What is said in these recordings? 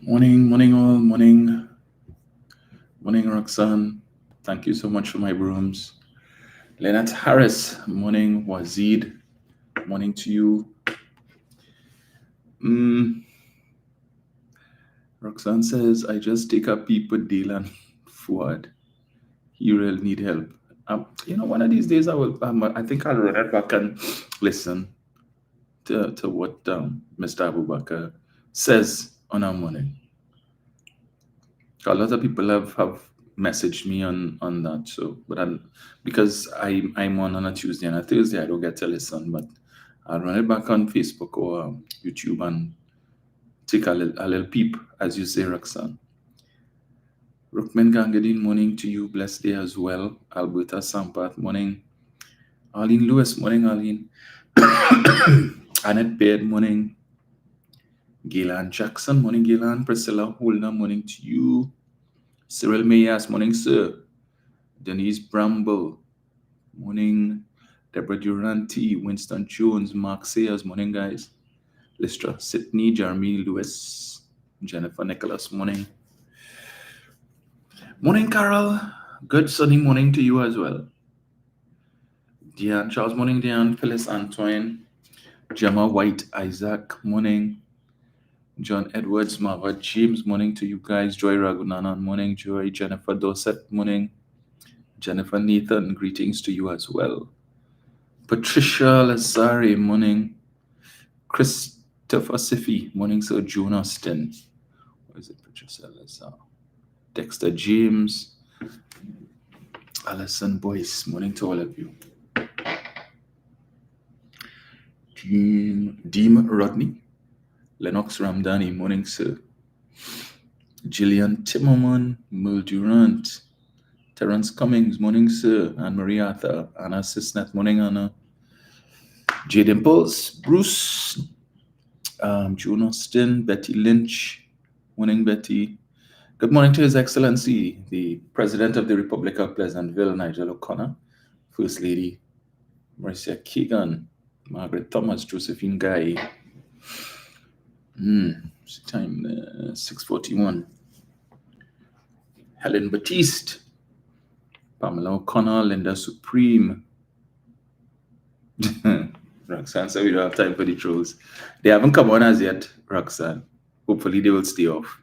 Morning, morning all, morning, morning Roxanne. Thank you so much for my brooms. Leonard Harris, morning Wazid, morning to you. Mm, Roxanne says, I just take a peep with Dylan Fuad. He really need help. One of these days I think I'll run it back and listen to what Mr. Abubakar says on our morning. A lot of people have messaged me on that. So, because I'm on a Tuesday and a Thursday, I don't get to listen. But I'll run it back on Facebook or YouTube and take a little peep, as you say, Roxanne. Rukman Gangadin, morning to you. Blessed day as well. Alberta Sampat, morning. Arlene Lewis, morning, Arlene. Annette Baird, morning. Gaylan Jackson, morning, Gaylan. Priscilla Holder, morning to you. Cyril Mayas, morning, sir. Denise Bramble, morning. Deborah Duranti, Winston Jones, Mark Sayers, morning, guys. Listra Sydney, Jeremy Lewis, Jennifer Nicholas, morning. Morning, Carol. Good sunny morning to you as well. Diane Charles, morning, Diane. Phyllis Antoine, Gemma White, Isaac, morning. John Edwards, Marva James, morning to you guys. Joy Ragunanan, morning. Joy, Jennifer Dorset, morning. Jennifer Nathan, greetings to you as well. Patricia Lazare, morning. Christopher Siffy, morning. Sir June Austin. What is it, Patricia Lazare? Dexter James. Alison Boyce, morning to all of you. Deem Rodney. Lennox Ramdani, morning, sir. Gillian Timmerman, Merle Durant, Terence Cummings, morning, sir. Anne-Marie Arthur, Anna Sisnet, morning, Anna. Jade Impulse, Bruce, June Austin, Betty Lynch, morning, Betty. Good morning to His Excellency, the President of the Republic of Pleasantville, Nigel O'Connor, First Lady Marcia Keegan, Margaret Thomas, Josephine Guy. Time 6:41. Helen Batiste, Pamela O'Connor, Linda Supreme. Roxanne said we don't have time for the trolls. They haven't come on as yet, Roxanne. Hopefully they will stay off.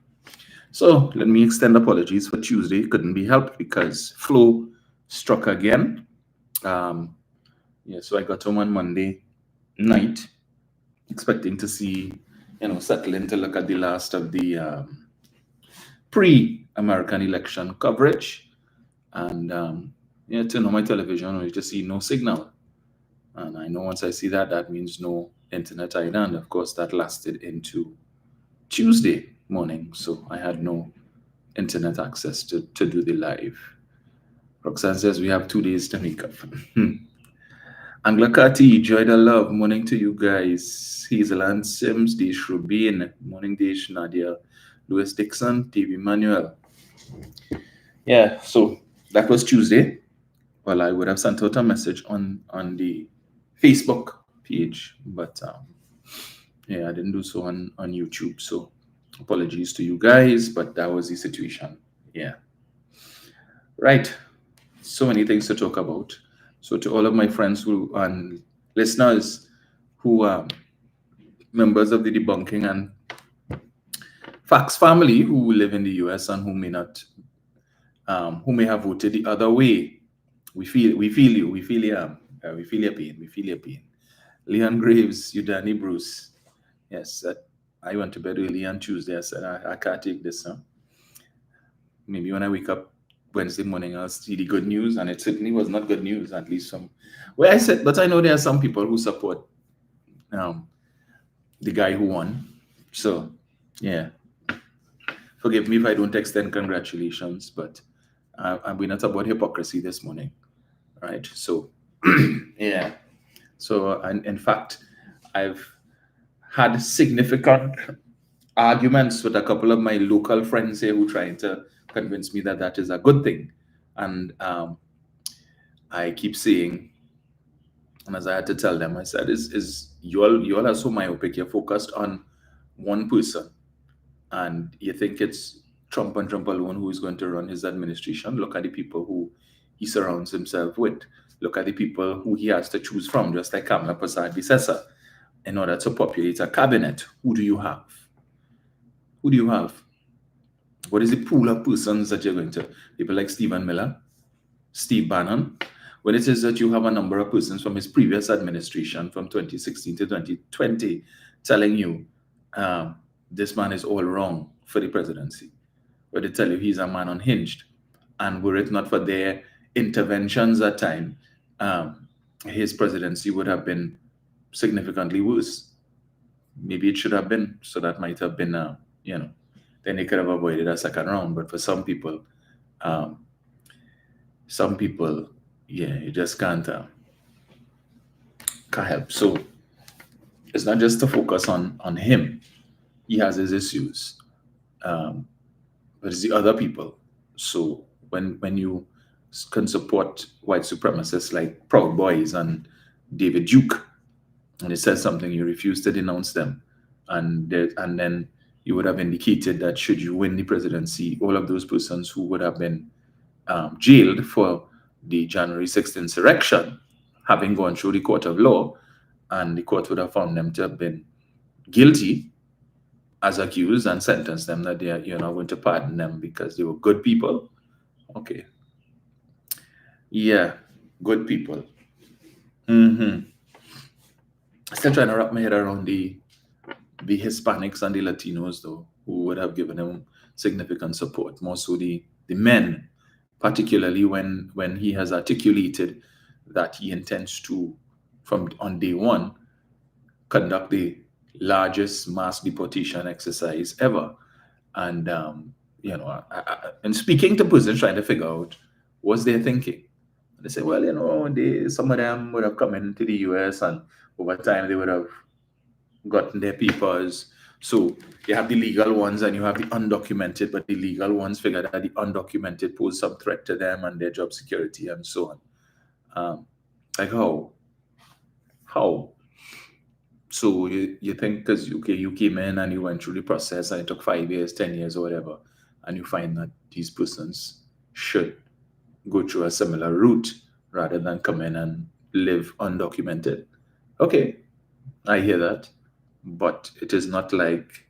So let me extend apologies for Tuesday. Couldn't be helped because flow struck again. So I got home on Monday night, expecting to see, settle in to look at the last of the pre-American election coverage. And turn on my television only to see no signal. And I know once I see that, that means no internet either. And of course, that lasted into Tuesday morning. So I had no internet access to do the live. Roxanne says we have 2 days to make up. Anglakati, Joy the Love, morning to you guys. Hazeland Sims, Desh Rubin, morning Desh Nadia, Louis Dixon, TV Manuel. Yeah, so that was Tuesday. Well, I would have sent out a message on the Facebook page, but I didn't do so on YouTube. So apologies to you guys, but that was the situation. Yeah. Right. So many things to talk about. So to all of my friends and listeners who are members of the debunking and facts family who live in the US and who may not, who may have voted the other way, we feel you. We feel your pain. Leon Graves, Udani Bruce. Yes, I went to bed early on Tuesday. I said I can't take this. Maybe when I wake up Wednesday morning, I'll see the good news, and it certainly was not good news, at least from where I said. But I know there are some people who support the guy who won. So, yeah. Forgive me if I don't extend congratulations, but we're not about hypocrisy this morning, right? So, yeah. So, and in fact, I've had significant arguments with a couple of my local friends here who trying to convince me that that is a good thing. And I keep saying, and as I had to tell them, I said, is you all are so myopic, you're focused on one person. and you think it's Trump and Trump alone who is going to run his administration. Look at the people who he surrounds himself with. Look at the people who he has to choose from, just like Kamala Prasad-Bissessar, in order to populate a cabinet. Who do you have? Who do you have? What is the pool of persons that you're going to? People like Stephen Miller, Steve Bannon. When it is that you have a number of persons from his previous administration from 2016 to 2020 telling you this man is all wrong for the presidency, where they tell you he's a man unhinged, and were it not for their interventions at time, his presidency would have been significantly worse. Maybe it should have been, so that might have been, then they could have avoided a second round. But for some people, yeah, you just can't help. So it's not just to focus on him. He has his issues, but it's the other people. So when you can support white supremacists like Proud Boys and David Duke, and it says something, you refuse to denounce them, and then you would have indicated that should you win the presidency, all of those persons who would have been jailed for the January 6th insurrection, having gone through the court of law, and the court would have found them to have been guilty as accused and sentenced them that you're not going to pardon them because they were good people. Okay. Yeah, good people. Still trying to wrap my head around the Hispanics and the Latinos, though, who would have given him significant support. More so the men, particularly when he has articulated that he intends to, from on day one, conduct the largest mass deportation exercise ever. And and speaking to persons trying to figure out what's their thinking, they say, well, some of them would have come into the US, and over time they would have gotten their papers. So you have the legal ones and you have the undocumented, but the legal ones figure that the undocumented pose some threat to them and their job security and so on. Like how? So you think because you came in and you went through the process and it took 5 years, 10 years or whatever, and you find that these persons should go through a similar route rather than come in and live undocumented. Okay, I hear that. But it is not like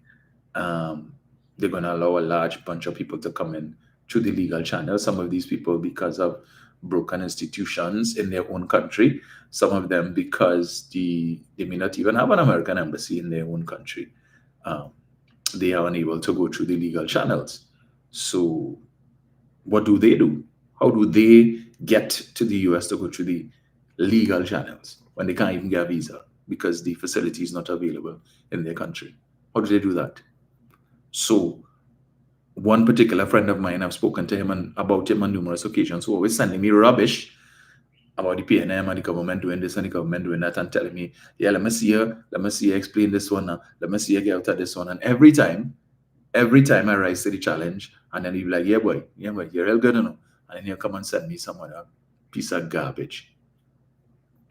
they're going to allow a large bunch of people to come in through the legal channel. Some of these people because of broken institutions in their own country. Some of them because they may not even have an American embassy in their own country. They are unable to go through the legal channels. So what do? How do they get to the US to go through the legal channels when they can't even get a visa because the facility is not available in their country? How do they do that? So one particular friend of mine, I've spoken to him about him on numerous occasions, who always sending me rubbish about the PNM and the government doing this and the government doing that, and telling me, yeah, let me see you explain this one now. Let me see you get out of this one. And every time I rise to the challenge, and then he'll be like, yeah, boy, you're real good, And then he'll come and send me some other piece of garbage.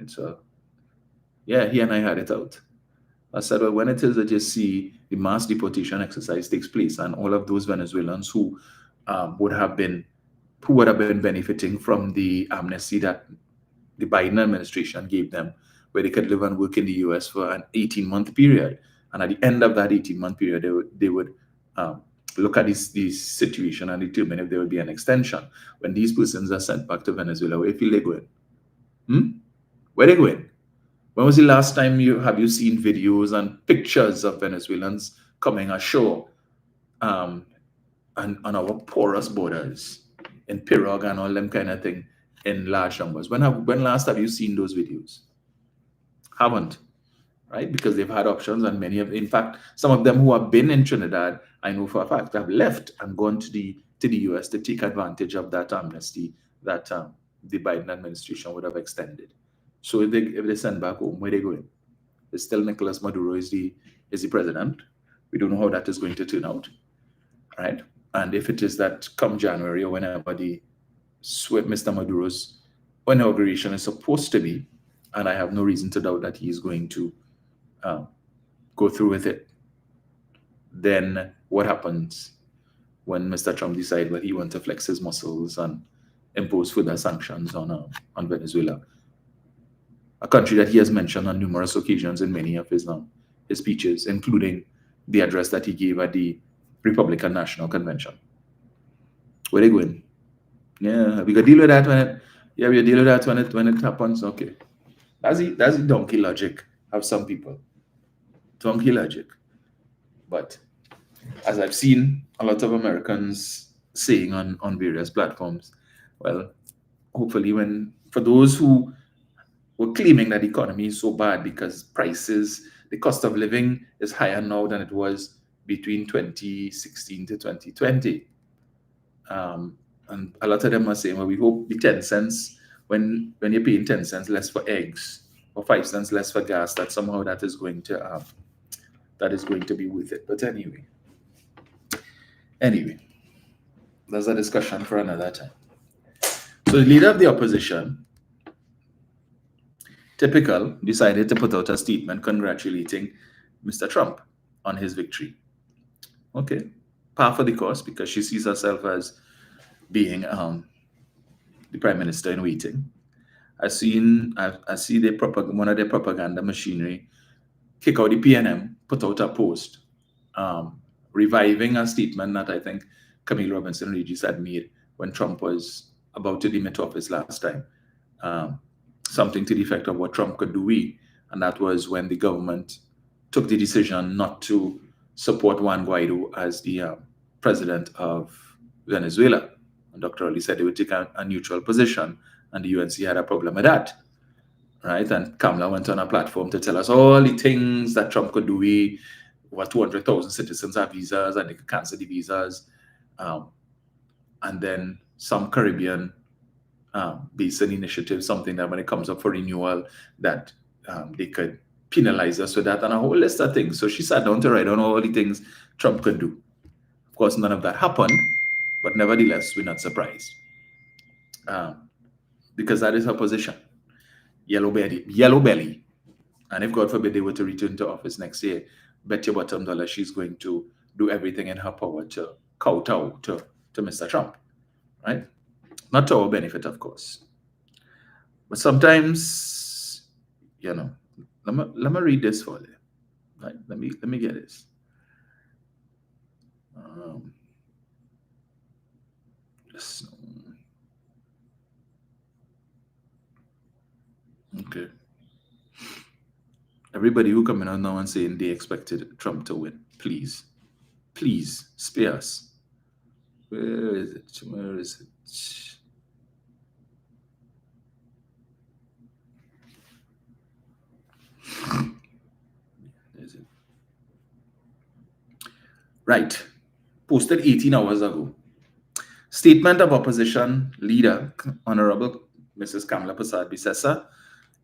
And so, yeah, he and I had it out. I said, well, when it is that you see the mass deportation exercise takes place, and all of those Venezuelans who would have been benefiting from the amnesty that the Biden administration gave them, where they could live and work in the US for an 18-month period, and at the end of that 18-month period, they would look at this situation and determine if there would be an extension. When these persons are sent back to Venezuela, where feel they going? Where they going? When was the last time have you seen videos and pictures of Venezuelans coming ashore on our porous borders in Pirogue and all them kind of thing in large numbers? When last have you seen those videos? Haven't, right? Because they've had options, and in fact, some of them who have been in Trinidad, I know for a fact, have left and gone to the US to take advantage of that amnesty that the Biden administration would have extended. So if they send back home, where they going? It's still Nicolas Maduro is the president. We don't know how that is going to turn out, right? And if it is that come January or whenever Mr. Maduro's inauguration is supposed to be, and I have no reason to doubt that he is going to go through with it, then what happens when Mr. Trump decides that he wants to flex his muscles and impose further sanctions on Venezuela, a country that he has mentioned on numerous occasions in many of his speeches, including the address that he gave at the Republican National Convention. Where they going? Yeah, we got to deal with that we deal with that when it happens. Okay, that's the donkey logic of some people. Donkey logic. But as I've seen a lot of Americans saying on various platforms, well, hopefully for those who were claiming that the economy is so bad because the cost of living is higher now than it was between 2016 to 2020. And a lot of them are saying, well, we hope the 10 cents, when you're paying 10 cents less for eggs or 5 cents less for gas, that somehow that is going to be worth it. But anyway, that's a discussion for another time. So the leader of the opposition, typical, decided to put out a statement congratulating Mr. Trump on his victory. Okay, par for the course, because she sees herself as being the prime minister in waiting. I see one of their propaganda machinery kick out the PNM, put out a post reviving a statement that I think Camille Robinson Regis had made when Trump was about to demit office last time. Something to the effect of what Trump could do, and that was when the government took the decision not to support Juan Guaido as the president of Venezuela. And Dr. Ali said they would take a neutral position, and the UNC had a problem with that. Right? And Kamala went on a platform to tell us all the things that Trump could do. Over 200,000 citizens have visas, and they could cancel the visas. And then some Caribbean basin initiative, something that when it comes up for renewal, that they could penalize us with that, and a whole list of things. So she sat down to write down all the things Trump could do. Of course, none of that happened, but nevertheless, we're not surprised. Because that is her position. Yellow belly. And if God forbid they were to return to office next year, bet your bottom dollar she's going to do everything in her power to kowtow to Mr. Trump. Right? Not to our benefit, of course. But sometimes, let me read this for you. Right? Let me get this. Okay. Everybody who coming out now and saying they expected Trump to win, please spare us. Where is it? Is it? Right. Posted 18 hours ago. Statement of opposition leader, Honorable Mrs. Kamala Persad-Bissessar,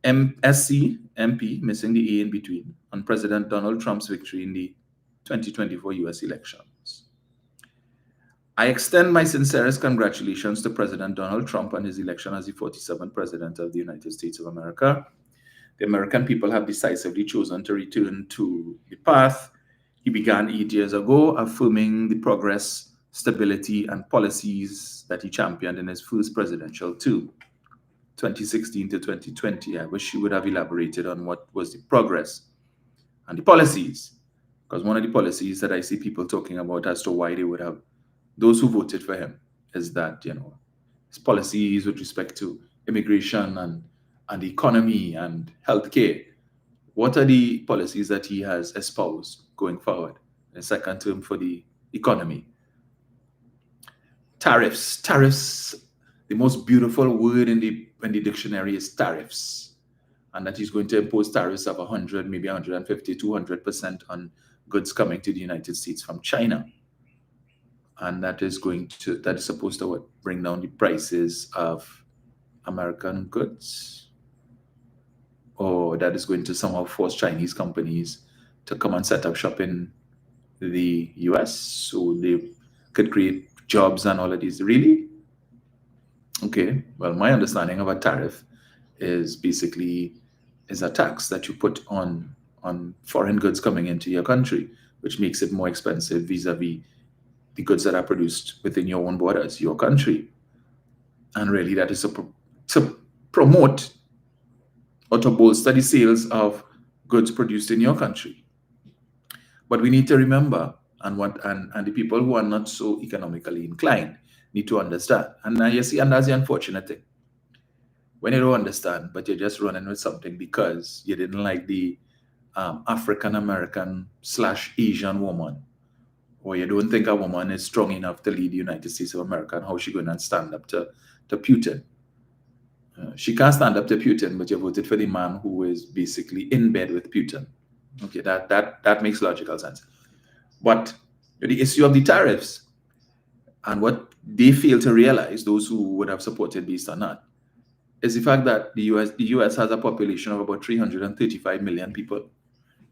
MSC, MP, missing the A in between, on President Donald Trump's victory in the 2024 US elections. I extend my sincerest congratulations to President Donald Trump on his election as the 47th President of the United States of America. The American people have decisively chosen to return to the path he began 8 years ago, affirming the progress, stability, and policies that he championed in his first presidential term, 2016 to 2020. I wish he would have elaborated on what was the progress and the policies, because one of the policies that I see people talking about as to why they would have, those who voted for him, is that, his policies with respect to immigration and the economy and healthcare. What are the policies that he has espoused going forward in the second term for the economy? Tariffs. The most beautiful word in the dictionary is tariffs, and that he's going to impose tariffs of 100, maybe 150, 200% on goods coming to the United States from China, and that is supposed to bring down the prices of American goods, or that is going to somehow force Chinese companies to come and set up shop in the US so they could create jobs and all of these. Really? Okay, well, my understanding of a tariff is basically a tax that you put on foreign goods coming into your country. which makes it more expensive vis-a-vis the goods that are produced within your own borders, your country. And really, that is to promote or to bolster the sales of goods produced in your country. But we need to remember, and the people who are not so economically inclined need to understand. And you see, and that's the unfortunate thing. When you don't understand, but you're just running with something because you didn't like the African American / Asian woman, or you don't think a woman is strong enough to lead the United States of America, and how she going to stand up to Putin. She can't stand up to Putin, but you voted for the man who is basically in bed with Putin. Okay, that makes logical sense. But the issue of the tariffs and what they fail to realize, those who would have supported based on that, is the fact that the US has a population of about 335 million people.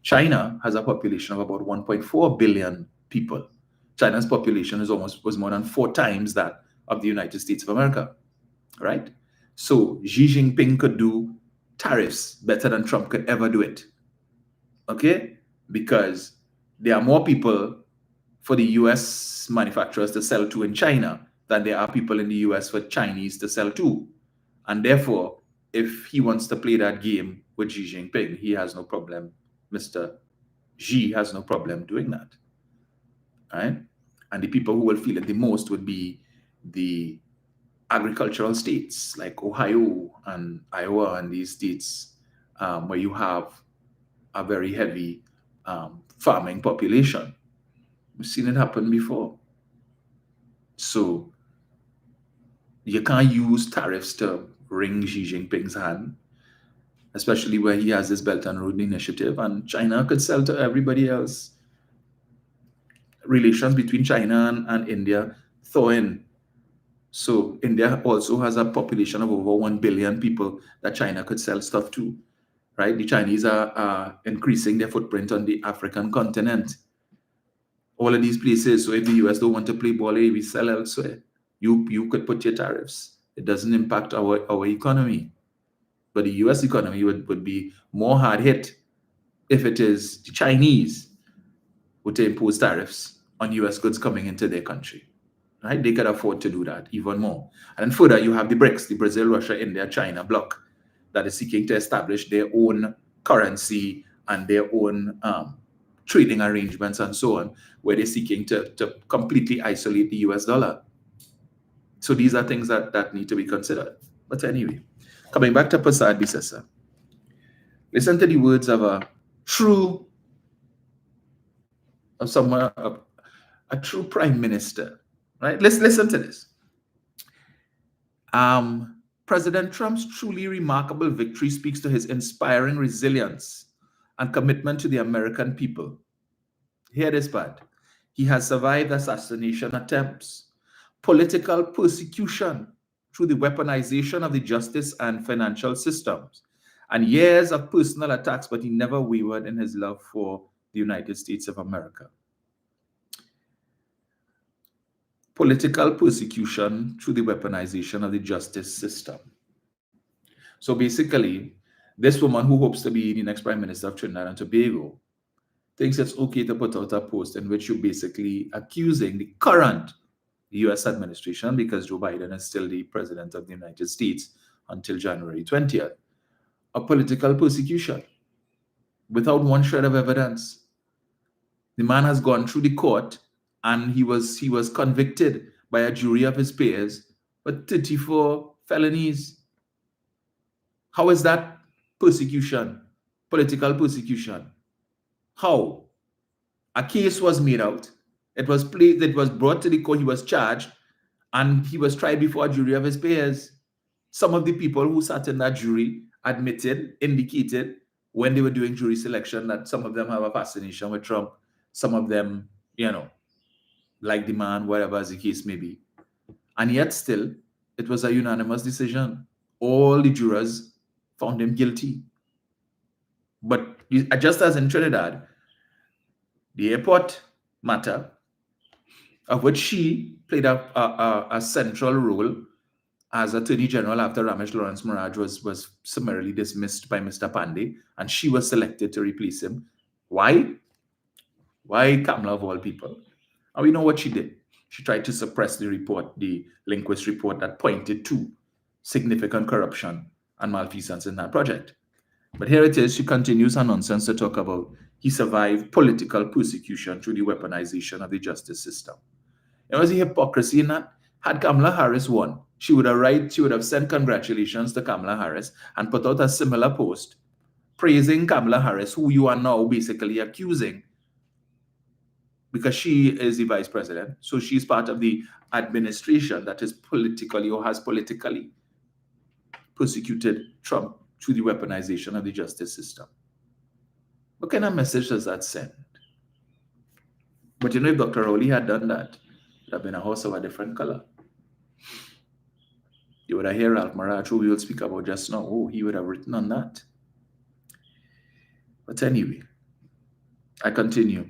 China has a population of about 1.4 billion people. China's population was more than 4 times that of the United States of America, right? So Xi Jinping could do tariffs better than Trump could ever do it, okay? Because there are more people for the US manufacturers to sell to in China than there are people in the US for Chinese to sell to. And therefore, if he wants to play that game with Xi Jinping, he has no problem. Mr. Xi has no problem doing that, right? And the people who will feel it the most would be the agricultural states like Ohio and Iowa and these states where you have a very heavy farming population. We've seen it happen before. So you can't use tariffs to wring Xi Jinping's hand, especially where he has this Belt and Road Initiative, and China could sell to everybody else. Relations between China and India thaw in. So India also has a population of over 1 billion people that China could sell stuff to, right? The Chinese are increasing their footprint on the African continent. All of these places. So if the US don't want to play ball, we sell elsewhere. You could put your tariffs. It doesn't impact our economy. But the US economy would be more hard hit if it is the Chinese were to impose tariffs on US goods coming into their country. Right? They could afford to do that even more. And then further, you have the BRICS, the Brazil, Russia, India, China bloc that is seeking to establish their own currency and their own trading arrangements and so on, where they're seeking to completely isolate the US dollar. So these are things that need to be considered. But anyway, coming back to Prasad Bisesa, listen to the words of a true prime minister, right? Let's listen to this. President Trump's truly remarkable victory speaks to his inspiring resilience and commitment to the American people. Hear this part. He has survived assassination attempts, political persecution through the weaponization of the justice and financial systems, and years of personal attacks, but he never wavered in his love for the United States of America. Political persecution through the weaponization of the justice system. So basically, this woman who hopes to be the next Prime Minister of Trinidad and Tobago thinks it's okay to put out a post in which you're basically accusing the current US administration, because Joe Biden is still the President of the United States until January 20th, of political persecution without one shred of evidence. The man has gone through the court and he was convicted by a jury of his peers for 34 felonies. How is that persecution? Political persecution? How? A case was made out. It was brought to the court. He was charged and he was tried before a jury of his peers. Some of the people who sat in that jury indicated when they were doing jury selection that some of them have a fascination with Trump. Some of them, like the man, whatever as the case may be. And yet still, it was a unanimous decision. All the jurors found him guilty. But just as in Trinidad, the airport matter, of which she played a central role as Attorney General after Ramesh Lawrence Maraj was summarily dismissed by Mr. Pandey, and she was selected to replace him. Why? Why Kamala of all people? And we know what she did. She tried to suppress the report, the Linquist report that pointed to significant corruption and malfeasance in that project. But here it is, she continues her nonsense to talk about he survived political persecution through the weaponization of the justice system. There was a hypocrisy in that. Had Kamala Harris won, she would have sent congratulations to Kamala Harris and put out a similar post praising Kamala Harris, who you are now basically accusing because she is the vice president. So she's part of the administration that is politically or has politically persecuted Trump through the weaponization of the justice system. What kind of message does that send? But you know, if Dr. Rowley had done that, it would have been a horse of a different color. You would have heard Ralph Marach, who we will speak about just now. Oh, he would have written on that. But anyway, I continue.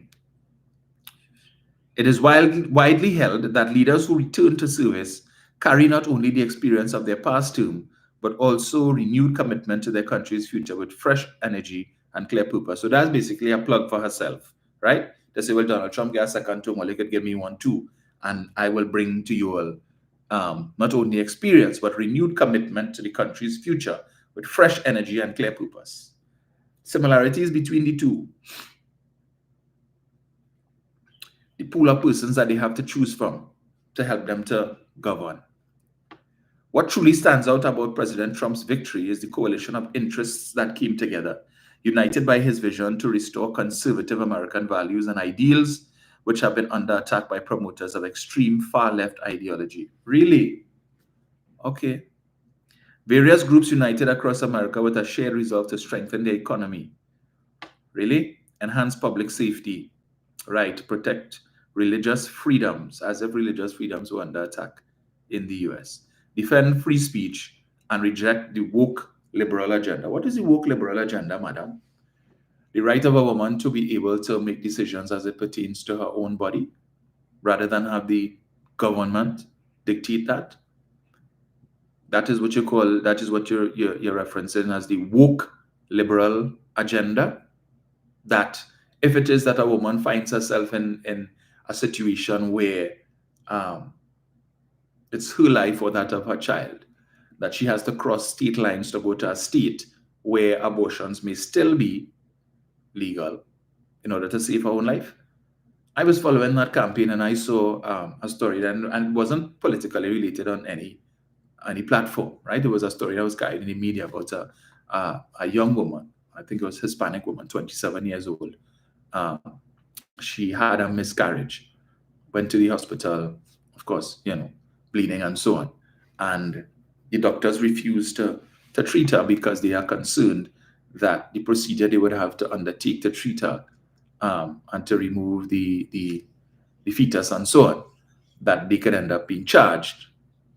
It is widely held that leaders who return to service carry not only the experience of their past term, but also renewed commitment to their country's future with fresh energy and clear purpose. So that's basically a plug for herself, right? They say, well, Donald Trump got a second term, well, he could give me one too, and I will bring to you all not only experience, but renewed commitment to the country's future with fresh energy and clear purpose. Similarities between the two. The pool of persons that they have to choose from to help them to govern. What truly stands out about President Trump's victory is the coalition of interests that came together, united by his vision to restore conservative American values and ideals, which have been under attack by promoters of extreme far-left ideology. Really? Okay. Various groups united across America with a shared resolve to strengthen the economy. Really? Enhance public safety, right? Protect religious freedoms, as if religious freedoms were under attack in the US. Defend free speech and reject the woke liberal agenda. What is the woke liberal agenda, madam? The right of a woman to be able to make decisions as it pertains to her own body, rather than have the government dictate that. That is what you call, that is what you're referencing as the woke liberal agenda. That if it is that a woman finds herself in a situation where it's her life or that of her child, that she has to cross state lines to go to a state where abortions may still be legal in order to save her own life. I was following that campaign and I saw a story and it wasn't politically related on any platform, right? It was a story that was carried in the media about a young woman, I think it was a Hispanic woman, 27 years old. She had a miscarriage, went to the hospital, of course, bleeding and so on. And the doctors refused to treat her because they are concerned that the procedure they would have to undertake to treat her and to remove the fetus and so on, that they could end up being charged.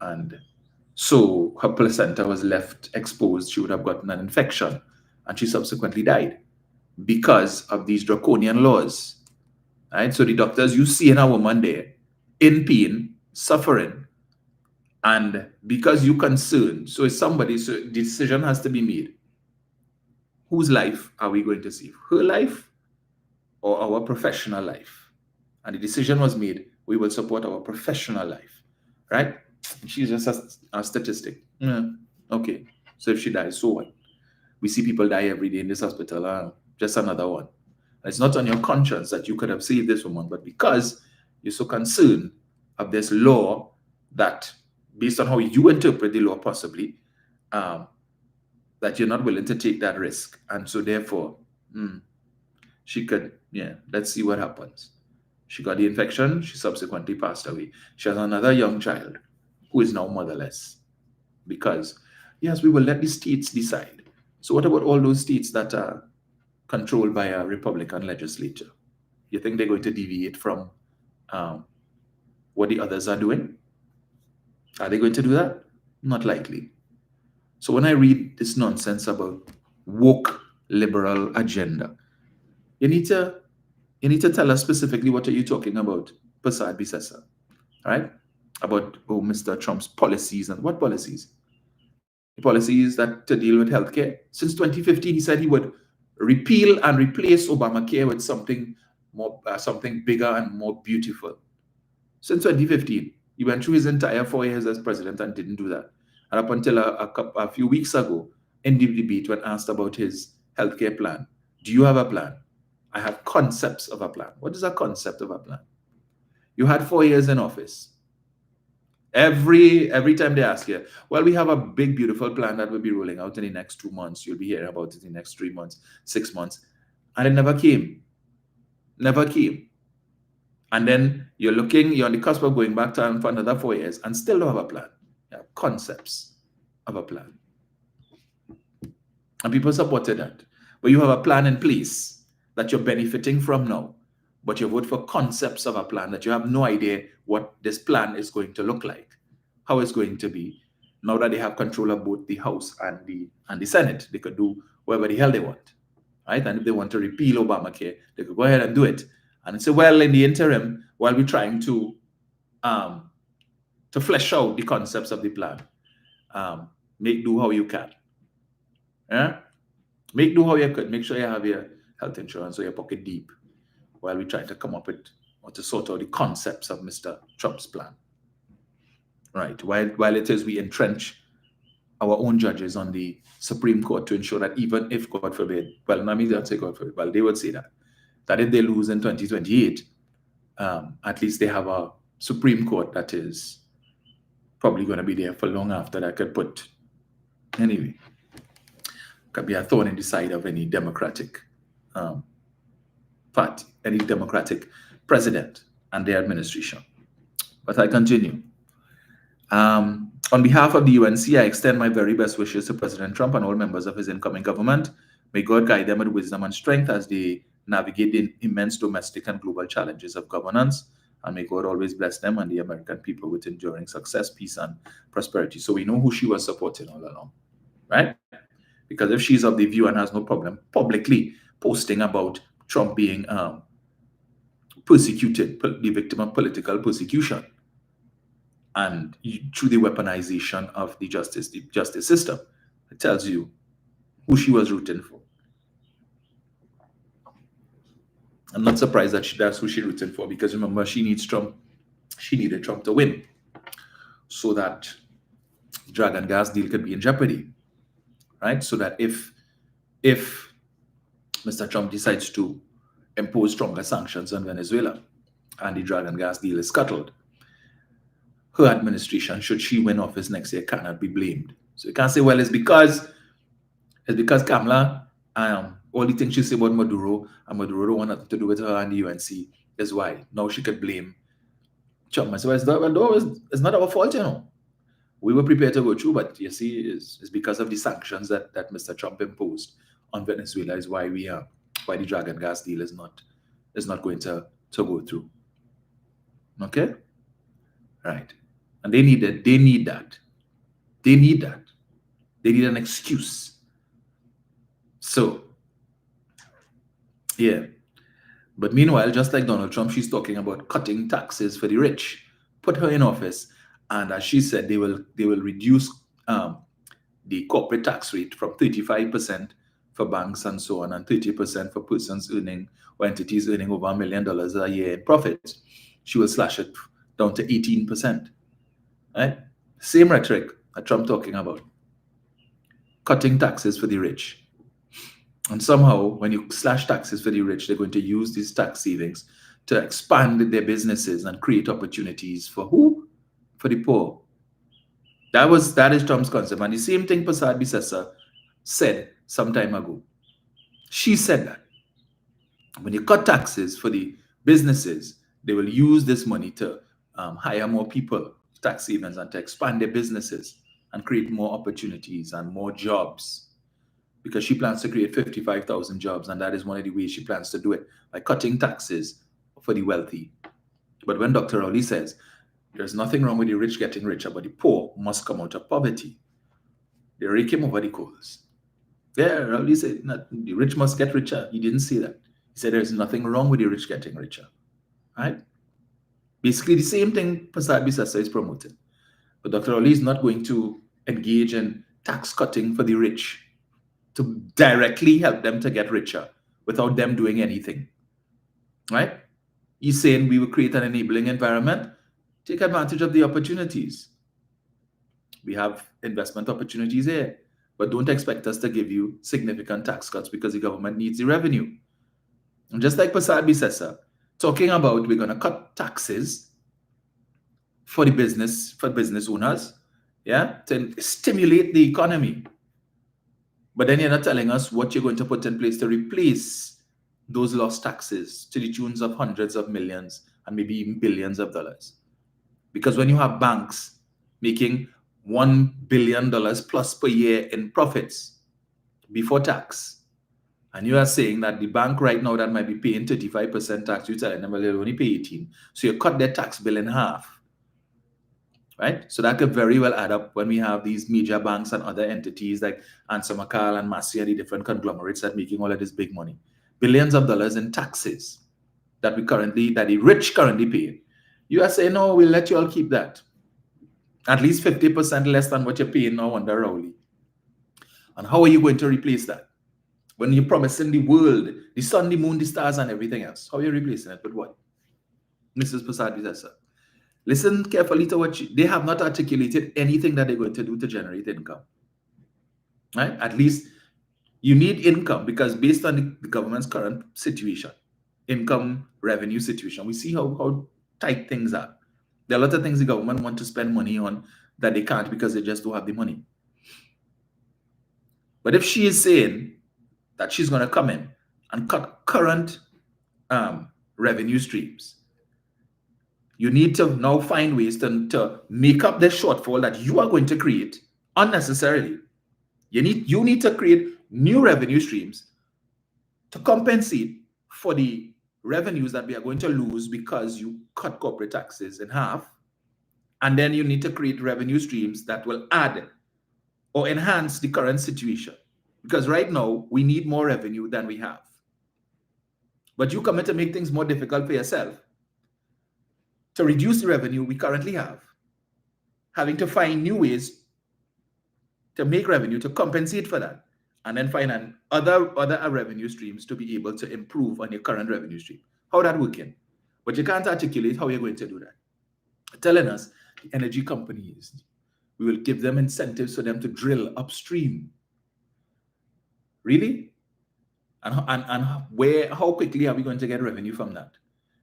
And so her placenta was left exposed. She would have gotten an infection and she subsequently died because of these draconian laws. Right? So the doctors, you see a woman there in pain, suffering, and because you're concerned, so the decision has to be made. Whose life are we going to save? Her life or our professional life? And the decision was made, we will support our professional life, right? She's just a statistic. Okay, so if she dies, so what? We see people die every day in this hospital, just another one. It's not on your conscience that you could have saved this woman, but because you're so concerned of this law that, based on how you interpret the law possibly, that you're not willing to take that risk. And so therefore, she could, let's see what happens. She got the infection, she subsequently passed away. She has another young child who is now motherless because, yes, we will let the states decide. So what about all those states that are controlled by a Republican legislature? You think they're going to deviate from what the others are doing? Are they going to do that? Not likely. So when I read this nonsense about woke liberal agenda, you need to tell us specifically what are you talking about, Prasad Bisesa, right? About Mr. Trump's policies. And what policies? The policies that to deal with healthcare. Since 2015, he said he would repeal and replace Obamacare with something more something bigger and more beautiful. Since 2015, he went through his entire 4 years as president and didn't do that. And up until a few weeks ago, in the debate, when asked about his healthcare plan, do you have a plan? I have concepts of a plan. What is a concept of a plan? You had 4 years in office. Every time they ask you, well, we have a big, beautiful plan that will be rolling out in the next 2 months. You'll be hearing about it in the next 3 months, 6 months. And it never came. Never came. And then you're on the cusp of going back to for another 4 years and still don't have a plan. You have concepts of a plan. And people supported that. But you have a plan in place that you're benefiting from now. But you vote for concepts of a plan that you have no idea what this plan is going to look like, how it's going to be. Now that they have control of both the House and the Senate, they could do whatever the hell they want, right? And if they want to repeal Obamacare, they could go ahead and do it. And say, well, in the interim, while we're trying to flesh out the concepts of the plan, make do how you can. Yeah? Make do how you could. Make sure you have your health insurance or your pocket deep, while we try to come up with or to sort out the concepts of Mr. Trump's plan. Right. While it is we entrench our own judges on the Supreme Court to ensure that even if, God forbid, well, not me that say God forbid, well, they would say that if they lose in 2028, at least they have a Supreme Court that is probably going to be there for long after that could be a thorn in the side of any Democratic party, any Democratic president and their administration. But I continue. On behalf of the UNC, I extend my very best wishes to President Trump and all members of his incoming government. May God guide them with wisdom and strength as they navigate the immense domestic and global challenges of governance. And may God always bless them and the American people with enduring success, peace, and prosperity. So we know who she was supporting all along, right? Because if she's of the view and has no problem publicly posting about Trump being persecuted, the victim of political persecution, and through the weaponization of the justice system, it tells you who she was rooting for. I'm not surprised that that's who she's rooting for, because remember, she needed Trump to win so that the Dragon gas deal could be in jeopardy, right? So that if Mr. Trump decides to impose stronger sanctions on Venezuela and the Dragon gas deal is scuttled, her administration, should she win office next year, cannot be blamed. So you can't say, well, it's because Kamala, all the things she said about Maduro, and Maduro don't want nothing to do with her and the UNC, is why now she could blame Trump. So it's not our fault, you know. We were prepared to go through, but you see, it's because of the sanctions that Mr. Trump imposed on Venezuela is why why the Dragon gas deal is not going to go through. Okay? Right. And they need that. They need an excuse. So, yeah. But meanwhile, just like Donald Trump, she's talking about cutting taxes for the rich. Put her in office, and as she said, they will reduce the corporate tax rate from 35% for banks and so on, and 30% for persons earning or entities earning over $1 million a year in profits. She will slash it down to 18%. Right? Same rhetoric that Trump talking about. Cutting taxes for the rich. And somehow, when you slash taxes for the rich, they're going to use these tax savings to expand their businesses and create opportunities for who? For the poor. That is Trump's concept. And the same thing Prasad Bisesa said some time ago. She said that when you cut taxes for the businesses, they will use this money to hire more people, tax havens, and to expand their businesses and create more opportunities and more jobs. Because she plans to create 55,000 jobs, and that is one of the ways she plans to do it, by cutting taxes for the wealthy. But when Dr. Rowley says there's nothing wrong with the rich getting richer, but the poor must come out of poverty, they rake him over the coals. Yeah, Rowley said the rich must get richer. He didn't say that. He said there's nothing wrong with the rich getting richer. Right? Basically, the same thing Prasad Bisesa is promoting. But Dr. Rowley is not going to engage in tax cutting for the rich to directly help them to get richer without them doing anything. right? He's saying we will create an enabling environment. Take advantage of the opportunities. We have investment opportunities here, but don't expect us to give you significant tax cuts because the government needs the revenue. And just like Pasad says, sir, talking about we're going to cut taxes for the business, for business owners, yeah, to stimulate the economy. But then you're not telling us what you're going to put in place to replace those lost taxes to the tunes of hundreds of millions and maybe even billions of dollars. Because when you have banks making $1 billion plus per year in profits before tax, and you are saying that the bank right now that might be paying 35% tax, you're telling them, well, they'll only pay 18. So you cut their tax bill in half, right? So that could very well add up when we have these major banks and other entities like Answer McCall and Massey and the different conglomerates that are making all of this big money. Billions of dollars in taxes that the rich currently pay. You are saying, no, we'll let you all keep that. At least 50% less than what you're paying now under Rowley. And how are you going to replace that? When you're promising the world, the sun, the moon, the stars, and everything else, how are you replacing it with what? Mrs. Pasad says, sir. Listen carefully to what they have not articulated anything that they're going to do to generate income. Right? At least you need income because based on the government's current situation, income, revenue situation, we see how tight things are. There are a lot of things the government want to spend money on that they can't because they just don't have the money. But if she is saying that she's going to come in and cut current revenue streams, you need to now find ways to make up the shortfall that you are going to create unnecessarily. You need to create new revenue streams to compensate for the revenues that we are going to lose because you cut corporate taxes in half. And then you need to create revenue streams that will add or enhance the current situation. Because right now, we need more revenue than we have. But you come in to make things more difficult for yourself to reduce the revenue we currently have, having to find new ways to make revenue to compensate for that, and then find other revenue streams to be able to improve on your current revenue stream. How that working? But you can't articulate how you're going to do that. Telling us the energy companies, we will give them incentives for them to drill upstream. Really? And how quickly are we going to get revenue from that?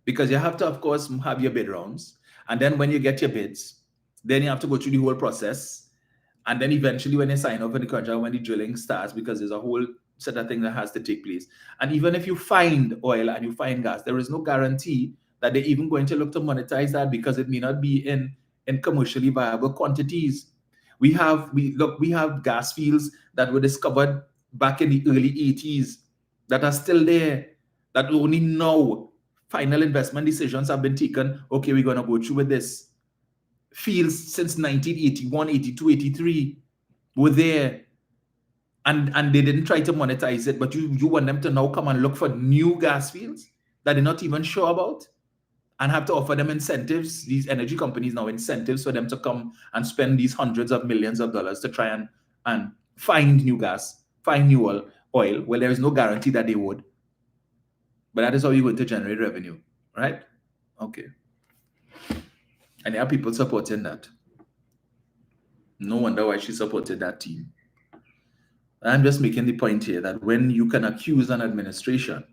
Because you have to, of course, have your bid rounds. And then when you get your bids, then you have to go through the whole process. And then eventually when you sign up for the contract, when the drilling starts, because there's a whole set of things that has to take place. And even if you find oil and you find gas, there is no guarantee that they're even going to look to monetize that because it may not be in commercially viable quantities. We have gas fields that were discovered back in the early 80s that are still there, that only now final investment decisions have been taken. Okay, we're going to go through with this. Fields since 1981, 82, 83 were there. And they didn't try to monetize it, but you want them to now come and look for new gas fields that they're not even sure about and have to offer them incentives, these energy companies now, incentives for them to come and spend these hundreds of millions of dollars to try and find new gas, find new oil. Well, there is no guarantee that they would. But that is how you're going to generate revenue, right? Okay. And there are people supporting that. No wonder why she supported that team. I'm just making the point here that when you can accuse an administration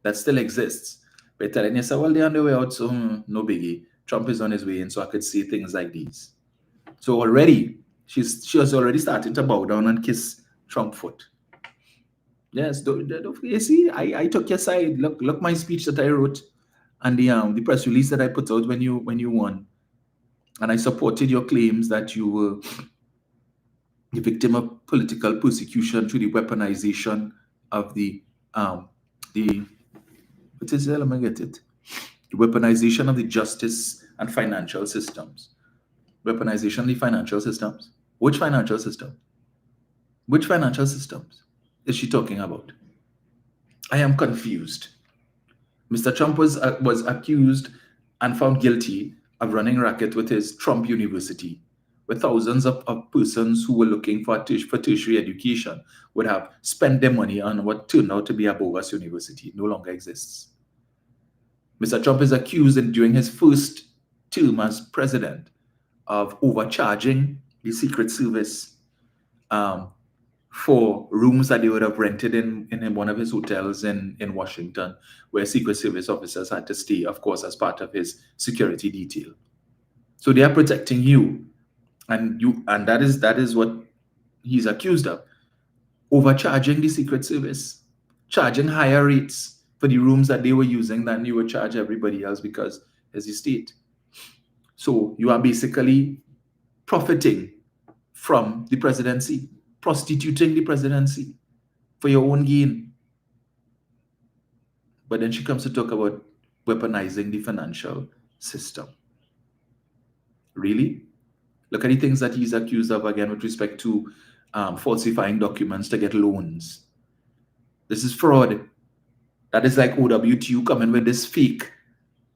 that still exists by telling yourself, well, they're on their way out, so no biggie. Trump is on his way in, so I could say things like these. So already, she was already starting to bow down and kiss Trump's foot. Yes, you see, I took your side. Look my speech that I wrote and the press release that I put out when you won. And I supported your claims that you were the victim of political persecution through the weaponization of the what is it? Let me get it. The weaponization of the justice and financial systems. Weaponization of the financial systems. Which financial system? Which financial systems is she talking about? I am confused. Mr. Trump was accused and found guilty of running racket with his Trump University, where thousands of persons who were looking for tertiary education would have spent their money on what turned out to be a bogus university. It no longer exists. Mr. Trump is accused during his first term as president of overcharging the Secret Service for rooms that they would have rented in one of his hotels in Washington, where Secret Service officers had to stay, of course, as part of his security detail. So they are protecting you, and that is what he's accused of. Overcharging the Secret Service, charging higher rates for the rooms that they were using than you would charge everybody else because it's the state. So you are basically profiting from the presidency, prostituting the presidency for your own gain. But then she comes to talk about weaponizing the financial system. Really? Look at the things that he's accused of again with respect to falsifying documents to get loans. This is fraud. That is like OWTU coming with this fake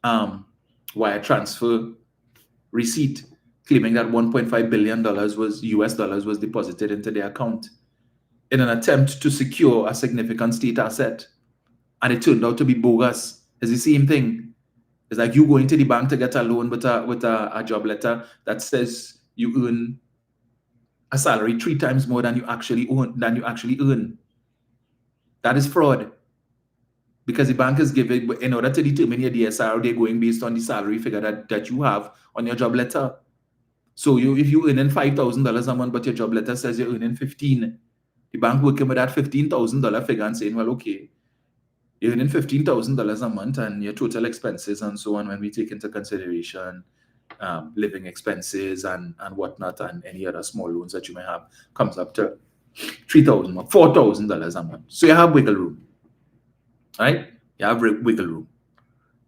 wire transfer receipt, claiming that $1.5 billion was US dollars was deposited into their account in an attempt to secure a significant state asset. And it turned out to be bogus. It's the same thing. It's like you going to the bank to get a loan with a job letter that says you earn a salary 3 times more than you actually earn. That is fraud. Because the bank is giving, in order to determine your DSR, they're going based on the salary figure that you have on your job letter. So if you're earning $5,000 a month, but your job letter says you're earning 15, the bank working with that $15,000 figure and saying, well, okay, you're earning $15,000 a month and your total expenses and so on, when we take into consideration living expenses and whatnot and any other small loans that you may have, comes up to $3,000, $4,000 a month. So you have wiggle room, right? You have wiggle room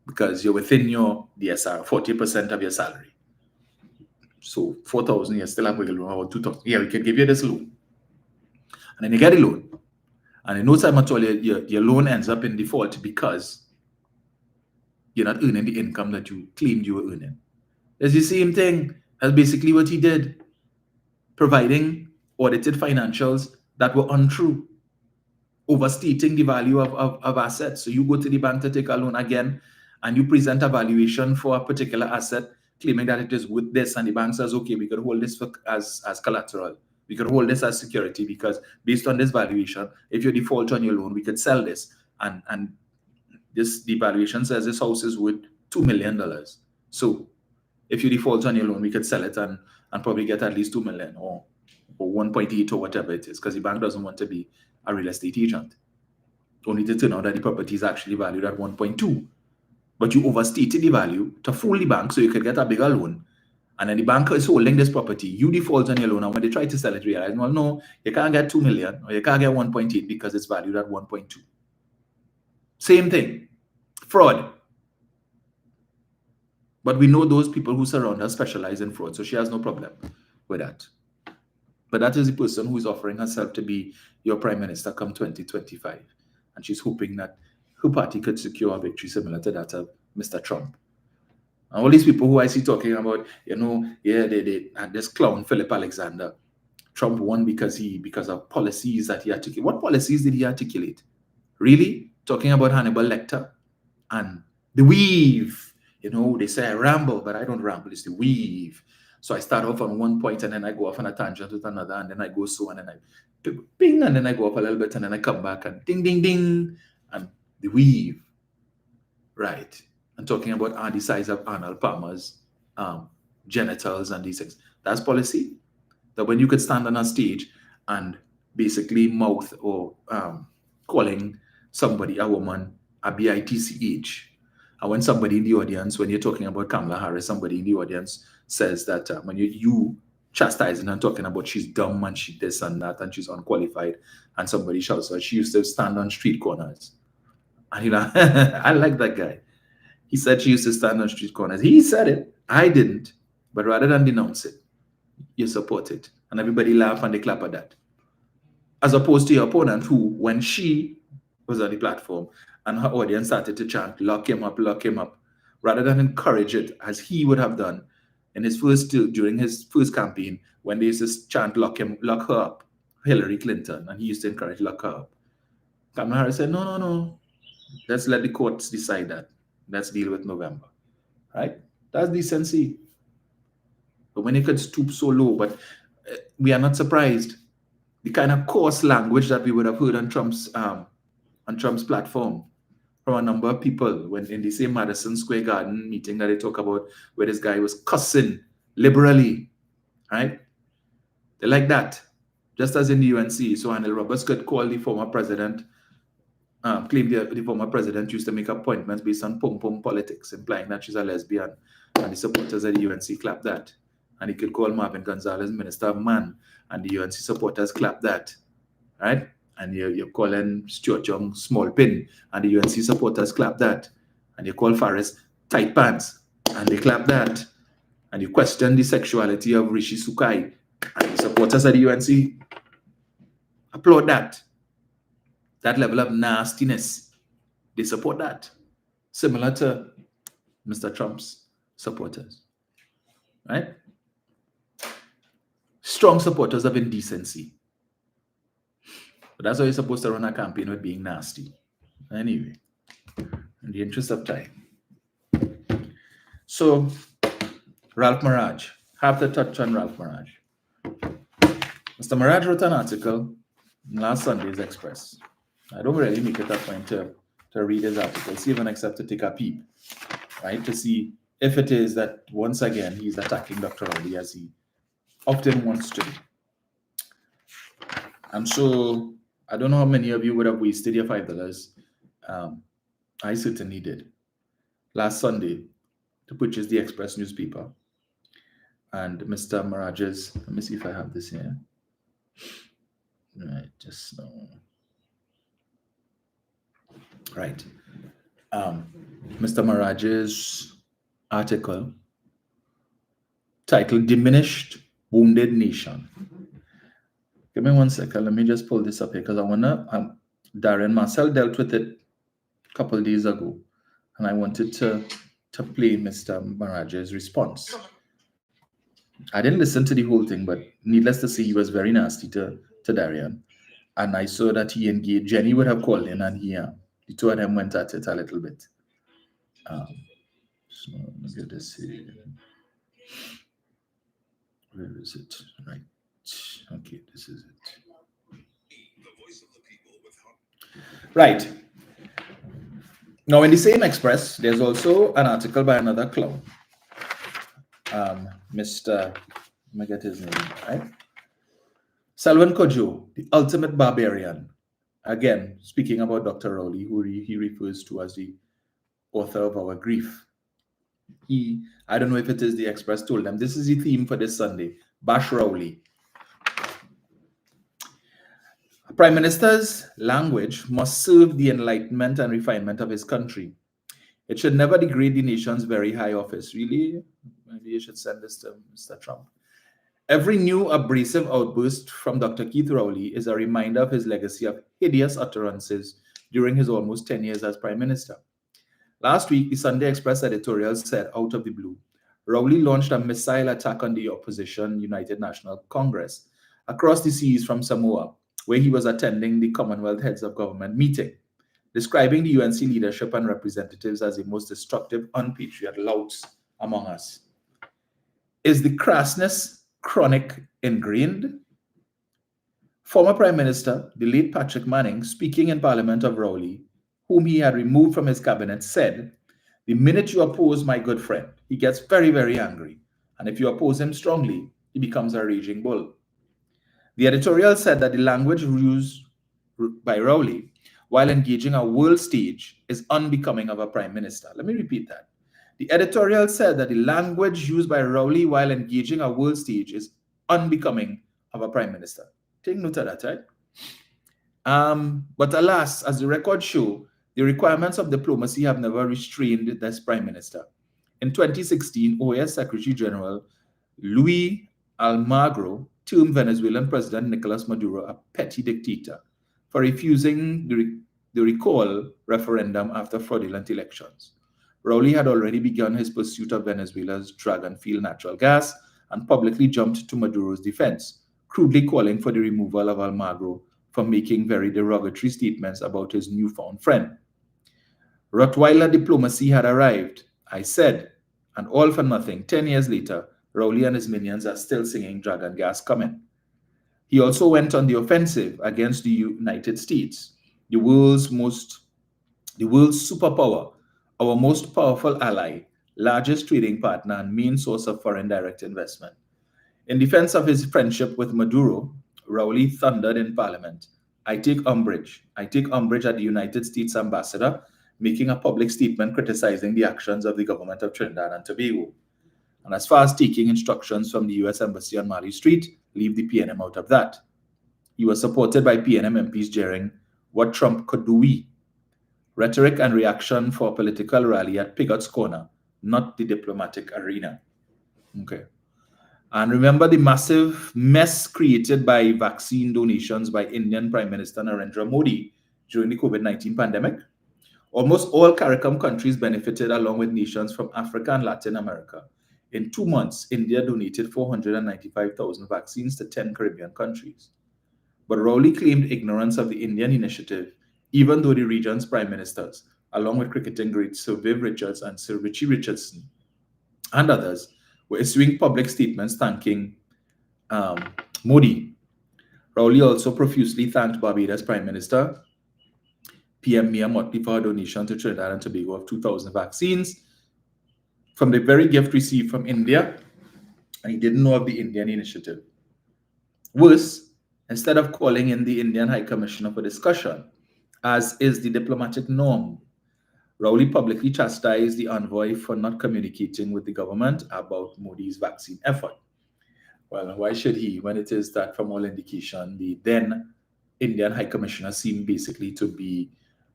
because you're within your DSR, 40% of your salary. So 4,000, you still have wiggle room, about 2,000. Yeah, we can give you this loan. And then you get a loan. And in no time at all, your loan ends up in default because you're not earning the income that you claimed you were earning. It's the same thing. That's basically what he did. Providing audited financials that were untrue. Overstating the value of assets. So you go to the bank to take a loan again, and you present a valuation for a particular asset, claiming that it is worth this, and the bank says, okay, we could hold this as collateral. We could hold this as security because based on this valuation, if you default on your loan, we could sell this. And the valuation says this house is worth $2 million. So if you default on your loan, we could sell it and probably get at least $2 million or 1.8 or whatever it is, because the bank doesn't want to be a real estate agent. Only to turn out that the property is actually valued at 1.2. But you overstated the value to fool the bank so you could get a bigger loan. And then the bank is holding this property. You default on your loan, and when they try to sell it, realize, well, no, you can't get 2 million or you can't get 1.8 because it's valued at 1.2. Same thing. Fraud. But we know those people who surround her specialize in fraud, so she has no problem with that. But that is the person who is offering herself to be your prime minister come 2025. And she's hoping that her party could secure a victory similar to that of Mr. Trump. And all these people who I see talking about, they and this clown, Philip Alexander, Trump won because of policies that he articulated. What policies did he articulate? Really? Talking about Hannibal Lecter and the weave. They say I ramble, but I don't ramble. It's the weave. So I start off on one point and then I go off on a tangent with another, and then I go so, and then I ping, and then I go up a little bit, and then I come back and ding, ding, ding, and the weave. Right. I'm talking about the size of Arnold Palmer's genitals and these things. That's policy. That when you could stand on a stage and basically mouth or calling somebody, a woman, a bitch. And when somebody in the audience, when you're talking about Kamala Harris, somebody in the audience says that when you chastising and talking about she's dumb and she this and that and she's unqualified, and somebody shouts that she used to stand on street corners. And I like that guy. He said she used to stand on street corners. He said it. I didn't. But rather than denounce it, you support it. And everybody laugh and they clap at that. As opposed to your opponent who, when she was on the platform and her audience started to chant, lock him up, rather than encourage it as he would have done during his first campaign, when they used to chant, lock her up, Hillary Clinton, and he used to encourage lock her up. Kamala Harris said, no. Let's let the courts decide that. let's deal with November, right? That's decency. But when it could stoop so low, but we are not surprised. The kind of coarse language that we would have heard on Trump's platform from a number of people when in the same Madison Square Garden meeting that they talk about, where this guy was cussing liberally, right? They like that, just as in the UNC. So Anil Roberts could call the former president, claim the former president used to make appointments based on pom-pom politics, implying that she's a lesbian, and the supporters of the UNC clap that. And he could call Marvin Gonzalez Minister of Man, and the UNC supporters clap that, right? And you're calling Stuart Young small pin, and the UNC supporters clap that. And you call Faris tight pants, and they clap that. And you question the sexuality of Rishi Sukai, and the supporters of the UNC applaud that. That level of nastiness, they support that. Similar to Mr. Trump's supporters, right? Strong supporters of indecency. But that's how you're supposed to run a campaign, with being nasty. Anyway, in the interest of time. So, Ralph Maraj. Have to touch on Ralph Maraj. Mr. Maraj wrote an article in last Sunday's Express. I don't really make it a point to read his article, even except to take a peep, right? To see if it is that, once again, he's attacking Dr. Rowley as he often wants to. And so, I don't know how many of you would have wasted your $5. I certainly did. Last Sunday, to purchase the Express newspaper. And Mr. Maraj's, let me see if I have this here. Right, just now. Right. Mr. Maraj's article titled Diminished, Wounded Nation. Give me 1 second. Let me just pull this up here because I want to, Darren Marcel dealt with it a couple of days ago. And I wanted to play Mr. Maraj's response. I didn't listen to the whole thing, but needless to say, he was very nasty to Darian. And I saw that he engaged. Jenny would have called in, and the two of them went at it a little bit. So let me get this here. Where is it? Right. Okay, this is it. Right. Now, in the same Express, there's also an article by another clown. Let me get his name, right? Selwyn Kojo, the ultimate barbarian. Again, speaking about Dr. Rowley, who he refers to as the author of our grief. I don't know if it is the Express told them, this is the theme for this Sunday, Bash Rowley. A Prime Minister's language must serve the enlightenment and refinement of his country. It should never degrade the nation's very high office. Really? Maybe you should send this to Mr. Trump. Every new abrasive outburst from Dr. Keith Rowley is a reminder of his legacy of hideous utterances during his almost 10 years as Prime Minister. Last week, the Sunday Express editorial said, out of the blue, Rowley launched a missile attack on the opposition United National Congress across the seas from Samoa, where he was attending the Commonwealth Heads of Government meeting, describing the UNC leadership and representatives as the most destructive, unpatriot louts among us. Is the crassness chronic ingrained? Former Prime Minister, the late Patrick Manning, speaking in Parliament of Rowley, whom he had removed from his cabinet, said, "The minute you oppose my good friend, he gets very, very angry. And if you oppose him strongly, he becomes a raging bull." The editorial said that the language used by Rowley while engaging a world stage is unbecoming of a Prime Minister. Let me repeat that. The editorial said that the language used by Rowley while engaging a world stage is unbecoming of a Prime Minister. Take note of that, right? But alas, as the records show, the requirements of diplomacy have never restrained this Prime Minister. In 2016, OAS Secretary General Luis Almagro termed Venezuelan President Nicolas Maduro a petty dictator for refusing the recall referendum after fraudulent elections. Rowley had already begun his pursuit of Venezuela's dragon field natural gas and publicly jumped to Maduro's defense, crudely calling for the removal of Almagro for making very derogatory statements about his newfound friend. Rottweiler diplomacy had arrived, I said, and all for nothing. 10 years later, Rowley and his minions are still singing Dragon Gas Coming. He also went on the offensive against the United States, the world's superpower, our most powerful ally, largest trading partner, and main source of foreign direct investment. In defense of his friendship with Maduro, Rowley thundered in Parliament, I take umbrage at the United States ambassador making a public statement criticizing the actions of the government of Trinidad and Tobago. And as far as taking instructions from the US Embassy on Mali Street, leave the PNM out of that. He was supported by PNM MPs jeering, what Trump could do we? Rhetoric and reaction for a political rally at Pigot's Corner, not the diplomatic arena. Okay. And remember the massive mess created by vaccine donations by Indian Prime Minister Narendra Modi during the COVID-19 pandemic? Almost all CARICOM countries benefited along with nations from Africa and Latin America. In 2 months, India donated 495,000 vaccines to 10 Caribbean countries. But Rowley claimed ignorance of the Indian initiative, even though the region's prime ministers, along with cricketing greats Sir Viv Richards and Sir Richie Richardson and others, were issuing public statements thanking Modi. Rowley also profusely thanked Barbados Prime Minister PM Mia Mottley for her donation to Trinidad and Tobago of 2,000 vaccines from the very gift received from India, and he didn't know of the Indian initiative. Worse, instead of calling in the Indian High Commissioner for discussion, as is the diplomatic norm, Rowley publicly chastised the envoy for not communicating with the government about Modi's vaccine effort. Well, why should he, when it is that from all indication, the then Indian High Commissioner seemed basically to be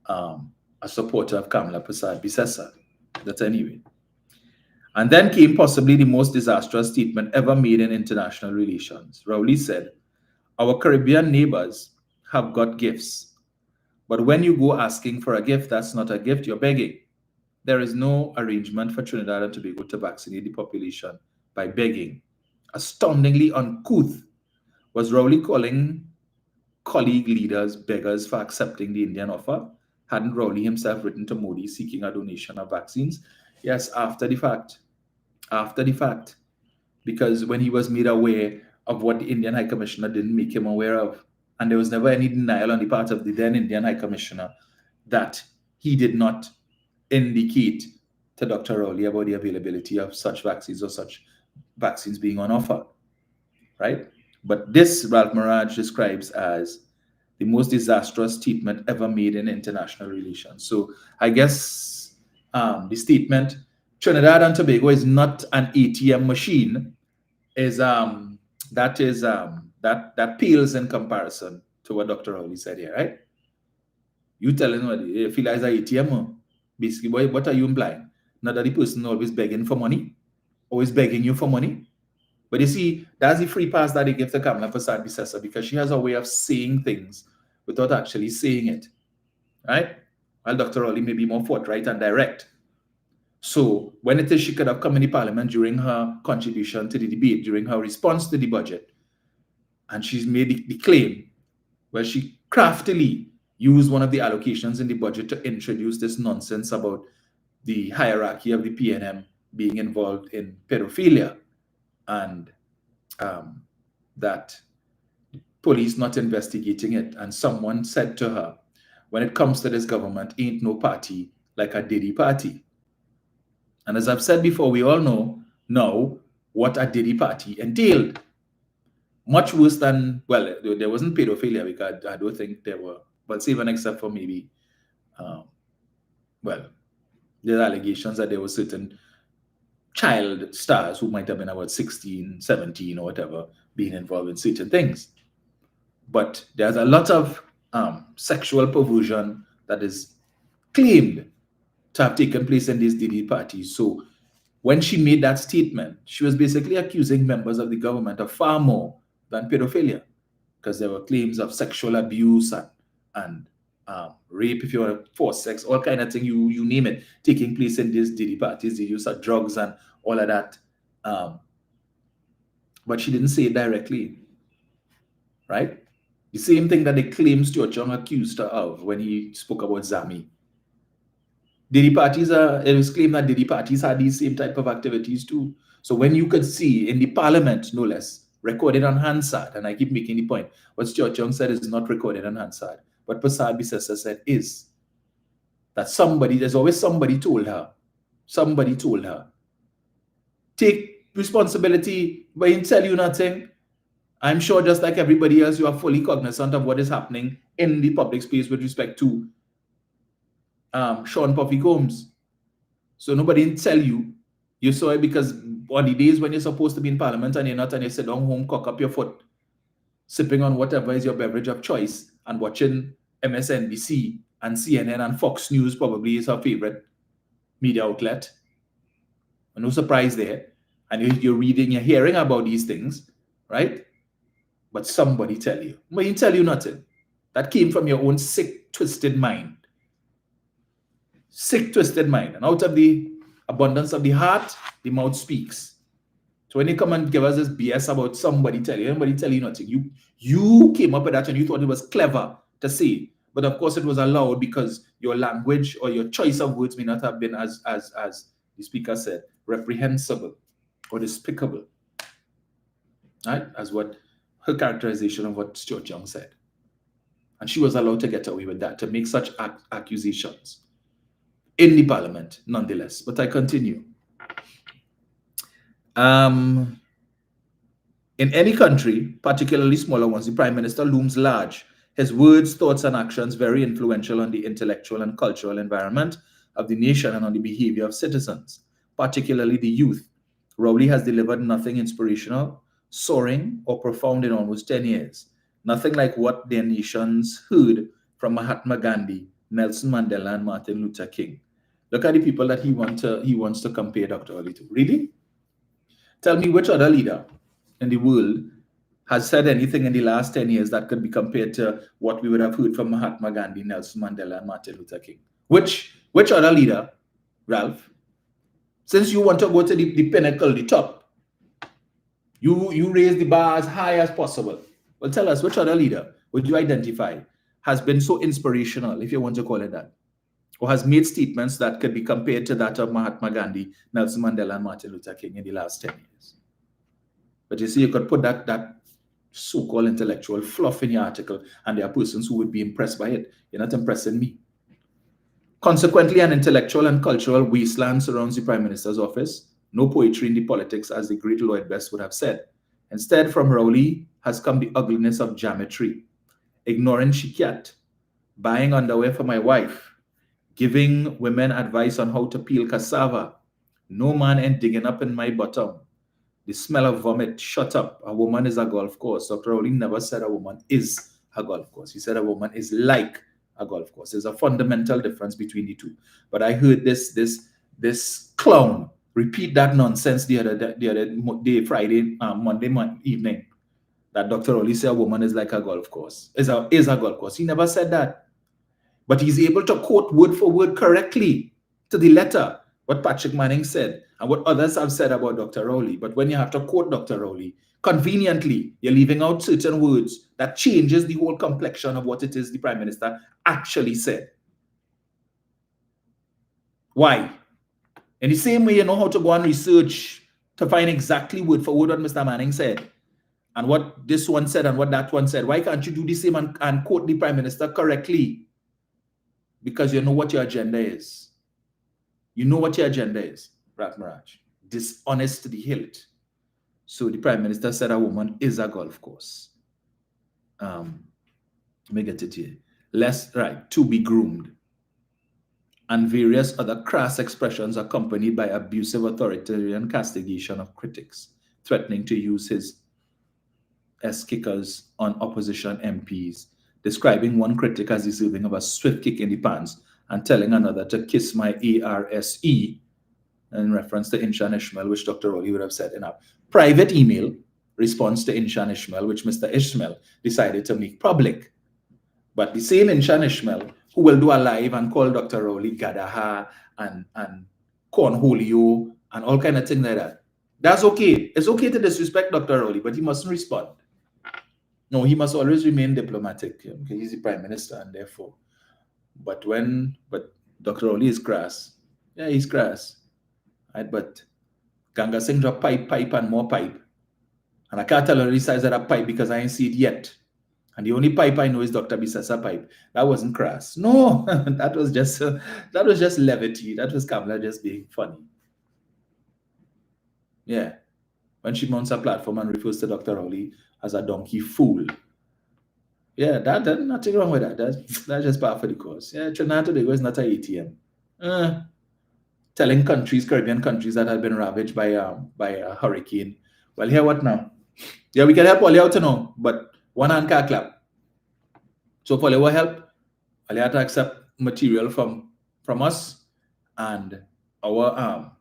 a supporter of Kamala Prasad Bisesa. But anyway. And then came possibly the most disastrous statement ever made in international relations. Rowley said, our Caribbean neighbors have got gifts. But when you go asking for a gift, that's not a gift, you're begging. There is no arrangement for Trinidad and Tobago to vaccinate the population by begging. Astoundingly uncouth, was Rowley calling colleague leaders beggars for accepting the Indian offer? Hadn't Rowley himself written to Modi seeking a donation of vaccines? Yes, after the fact. After the fact. Because when he was made aware of what the Indian High Commissioner didn't make him aware of, and there was never any denial on the part of the then Indian High Commissioner that he did not indicate to Dr. Rowley about the availability of such vaccines or such vaccines being on offer, right? But this Ralph Maraj describes as the most disastrous statement ever made in international relations. So I guess the statement, Trinidad and Tobago is not an ATM machine, is that pales in comparison to what Dr. Rowley said here, right? You telling what you feel as an ATM, basically, what are you implying? Not that the person always begging for money, always begging you for money. But you see, that's the free pass that they give to Kamala Prasad Bisesa because she has a way of saying things without actually saying it, right? While Dr. Rowley may be more forthright and direct. So when it is she could have come in the parliament during her contribution to the debate, during her response to the budget, and she's made the claim where she craftily used one of the allocations in the budget to introduce this nonsense about the hierarchy of the PNM being involved in pedophilia and that police not investigating it. And someone said to her, when it comes to this government, ain't no party like a Diddy party. And as I've said before, we all know now what a Diddy party entailed. Much worse than, well, there wasn't pedophilia because I don't think there were, but even except for maybe, well, there's allegations that there were certain child stars who might have been about 16, 17 or whatever being involved in certain things. But there's a lot of sexual perversion that is claimed to have taken place in these Diddy parties. So when she made that statement, she was basically accusing members of the government of far more than pedophilia, because there were claims of sexual abuse and rape, if you want to force sex, all kind of thing, you name it, taking place in these Diddy parties, the use of drugs and all of that. But she didn't say it directly, right? The same thing that the claims Stuart Young accused her of when he spoke about Zami. Diddy parties it was claimed that Diddy parties had these same type of activities too. So when you could see in the parliament, no less, recorded on Hansard, and I keep making the point, what Stuart Young said is not recorded on Hansard, what Prasad Bisesa said is that there's always somebody told her, take responsibility, but he tell you nothing. I'm sure just like everybody else, you are fully cognizant of what is happening in the public space with respect to Sean Puffy Combs. So nobody didn't tell you. You saw it because on the days when you're supposed to be in parliament and you're not, and you sit down home, cock up your foot, sipping on whatever is your beverage of choice and watching MSNBC and CNN and Fox News probably is her favorite media outlet. No surprise there. And you're reading, you're hearing about these things, right? But somebody tell you. But he tell you nothing. That came from your own sick, twisted mind. Sick, twisted mind. And out of the abundance of the heart, the mouth speaks. So when you come and give us this BS about somebody tell you, anybody tell you nothing. You came up with that and you thought it was clever to say. But of course it was allowed because your language or your choice of words may not have been, as the speaker said, reprehensible or despicable. Right? As what her characterization of what Stuart Young said. And she was allowed to get away with that, to make such accusations in the parliament, nonetheless. But I continue. In any country, particularly smaller ones, the prime minister looms large. His words, thoughts, and actions very influential on the intellectual and cultural environment of the nation and on the behavior of citizens, particularly the youth. Rowley has delivered nothing inspirational, soaring, or profound in almost 10 years. Nothing like what their nations heard from Mahatma Gandhi, Nelson Mandela, and Martin Luther King. Look at the people that he wants to compare Dr. Rowley to. Really? Tell me which other leader in the world has said anything in the last 10 years that could be compared to what we would have heard from Mahatma Gandhi, Nelson Mandela, and Martin Luther King. Which other leader, Ralph? Since you want to go to the pinnacle, the top, you raise the bar as high as possible. Well, tell us, which other leader would you identify has been so inspirational, if you want to call it that, or has made statements that could be compared to that of Mahatma Gandhi, Nelson Mandela, and Martin Luther King in the last 10 years? But you see, you could put that so-called intellectual fluff in your article, and there are persons who would be impressed by it. You're not impressing me. Consequently, an intellectual and cultural wasteland surrounds the Prime Minister's office. No poetry in the politics, as the great Lloyd Best would have said. Instead, from Rowley has come the ugliness of geometry, ignoring shikyat, buying underwear for my wife, giving women advice on how to peel cassava, no man ain't digging up in my bottom, the smell of vomit, shut up, a woman is a golf course. Dr. Rowley never said a woman is a golf course. He said a woman is like a golf course. There's a fundamental difference between the two. But I heard this clown repeat that nonsense the other day, Friday, Monday evening, that Dr. Rowley said a woman is like a golf course, is a golf course. He never said that. But he's able to quote word for word correctly to the letter what Patrick Manning said and what others have said about Dr. Rowley. But when you have to quote Dr. Rowley, conveniently, you're leaving out certain words that changes the whole complexion of what it is the Prime Minister actually said. Why? In the same way, you know how to go and research to find exactly word for word what Mr. Manning said and what this one said and what that one said. Why can't you do the same and quote the Prime Minister correctly? Because you know what your agenda is. You know what your agenda is, Ralph Maraj. Dishonest to the hilt. So the Prime Minister said a woman is a golf course. Let me get it here. To be groomed. And various other crass expressions accompanied by abusive authoritarian castigation of critics, threatening to use his kickers on opposition MPs, describing one critic as deserving of a swift kick in the pants and telling another to kiss my ARSE in reference to Inshan Ishmael, which Dr. Rowley would have said in a private email response to Inshan Ishmael, which Mr. Ishmael decided to make public. But the same Inshan Ishmael who will do a live and call Dr. Rowley Gadaha and Cornholio and all kind of things like that. That's okay. It's okay to disrespect Dr. Rowley, but he mustn't respond. No, he must always remain diplomatic because he's the Prime Minister and therefore. But Dr. Rowley is crass. Yeah, he's crass. Right? But Ganga Singh drop pipe, and more pipe. And I can't tell her the size of that pipe because I ain't see it yet. And the only pipe I know is Dr. Bisasa pipe. That wasn't crass. No, that was just levity. That was Kamala just being funny. Yeah. When she mounts a platform and refers to Dr. Rowley as a donkey fool. Yeah, that nothing wrong with that. That's just part of the course. Yeah, Trinidad and Tobago is not an ATM. Telling Caribbean countries that have been ravaged by a hurricane. Well, here what now? Yeah, we can help all out to know, but one hand can't clap. So for our help, all you have to accept material from us and our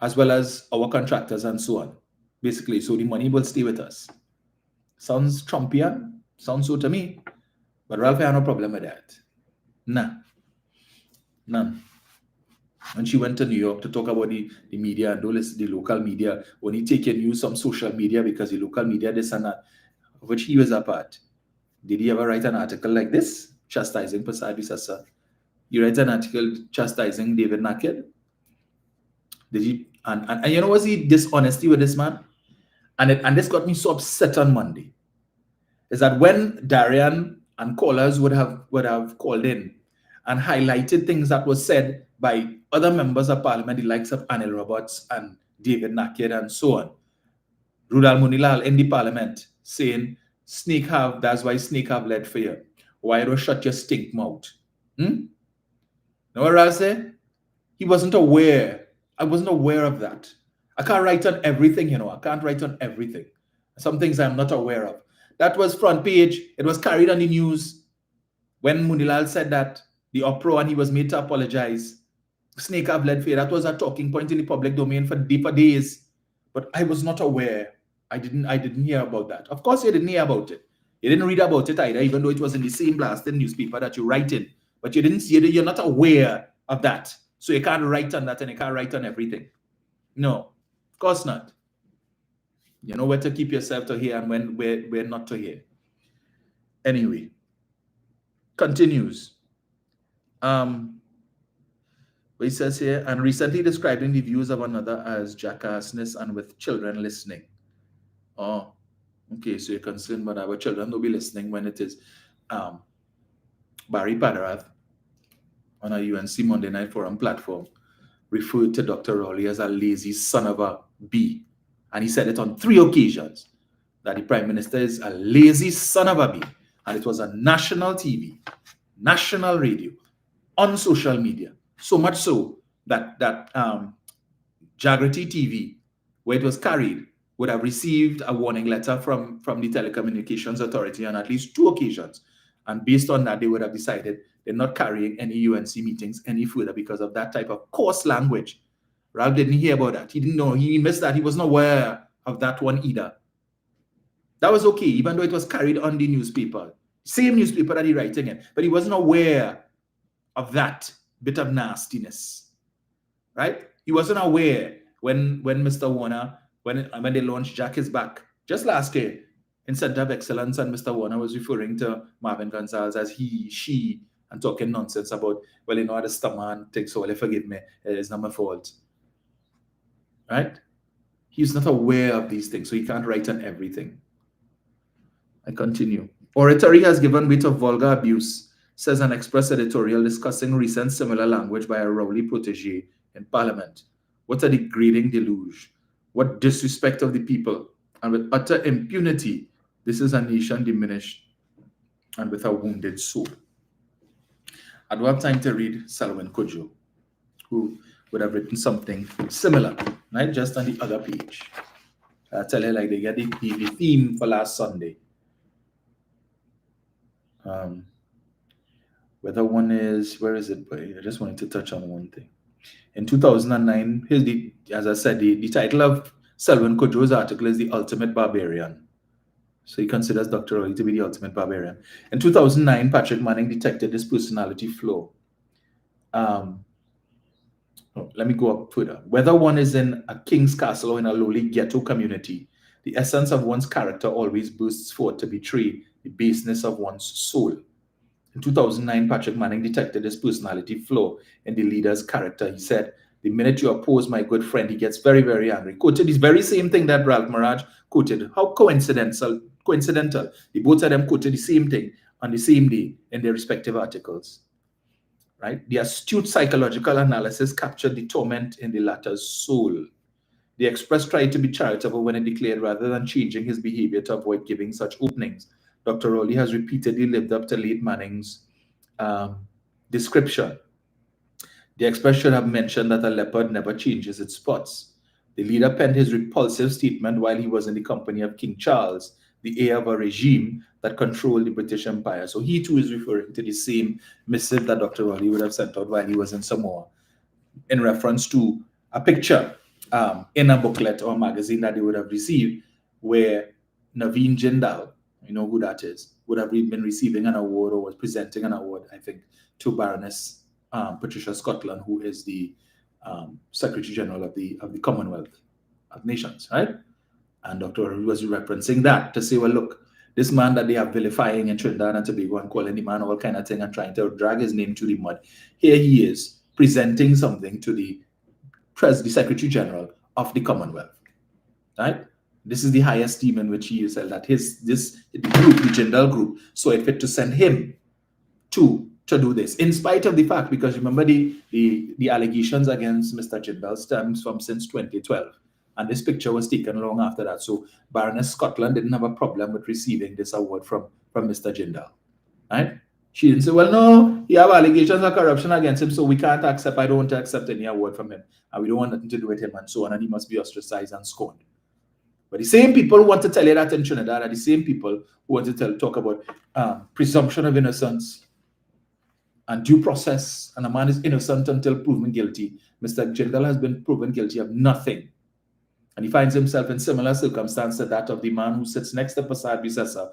as well as our contractors and so on. Basically, so the money will stay with us. Sounds Trumpian, sounds so to me, but Ralph had no problem with that. Nah, none. When she went to New York to talk about the media and don't listen to the local media, when he taken you some social media because the local media this and that, of which he was a part. Did he ever write an article like this, chastising Prasad Visasa? He write an article chastising David Naked? Did he? And you know, was he dishonesty with this man? And this got me so upset on Monday. Is that when Darian and callers would have called in and highlighted things that were said by other members of parliament, the likes of Anil Roberts and David Naked and so on, Rudal Munilal in the parliament saying, that's why snake have led for you. Why don't shut your stink mouth? Know what I say? He wasn't aware. I wasn't aware of that. I can't write on everything, I can't write on everything. Some things I'm not aware of. That was front page. It was carried on the news when Munilal said that, the uproar, and he was made to apologize. Snake have led fear. That was a talking point in the public domain for days. But I was not aware. I didn't hear about that. Of course, you didn't hear about it. You didn't read about it either, even though it was in the same blasted newspaper that you write in. But you didn't see it. You're not aware of that. So you can't write on that and you can't write on everything. No, of course not. You know where to keep yourself to hear and where not to hear. Anyway, continues. He says here, and recently describing the views of another as jackassness and with children listening. Oh, okay, so you're concerned about our children will be listening when it is Barry Padarath on a UNC Monday Night Forum platform referred to Dr. Rowley as a lazy son of a bee. And he said it on 3 occasions, that the Prime Minister is a lazy son of a bee. And it was on national TV, national radio, on social media. So much so that Jagrati TV, where it was carried, would have received a warning letter from the Telecommunications Authority on at least 2 occasions. And based on that, they would have decided they're not carrying any UNC meetings any further because of that type of coarse language. Ralph didn't hear about that. He didn't know. He missed that. He wasn't aware of that one either. That was okay, even though it was carried on the newspaper. Same newspaper that he writing in. But he wasn't aware of that bit of nastiness. Right? He wasn't aware when Mr. Warner, when they launched Jack is Back, just last year, in Center of Excellence, and Mr. Warner was referring to Marvin Gonzalez as he, she, and talking nonsense about, well, you know, the stomach thing, so well, forgive me, it's not my fault. Right? He's not aware of these things, so he can't write on everything. I continue. Oratory has given way to vulgar abuse, says an Express editorial discussing recent similar language by a Rowley protege in Parliament. What a degrading deluge. What disrespect of the people. And with utter impunity, this is a nation diminished and with a wounded soul. I don't have time to read Selwyn Cudjoe, who would have written something similar, right? Just on the other page. I tell you, like, they get the theme for last Sunday. Whether one is, where is it? I just wanted to touch on one thing. In 2009, as I said, the title of Selwyn Cudjoe's article is The Ultimate Barbarian. So he considers Dr. Rowley to be the ultimate barbarian. In 2009, Patrick Manning detected this personality flaw. Let me go up further. Whether one is in a king's castle or in a lowly ghetto community, the essence of one's character always bursts forth to betray the baseness of one's soul. In 2009, Patrick Manning detected his personality flaw in the leader's character. He said, "The minute you oppose my good friend, he gets very, very angry." Quoted this very same thing that Ralph Maraj quoted. How coincidental. The both of them quoted the same thing on the same day in their respective articles. Right? The astute psychological analysis captured the torment in the latter's soul. The Express tried to be charitable when it declared, rather than changing his behavior to avoid giving such openings, Dr. Rowley has repeatedly lived up to late Manning's description. The Express should have mentioned that a leopard never changes its spots. The leader penned his repulsive statement while he was in the company of King Charles, the heir of a regime that controlled the British Empire. So he too is referring to the same missive that Dr. Rowley would have sent out while he was in Samoa, in reference to a picture in a booklet or magazine that they would have received, where Naveen Jindal, you know who that is, would have been receiving an award or was presenting an award, I think, to Baroness Patricia Scotland, who is the Secretary General of the Commonwealth of Nations, right? And Dr. Rowley was referencing that to say, well, look, this man that they are vilifying in Trinidad and Tobago and calling the man all kind of thing and trying to drag his name to the mud, here he is presenting something to the Secretary General of the Commonwealth, right? This is the highest team in which he is held, that the group, the Jindal group, saw it fit to send him to do this, in spite of the fact, because remember the allegations against Mr. Jindal stems from since 2012, and this picture was taken long after that. So Baroness Scotland didn't have a problem with receiving this award from Mr. Jindal, right? She didn't say, well, no, he have allegations of corruption against him, so we can't accept, I don't want to accept any award from him, and we don't want nothing to do with him, and so on, and he must be ostracized and scorned. But the same people who want to tell you that in Trinidad are the same people who want to talk about presumption of innocence and due process, and a man is innocent until proven guilty. Mr. Jindal has been proven guilty of nothing, and he finds himself in similar circumstance to that of the man who sits next to Prasad Bisesa,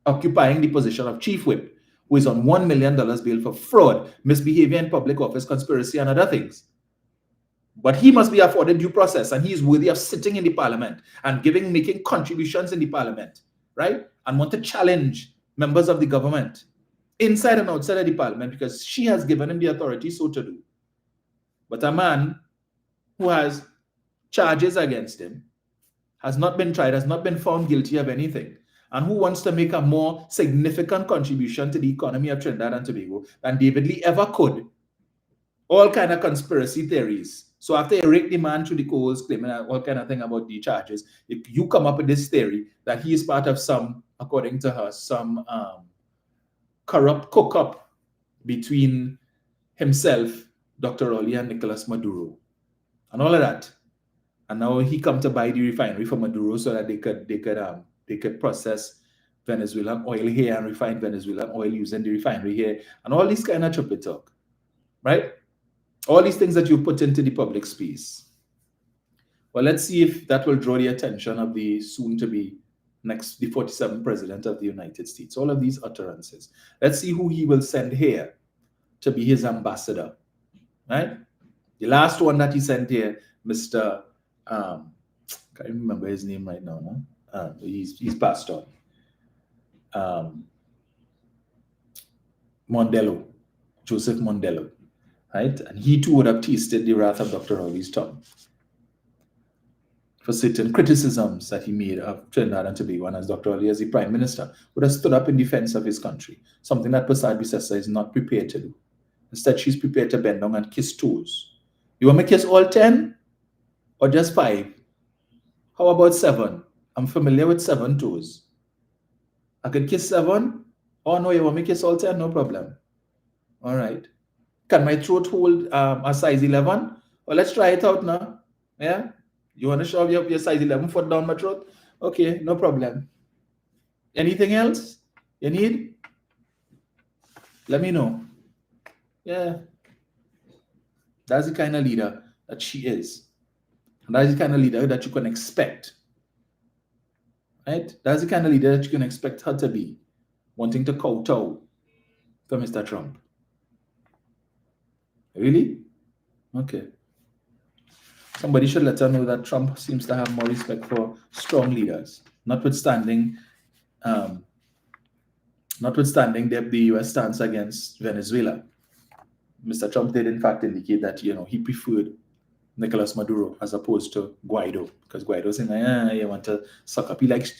occupying the position of chief whip, who is on $1 million bail for fraud, misbehavior in public office, conspiracy, and other things. But he must be afforded due process, and he is worthy of sitting in the parliament and making contributions in the parliament, right? And want to challenge members of the government inside and outside of the parliament, because she has given him the authority so to do. But a man who has charges against him, has not been tried, has not been found guilty of anything, and who wants to make a more significant contribution to the economy of Trinidad and Tobago than David Lee ever could. All kind of conspiracy theories. So after you rake the man through the coals, claiming all kind of thing about the charges, if you come up with this theory that he is part of some, according to her, some corrupt cook-up between himself, Dr. Rowley, and Nicolas Maduro, and all of that. And now he come to buy the refinery for Maduro so that they could process Venezuelan oil here and refine Venezuelan oil using the refinery here, and all these kind of trippy talk, right? All these things that you put into the public space. Well, let's see if that will draw the attention of the soon-to-be the 47th president of the United States. All of these utterances. Let's see who he will send here to be his ambassador, right? The last one that he sent here, Mr. Can't remember his name right now. No? He's passed on. Mondello, Joseph Mondello, right? And he too would have tasted the wrath of Dr. Rowley's tongue for certain criticisms that he made of Trinidad and Tobago, and as Dr. Rowley, as the Prime Minister, would have stood up in defense of his country, something that Prasad Bisesa is not prepared to do. Instead, she's prepared to bend down and kiss toes. You want me to kiss all 10 or just 5? How about 7? I'm familiar with 7 toes. I could kiss 7. Oh no, you want me to kiss all 10? No problem. All right. Can my throat hold a size 11? Well, let's try it out now. Yeah? You want to shove your size 11 foot down my throat? Okay, no problem. Anything else you need? Let me know. Yeah. That's the kind of leader that she is. And that's the kind of leader that you can expect. Right? That's the kind of leader that you can expect her to be, wanting to kowtow to Mr. Trump. Really? Okay. Somebody should let her know that Trump seems to have more respect for strong leaders, notwithstanding notwithstanding the US stance against Venezuela, Mr. Trump did in fact indicate that he preferred Nicolas Maduro as opposed to Guaido, because Guaido saying, you want to suck up. He likes,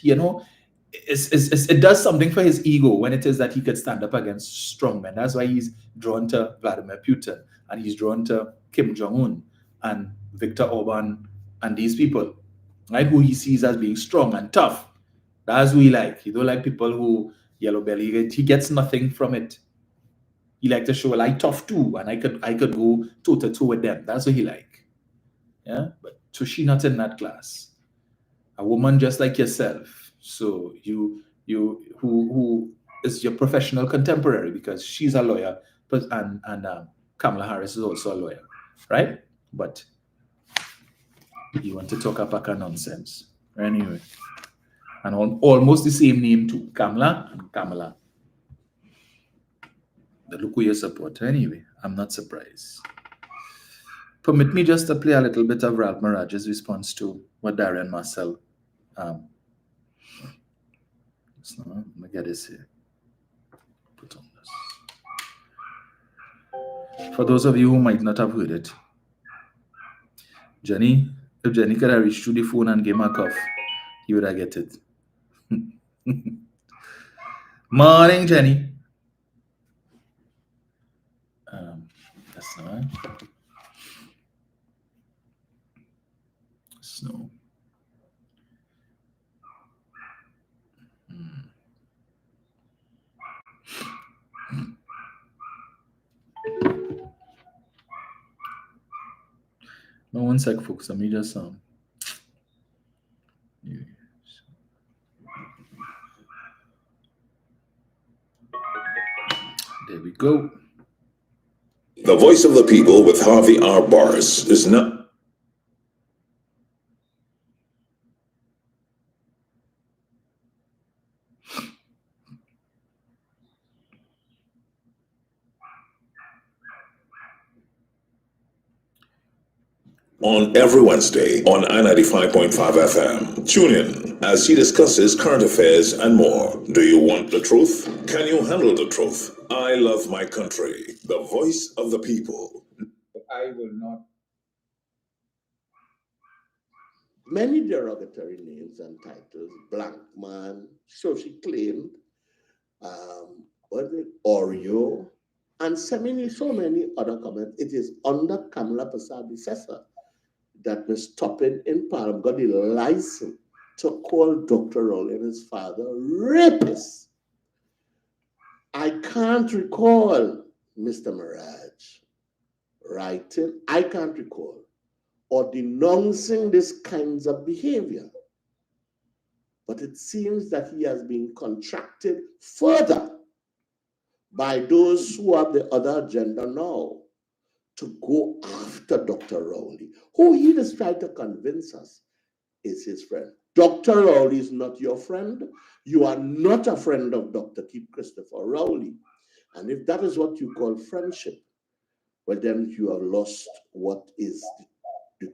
it does something for his ego when it is that he could stand up against strong men. That's why he's drawn to Vladimir Putin, and he's drawn to Kim Jong-un and Viktor Orban and these people, right, who he sees as being strong and tough. That's who he like. He don't like people who yellow belly. He gets nothing from it. He like to show, well, I tough too, and I could go toe to toe with them. That's what he like. Yeah, but so she not in that class. A woman just like yourself. So who is your professional contemporary, because she's a lawyer, but and Kamala Harris is also a lawyer, right? But you want to talk a nonsense anyway, and almost the same name too, Kamala and Kamala. The look who you support anyway. I'm not surprised. Permit me just to play a little bit of Ralph Marage's response to what Darian Marcel. Let me get this here. Put on this. For those of you who might not have heard it, Jenny, if Jenny could have reached through the phone and gave me a cough, you would have get it. Morning, Jenny. That's not right. Snow. No, one sec, folks. Let me just there we go. The Voice of the People with Harvey R. Boris is not. On every Wednesday on I-95.5 FM. Tune in as he discusses current affairs and more. Do you want the truth? Can you handle the truth? I love my country. The Voice of the People. I will not. Many derogatory names and titles, Blank Man, so she claimed, Oreo, and so many other comments. It is under Kamala Prasad Bissessa that Ms. Toppin in Parliament got the license to call Dr. Rowley and his father rapists. I can't recall Mr. Mirage writing, I can't recall, or denouncing this kinds of behavior. But it seems that he has been contracted further by those who have the other agenda now to go after Dr. Rowley, who he has tried to convince us is his friend. Dr. Rowley is not your friend. You are not a friend of Dr. Keith Christopher Rowley. And if that is what you call friendship, well, then you have lost what is the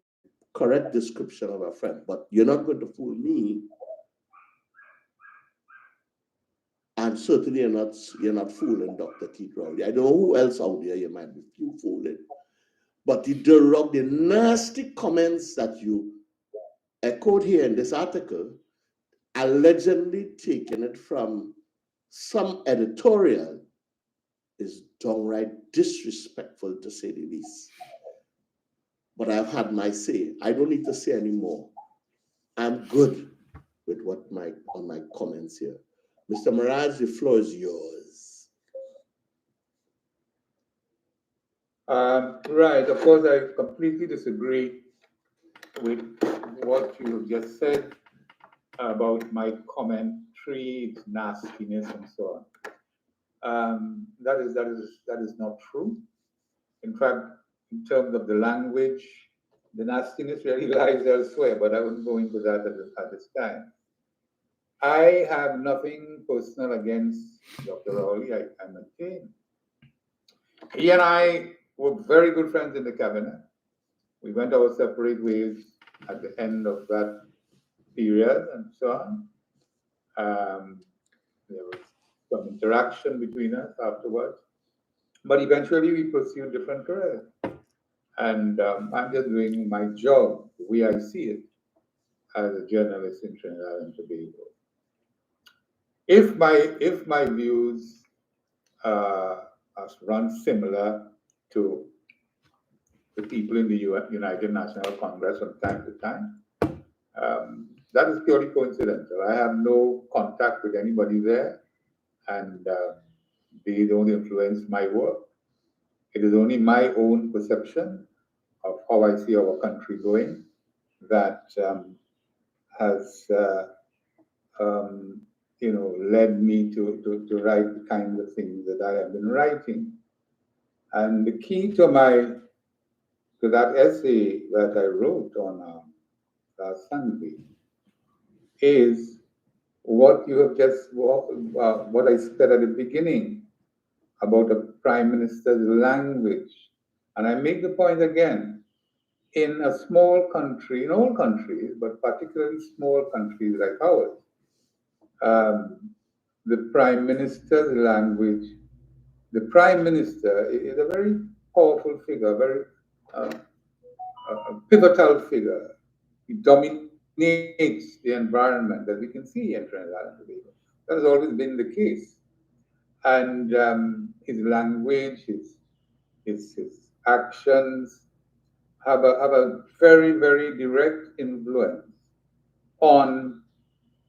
correct description of a friend. But you're not going to fool me. And certainly you're not fooling Dr. Keith Rowley. I don't know who else out there you might be fooling. But the nasty comments that you echoed here in this article, allegedly taking it from some editorial, is downright disrespectful, to say the least. But I've had my say. I don't need to say anymore. I'm good with my comments here. Mr. Mirage, the floor is yours. Right. Of course, I completely disagree with what you just said about my commentary, nastiness, and so on. That is not true. In fact, in terms of the language, the nastiness really lies elsewhere, but I wouldn't go into that at this time. I have nothing personal against Dr. Rowley, I maintain. He and I were very good friends in the cabinet. We went our separate ways at the end of that period and so on. There was some interaction between us afterwards. But eventually we pursued different careers. And I'm just doing my job the way I see it as a journalist in Trinidad and Tobago. If my views run similar to the people in the United National Congress from time to time, that is purely coincidental. I have no contact with anybody there, and they don't influence my work. It is only my own perception of how I see our country going that has led me to write the kinds of things that I have been writing. And the key to that essay that I wrote on last Sunday is what you have just what I said at the beginning about the Prime Minister's language. And I make the point again, in a small country, in all countries, but particularly small countries like ours, the Prime Minister's language, the Prime Minister is a very powerful figure, a very pivotal figure. He dominates the environment that we can see in Trinidad and Tobago. That has always been the case. And his language, his actions have a very, very direct influence on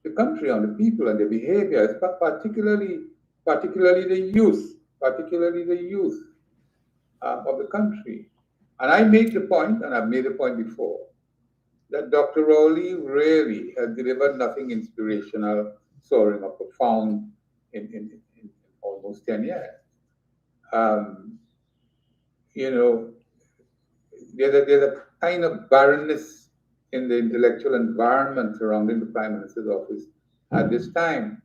the country, on the people and the behaviors, but particularly the youth, of the country. And I make the point, and I've made the point before, that Dr. Rowley really has delivered nothing inspirational, soaring, or profound in almost 10 years. There's a kind of barrenness in the intellectual environment surrounding the Prime Minister's office at this time.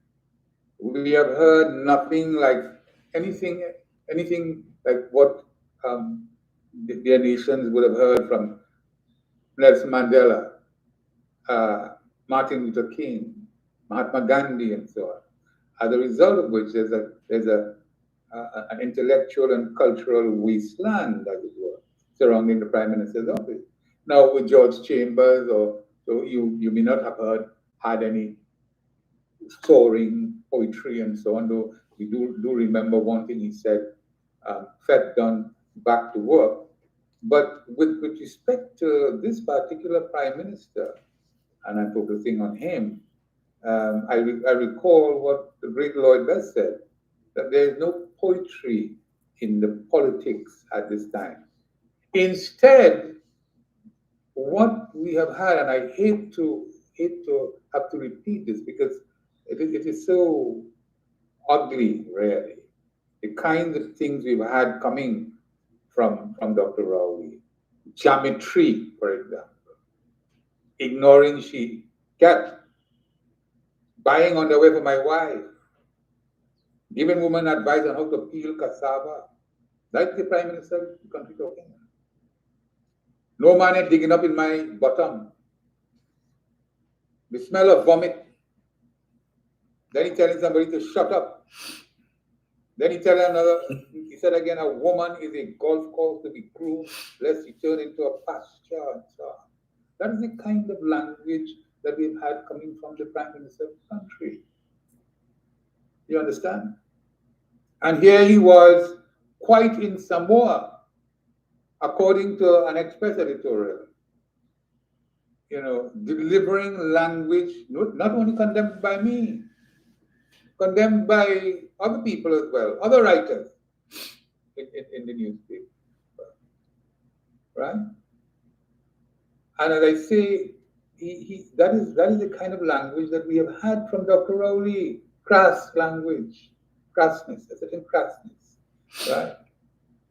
We have heard nothing like anything like what their nations would have heard from Nelson Mandela, Martin Luther King, Mahatma Gandhi, and so on. As a result of which, there's an intellectual and cultural wasteland, as it were, surrounding the Prime Minister's office. Now, with George Chambers, so you may not have had any soaring poetry and so on, though we do remember one thing he said, "Fed done, back to work." But with respect to this particular Prime Minister, and I'm focusing on him, I recall what the great Lloyd Best said, that there is no poetry in the politics at this time. Instead, what we have had, and I hate to have to repeat this because it is so ugly, really, the kinds of things we've had coming from Dr. Rowley. Geometry, for example. Ignoring she kept buying underwear for my wife, giving women advice on how to peel cassava. That's the Prime Minister of the country talking. No man digging up in my bottom. The smell of vomit. Then he telling somebody to shut up. Then he said again, a woman is a golf course to be groomed, lest she turn into a pasture and so on. That is the kind of language that we've had coming from the Prime Minister of the country. You understand? And here he was, quite in Samoa, according to an Express editorial, delivering language not only condemned by me, condemned by other people as well, other writers in the newspaper, right? And as I say, that is the kind of language that we have had from Dr. Rowley, crass language, crassness, a certain crassness, right?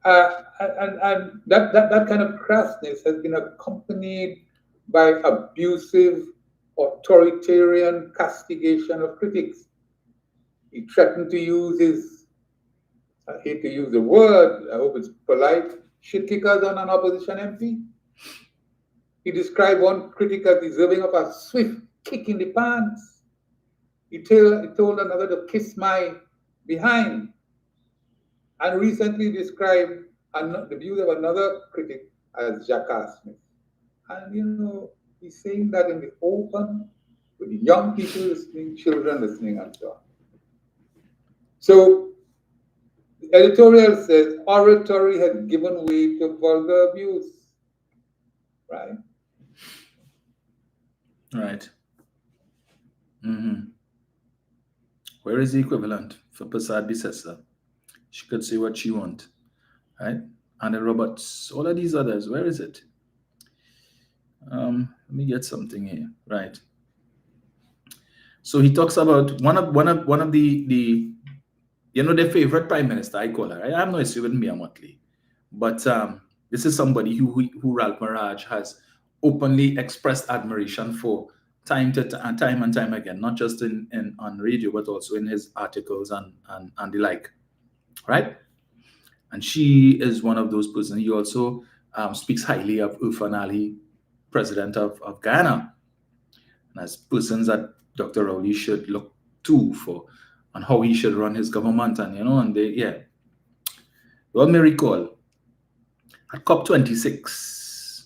And that kind of crassness has been accompanied by abusive, authoritarian castigation of critics. He threatened to use his, I hate to use the word, I hope it's polite, shit kickers on an opposition MP. He described one critic as deserving of a swift kick in the pants. He told another to kiss my behind, and recently described the views of another critic as jackassness. And he's saying that in the open, with young people listening, children listening, and so on. So the editorial says oratory had given way to vulgar abuse, right? Right. Where is the equivalent for Prasad Bisesa? She could say what she wants, right? And the Roberts, all of these others, where is it? Let me get something here, right? So he talks about one of the their favorite prime minister, I call her. Right? I'm not issue with Mia Motley, but this is somebody who Ralph Maraj has openly expressed admiration for time and time again, not just on radio, but also in his articles and the like, right? And she is one of those persons. He also speaks highly of Irfan Ali, president of Ghana, and as persons that Dr. Rowley should look to for on how he should run his government. And you all may recall at COP26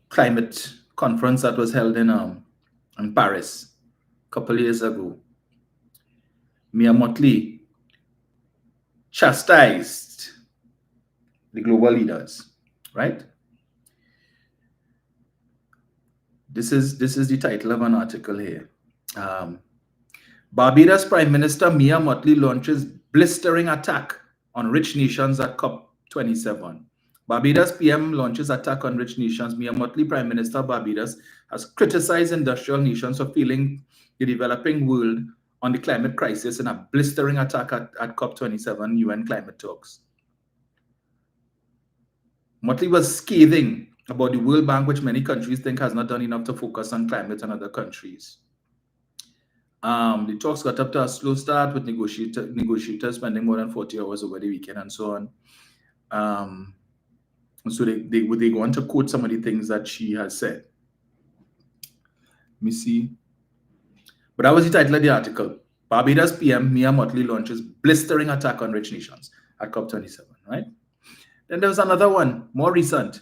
climate conference that was held in Paris a couple of years ago, Mia Motley chastised the global leaders, right? This is the title of an article here. Barbados Prime Minister Mia Motley launches blistering attack on rich nations at COP27. Barbados PM launches attack on rich nations. Mia Motley, Prime Minister of Barbados, has criticized industrial nations for failing the developing world on the climate crisis in a blistering attack at COP27 UN climate talks. Motley was scathing about the World Bank, which many countries think has not done enough to focus on climate and other countries. The talks got up to a slow start with negotiators spending more than 40 hours over the weekend and so on. So they go on to quote some of the things that she has said. Let me see. But that was the title of the article. Barbados PM Mia Motley launches blistering attack on rich nations at COP27, right? Then there was another one, more recent.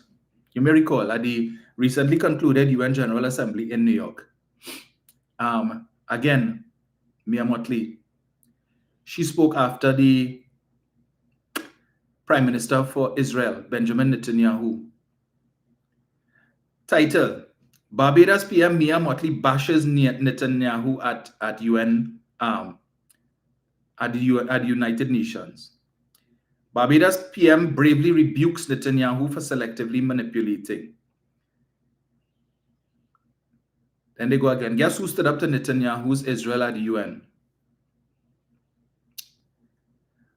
You may recall at the recently concluded UN General Assembly in New York. Again, Mia Motley, she spoke after the Prime Minister for Israel, Benjamin Netanyahu. Title: Barbados PM Mia Motley bashes Netanyahu at UN at the United Nations. Barbados PM bravely rebukes Netanyahu for selectively manipulating. Then they go again. Guess who stood up to Netanyahu's Israel at the UN?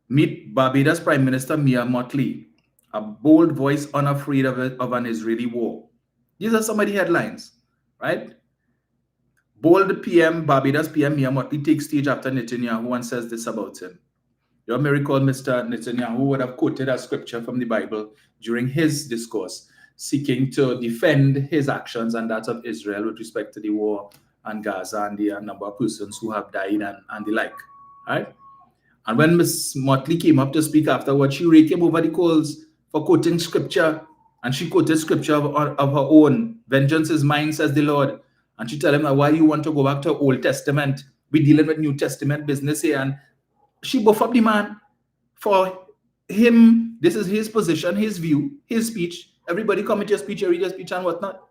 Meet Barbados Prime Minister Mia Motley, a bold voice unafraid of an Israeli war. These are some of the headlines, right? Bold PM, Barbados PM Mia Motley takes stage after Netanyahu and says this about him. You may recall Mr. Netanyahu would have quoted a scripture from the Bible during his discourse, seeking to defend his actions and that of Israel with respect to the war and Gaza and the number of persons who have died and the like, right? And when Ms. Motley came up to speak afterward, she raked him over the coals for quoting scripture, and she quoted scripture of her own. Vengeance is mine, says the Lord. And she told him, why you want to go back to Old Testament? We're dealing with New Testament business here. And she buffed up the man. For him, this is his position, his view, his speech. Everybody come with your speech, you read your speech and whatnot.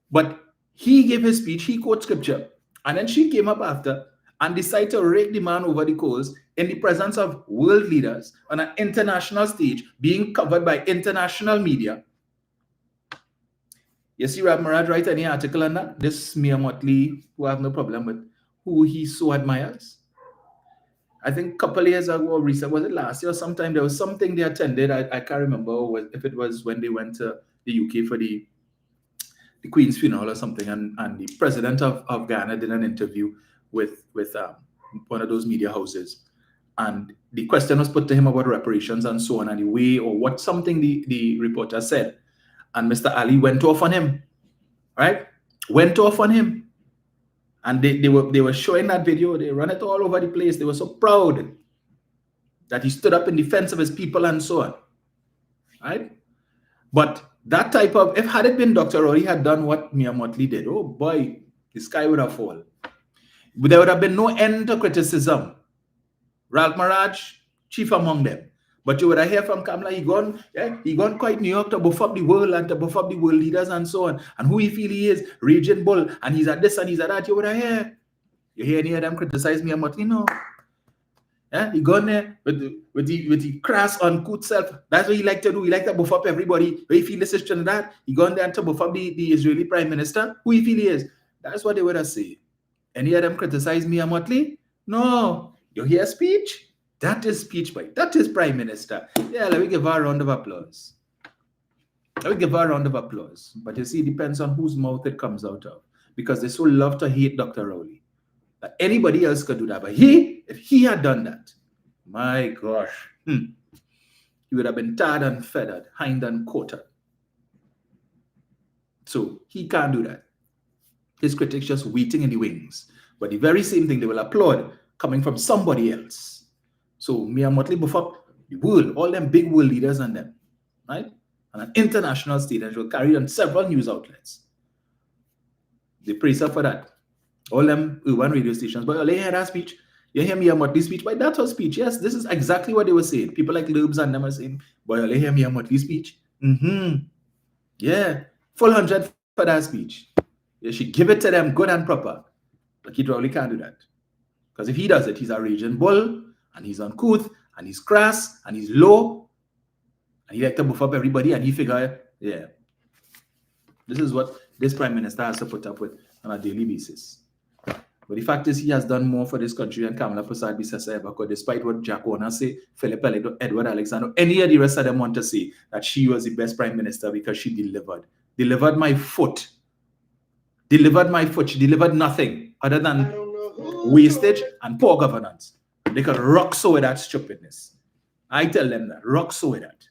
But he gave his speech, he quoted scripture. And then she came up after and decided to rake the man over the coals in the presence of world leaders on an international stage, being covered by international media. You see Rab Marad write any article on that? This Mia Motley, who I have no problem with, who he so admires. I think a couple of years ago, or recent, was it last year or sometime, there was something they attended. I can't remember if it was when they went to the UK for the Queen's funeral or something, and the president of Ghana did an interview with one of those media houses. And the question was put to him about reparations and so on, and the way or what something the reporter said. And Mr. Ali went off on him, right? Went off on him. And they were showing that video. They run it all over the place. They were so proud that he stood up in defense of his people and so on. Right? But that type of, if had it been Dr. Rowley had done what Mia Motley did, oh boy, the sky would have fallen. There would have been no end to criticism. Ralph Maraj, chief among them. But you would have heard from Kamala, he gone quite New York to buff up the world and to buff up the world leaders and so on. And who he feel he is, Raging Bull, and he's at this and he's at that. You would have heard. You hear any of them criticize Mia Motley? No. Yeah, he gone there with the crass, uncouth self. That's what he like to do. He like to buff up everybody. When he feel this is Trinidad, he gone there to buff up the Israeli Prime Minister. Who he feel he is. That's what they would have said. Any of them criticize Mia Motley? No. You hear speech? That is speech, boy. That is Prime Minister. Yeah, let me give her a round of applause. Let me give her a round of applause. But you see, it depends on whose mouth it comes out of. Because they so love to hate Dr. Rowley. That anybody else could do that. But if he had done that, my gosh, he would have been tarred and feathered, hind and quartered. So he can't do that. His critics just waiting in the wings. But the very same thing they will applaud coming from somebody else. So Mia Motley buff up the world, all them big world leaders and them, right? On an international stage, and she will carry on several news outlets. They praise her for that. All them urban radio stations. But you hear that speech? You hear Mia Motley's speech? But that's her speech. Yes, this is exactly what they were saying. People like Lurbs and them are saying, boy, you hear Mia Motley's speech? Yeah, full 100 for that speech. You should give it to them good and proper. But he probably can't do that. Because if he does it, he's a raging bull, and he's uncouth, and he's crass, and he's low, and he like to buff up everybody, and he figure, yeah, this is what this Prime Minister has to put up with on a daily basis. But the fact is, he has done more for this country than Kamala Persad-Bissessar ever could, despite what Jack Warner say, Philip Elliott, Edward Alexander, any of the rest of them want to say that she was the best Prime Minister because she delivered. Delivered my foot. Delivered my foot. She delivered nothing other than wastage and poor governance. They can rock so with that stupidness. I tell them that. Rock so with that.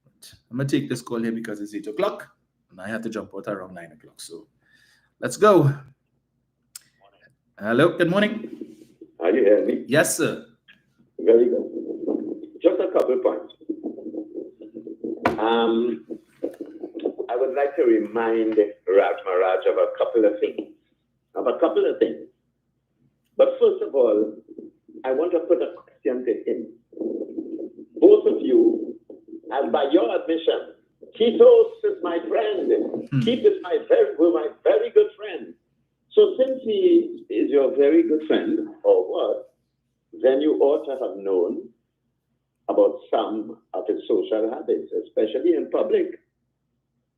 But I'm going to take this call here because it's 8 o'clock and I have to jump out around 9 o'clock. So let's go. Hello, good morning. Are you hearing me? Yes, sir. Very good. Just a couple points. I would like to remind Raj Maharaj of a couple of things. But first of all, I want to put a question to him. Both of you, and by your admission, Titos is my friend. Keith is my very good friend. So since he is your very good friend, or what, then you ought to have known about some of his social habits, especially in public.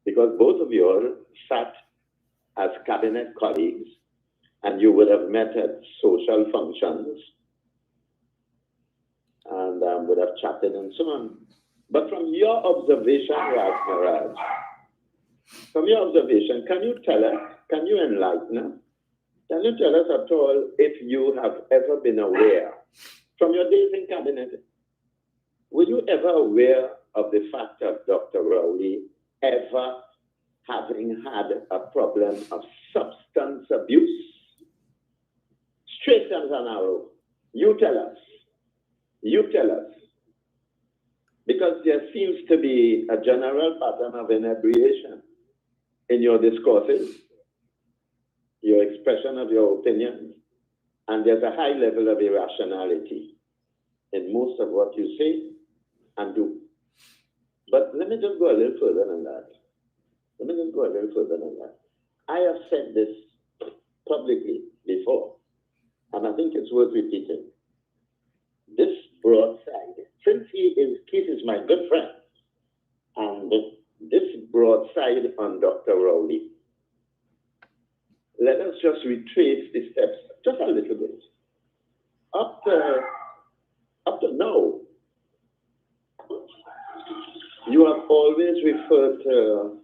Because both of you all sat as cabinet colleagues, and you would have met at social functions, and would have chatted and so on. But from your observation, Raj Maharaj, from your observation, can you tell us, can you enlighten us? Can you tell us at all if you have ever been aware, from your days in cabinet, were you ever aware of the fact of Dr. Rowley ever having had a problem of substance abuse? Straight and narrow. You tell us. You tell us. Because there seems to be a general pattern of inebriation in your discourses, your expression of your opinions, and there's a high level of irrationality in most of what you say and do. But let me just go a little further than that. I have said this publicly before, and I think it's worth repeating. This broadside, since Keith is my good friend, and this broadside on Dr. Rowley, let us just retrace the steps just a little bit. Up to now, you have always referred to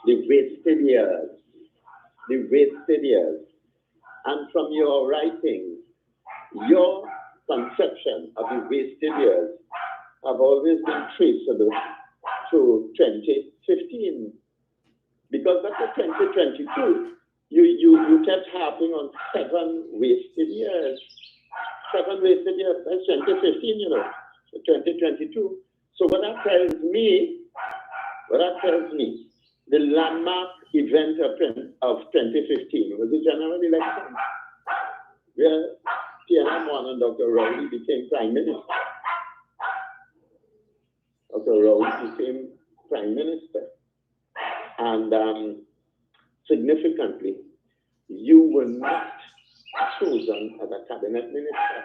the wasted years. And from your writings, your conception of the wasted years have always been traceable to 2015. Because after 2022, You kept harping on 7 wasted years. 7 wasted years. That's 2015, 2022. So what that tells me, the landmark event of 2015 was the general election, where TNM1 and Dr. Rowley became Prime Minister. Dr. Rowley became Prime Minister. And significantly, you were not chosen as a cabinet minister,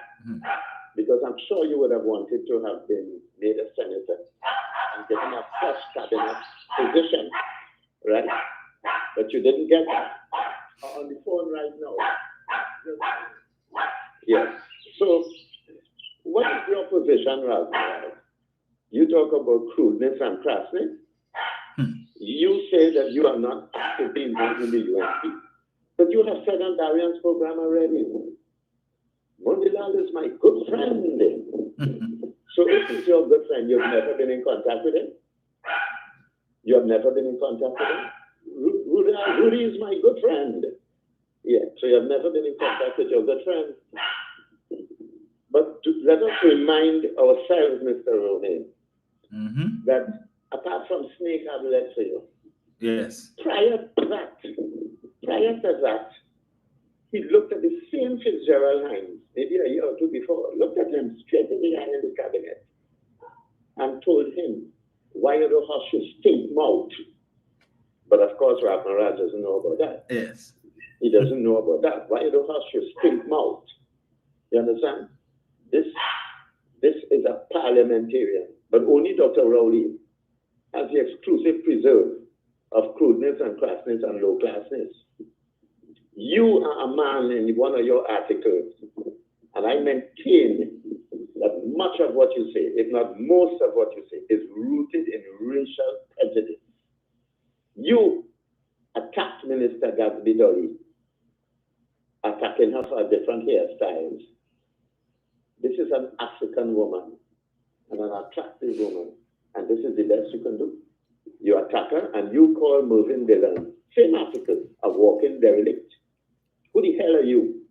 because I'm sure you would have wanted to have been made a senator and given a fresh cabinet position, right? But you didn't get that. On the phone right now. Yes. So, what is your position, Ralph? You talk about crudeness and crassness. You say that you are not actively involved in the UNP, but you have said on Darian's program already, Mondilal is my good friend. So if he's your good friend, you've never been in contact with him? You have never been in contact with him? Rudy is my good friend. Yeah, so you have never been in contact with your good friend. But let us remind ourselves, Mr. Romain, that apart from snake have led for you. Yes. Prior to that, he looked at the same Fitzgerald Hines, maybe a year or two before, looked at him straight in the eye in the cabinet and told him, why you don't hush your stink mouth? But of course, Ralph Maraj doesn't know about that. Yes. He doesn't know about that. Why you don't hush your stink mouth? You understand? This is a parliamentarian, but only Dr. Rowley has the exclusive preserve of crudeness and crassness and low classness. You are a man in one of your articles, and I maintain that much of what you say, if not most of what you say, is rooted in racial prejudice. You attacked Minister Gatsby Dolly, attacking her for different hairstyles. This is an African woman and an attractive woman, and this is the best you can do. You attack her, and you call Mervyn Dillon, same article, a walking derelict. Who the hell are you?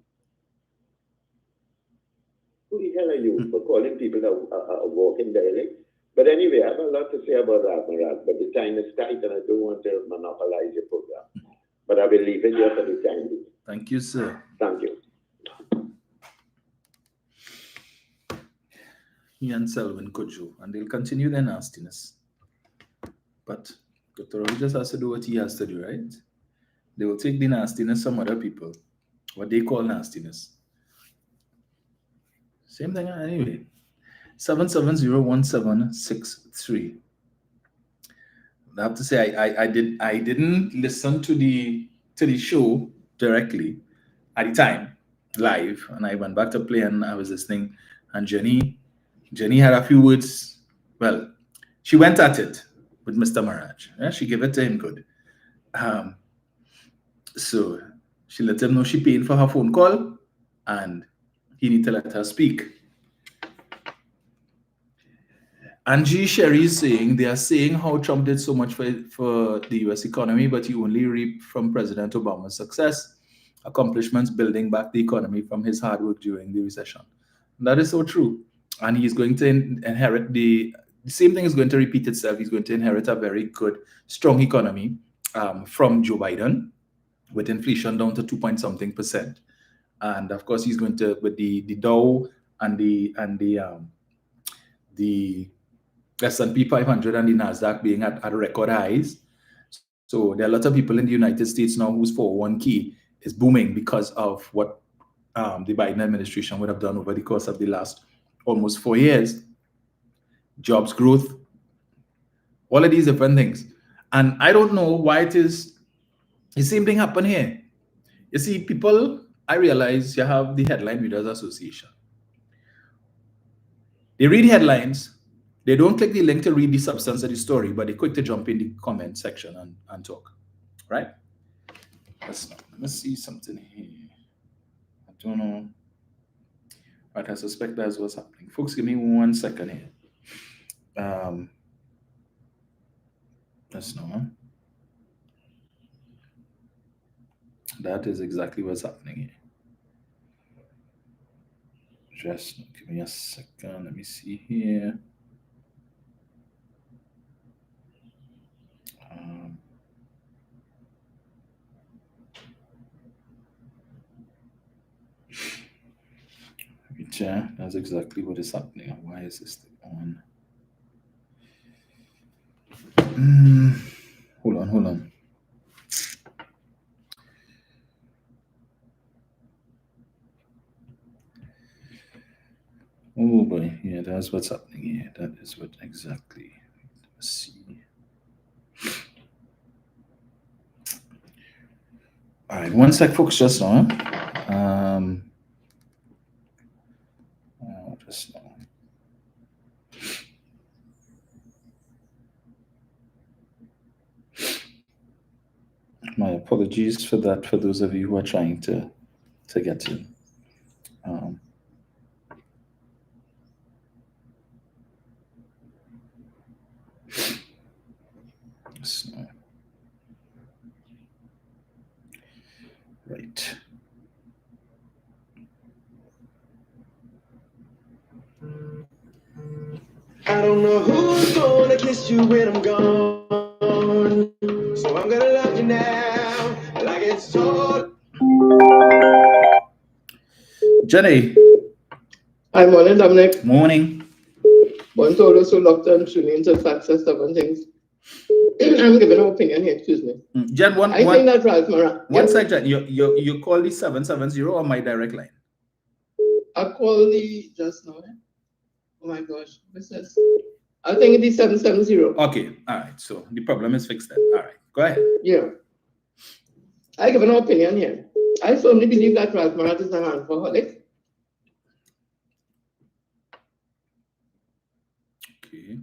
Who the hell are you for calling people a walking derelict? But anyway, I have a lot to say about Admiral, but the time is tight, and I don't want to monopolize your program. But I will leave it here for the time being. Thank you, sir. Thank you. He and Selwyn Kojo, and they'll continue their nastiness. But Dr. Ravi just has to do what he has to do, right? They will take the nastiness from other people, what they call nastiness. Same thing anyway. 7701763. I have to say I didn't listen to the show directly at the time, live, and I went back to play and I was listening, and Jenny had a few words. Well, she went at it with Mr. Maraj. Yeah, she gave it to him good. So she let him know she paid for her phone call and he need to let her speak. Angie Sherry is saying, they are saying how Trump did so much for the US economy, but he only reaped from President Obama's success, accomplishments building back the economy from his hard work during the recession. And that is so true. And he's going to inherit the same thing is going to repeat itself. He's going to inherit a very good, strong economy from Joe Biden, with inflation down to 2.something%. And of course, he's going to, with the Dow and the S&P 500 and the NASDAQ being at record highs. So there are a lot of people in the United States now whose 401k is booming because of what the Biden administration would have done over the course of the last almost 4 years. Jobs growth, all of these different things. And I don't know why it is the same thing happen here. You see, people, I realize you have the Headline Readers Association. They read headlines, they don't click the link to read the substance of the story, but they quick to jump in the comment section and talk, right? Let me see something here. I don't know, but I suspect that's what's happening. Folks, give me 1 second here. That's no. That is exactly what's happening here. Just give me a second. Let me see here. Yeah, that's exactly what is happening. Why is this thing on? Hold on. Oh boy, yeah, that's what's happening here. That is what exactly. Let's see. All right, one sec, folks, just now. Just now. My apologies for that, for those of you who are trying to get in. So, right. I don't know who's gonna kiss you when I'm gone, so I'm gonna love you now like it's all. Jenny. Hi, morning, Dominic. Morning. One told us who locked on tuning into facts and stuff and things. I'm giving an opinion here, excuse me. Jen, I think that Ralph Moran. One sec, Jen. You call the 770 or my direct line? I call the just now. Oh my gosh, what's this? I think it is 770. Okay, all right. So the problem is fixed then. All right, go ahead. Yeah. I give an opinion here. I firmly believe that Ralph Moran is an alcoholic. Okay.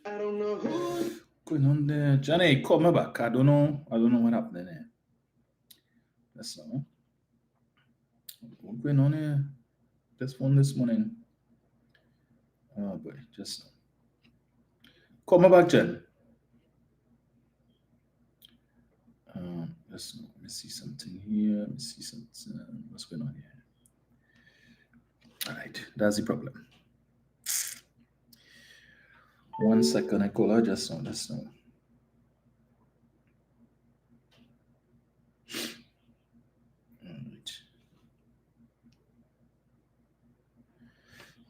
I don't know who. Going on there, Johnny, call me back. I don't know what happened there. That's all. What's going on here? This phone this morning. Oh boy, just call me back, Jen. Let me see something here. Let me see something. What's going on here? All right, that's the problem. 1 second, I call her just now. That's now. Right.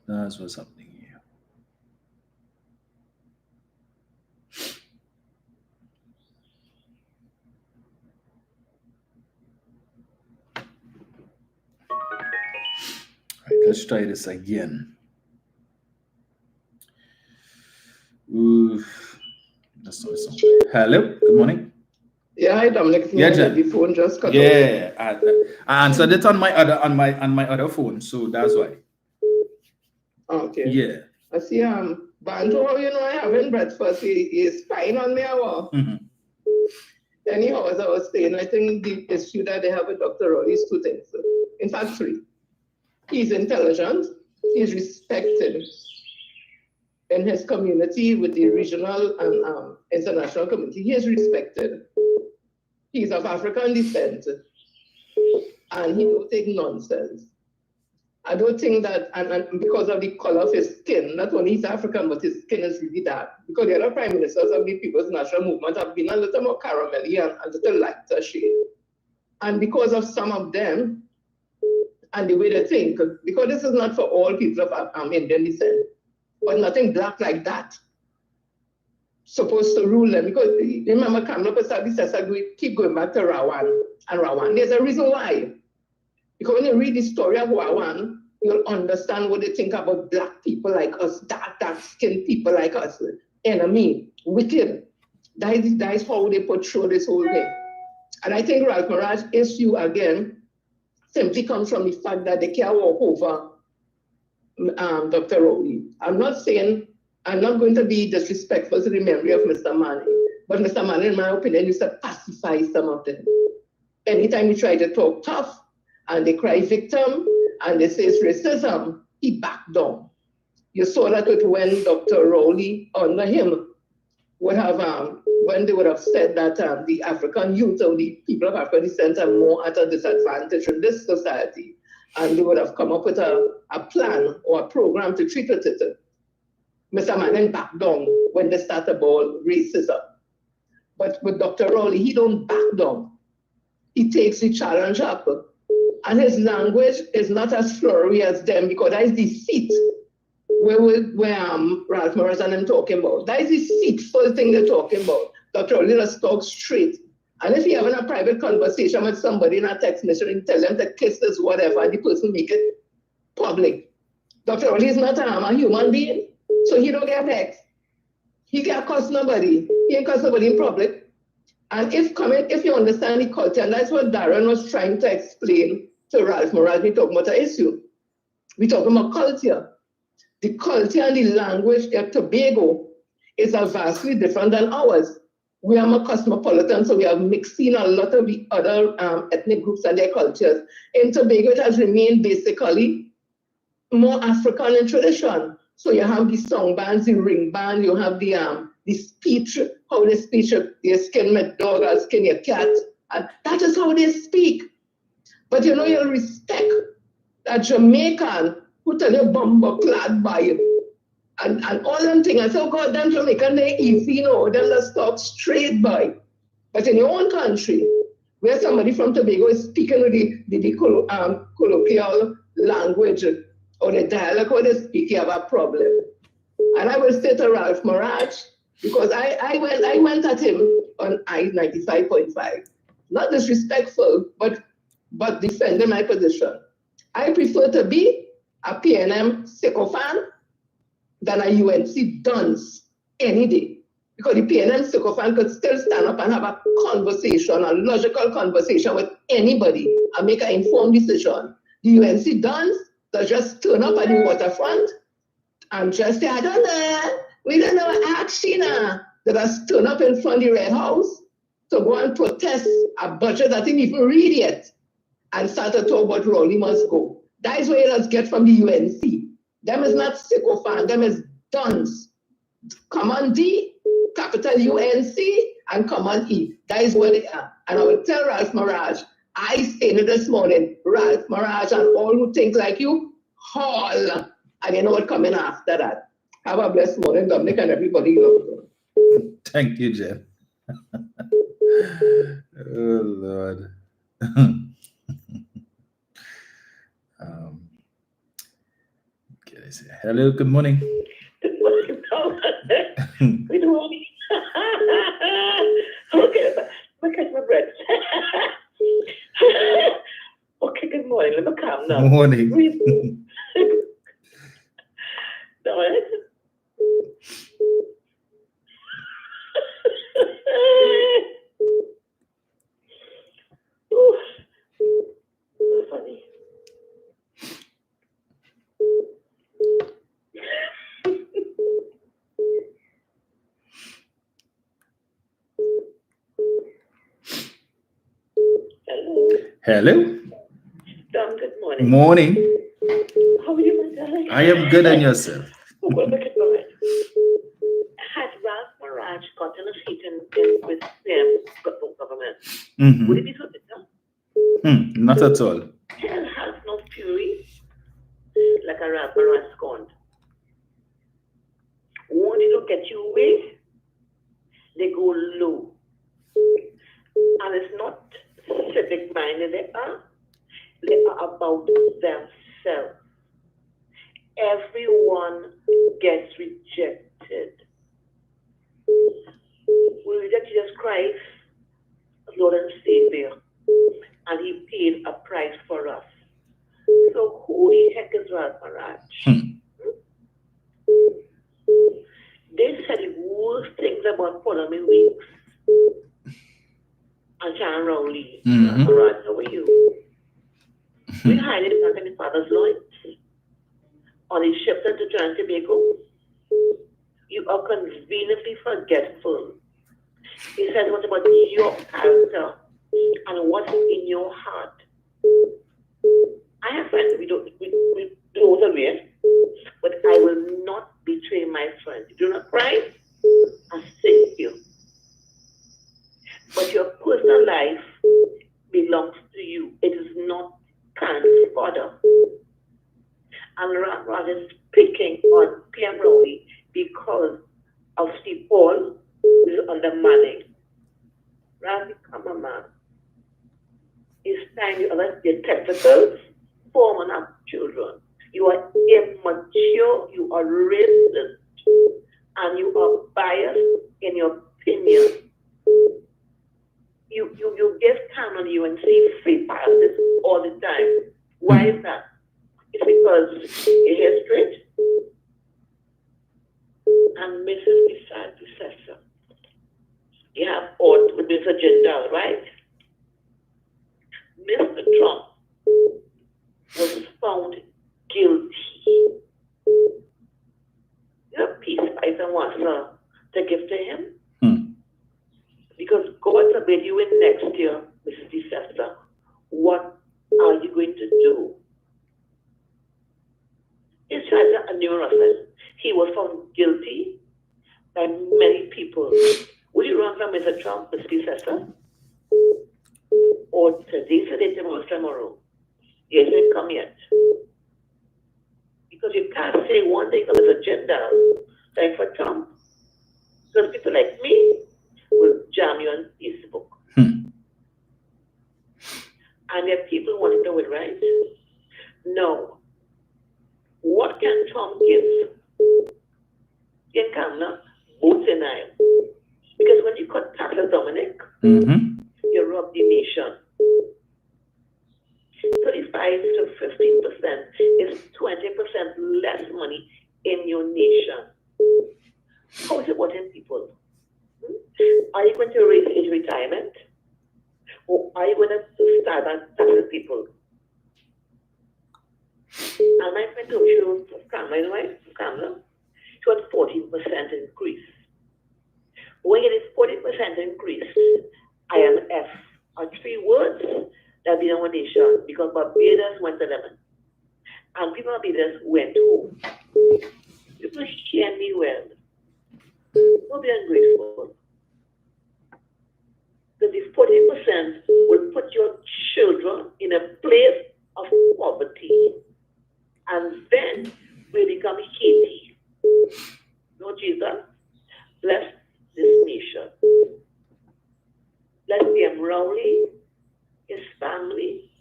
That's what's happening here. All right, let's try this again. That's not. Hello, good morning. Yeah, hi Dominic. Yeah, Jen. The phone just cut off. Yeah, I answered it on my other phone, so that's why. Okay. Yeah. I see. Banto, I having breakfast. He is spying on me. Anyhow, as I was saying, I think the issue that they have with Dr. Rowley is two things. In fact, three. He's intelligent. He's respected in his community with the regional and international community. He is respected. He's of African descent. And he don't take nonsense. I don't think that, and because of the color of his skin, not only he's African, but his skin is really dark. Because the other prime ministers of the People's National Movement have been a little more caramelly and a little lighter shade. And because of some of them, and the way they think, because this is not for all people of Indian descent, but nothing black like that supposed to rule them. Because remember, Kamala Persad keep going back to Rawan and Rawan. There's a reason why. Because when you read the story of Rawan, you'll understand what they think about black people like us, dark-skinned people like us, enemy, wicked. That is how they portray this whole thing. And I think Ralph Moran's issue, again, simply comes from the fact that they can't walk over Dr. Rowley. I'm not going to be disrespectful to the memory of Mr. Manning, but Mr. Manning, in my opinion, used to pacify some of them. Anytime he tried to talk tough and they cry victim and they say it's racism, he backed down. You saw that when Dr. Rowley, under him, would have, when they would have said that the African youth or the people of African descent are more at a disadvantage in this society, and they would have come up with a plan or a program to treat with it. Mr. Manning back down when they start about racism. But with Dr. Rowley, he don't back down. He takes the challenge up. And his language is not as flowery as them, because that is the seat where Ralph Morris and them talking about. That is the deceitful thing they're talking about. Dr. Rowley just talk straight. And if you're having a private conversation with somebody in a text message and tell them to kiss this, whatever, and the person make it public. Dr. Rowley is not a human being, so he don't get vexed. He can't cuss nobody. He ain't cuss nobody in public. And if you understand the culture, and that's what Darren was trying to explain to Ralph Morales, we talking about the issue. We talking about culture. The culture and the language at Tobago is vastly different than ours. We are more cosmopolitan, so we are mixing a lot of the other ethnic groups and their cultures. In Tobago, it has remained basically more African in tradition. So you have the song bands, the ring band, you have the speech, how they speak, you skin my dog, I'll skin your cat. And that is how they speak. But you know, you'll respect a Jamaican who tell you bumper clad by you. And all them things. And so, God, them Jamaican, they easy, you know, them just talk straight by. But in your own country, where somebody from Tobago is speaking with the colloquial language or the dialect or they speak, you have a problem. And I will say to Ralph Morales, because I went at him on I-95.5. Not disrespectful, but defending my position. I prefer to be a PNM sycophant than a UNC dunce any day. Because the PNM sycophant could still stand up and have a conversation, a logical conversation with anybody and make an informed decision. The UNC dunce, they just turn up at the waterfront and just say, I don't know, we don't know action. They just turn up in front of the Red House to go and protest a budget that didn't even read yet and start to talk about Rowley must go. That is where you just get from the UNC. Them is not sycophant, them is dunce. Common D, capital UNC, and common E. That is what they are. And I will tell Ralph Morales, I stated this morning, Ralph Morales and all who think like you, haul. And you know what coming after that. Have a blessed morning, Dominic, and everybody. Thank you, Jen. Oh, Lord. Hello, good morning. Good morning, good morning. Okay, let me catch my breath. Okay, good morning. Let me calm down. Morning. No, funny. Hello. Dom, good morning. Morning. How are you, my darling? I am good, and yourself? Oh, well, look at that. Had Ralph Morales gotten a seat in with them government, would it be so bitter? Not at all. Hell has no fury like a Ralph Morales scorned. Want it to get you away, they go low. And it's not civic minded they are about themselves. Everyone gets rejected. We reject Jesus Christ, Lord and Savior, and He paid a price for us. So who the heck is Ralph Morales? They said the worst things about Polemy Weeks and Sharon Rowley. Morales, how are you? We highly depend on the Father's Lord. On his ship to Trinidad and Tobago, you are conveniently forgetful. He says what about your character and what's in your heart. I have friends we don't agree, but I will not betray my friend. You do not cry, I sing and you other your testicles, form and have children. You are immature, you are racist, and you are biased in your opinion. You give Cameron UNC free passes all the time. Why is that? It's because your hair straight and Mrs. Beside Professor. You have ought with this agenda, right? Mr. Trump was found guilty. Your peace, Spice and Wassa to give to him. Because God forbid you in next year, Mrs. Decessor, what are you going to do? He's trying to annul. He was found guilty by many people. Will you run from Mr. Trump, Mr. Decessor? Or today, tomorrow? He hasn't come yet. Because you can't say one thing on his agenda, like for Trump. Because people like me will jam you on Facebook. And if people want to know it right, no. What can Trump give? You can't both deny. Because when you cut taxes, Dominic, you rob the nation. 35 to 15% is 20% less money in your nation. How is it working, people? Are you going to raise age retirement? Or are you going to start taxing people? And I went to a few Canada, right? Canada, it was 14% increase. When it is 40% increase, IMF are 3 words that be in our nation because Barbados went to them. And people Barbados went home. People hear me well. Don't be ungrateful. Because the 40% will put your children in a place of poverty. And then we become Haiti. Lord Jesus, bless this nation. Bless William Rowley, his family,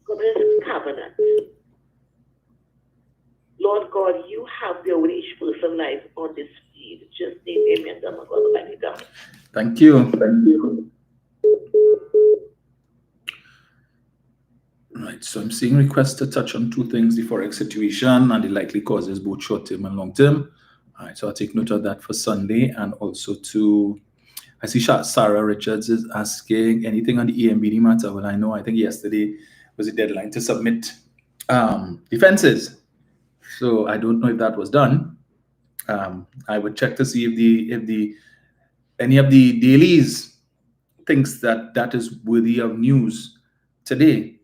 God bless his cabinet. Lord God, you have the way each person's life on this field. Just name amen. Thank you. Thank you. Right, so I'm seeing requests to touch on 2 things, the Forex situation and the likely causes, both short-term and long-term. All right, so I'll take note of that for Sunday. And also I see Sarah Richards is asking anything on the EMBD matter. Well, I think yesterday was the deadline to submit defenses. So I don't know if that was done. I would check to see if any of the dailies thinks that is worthy of news today.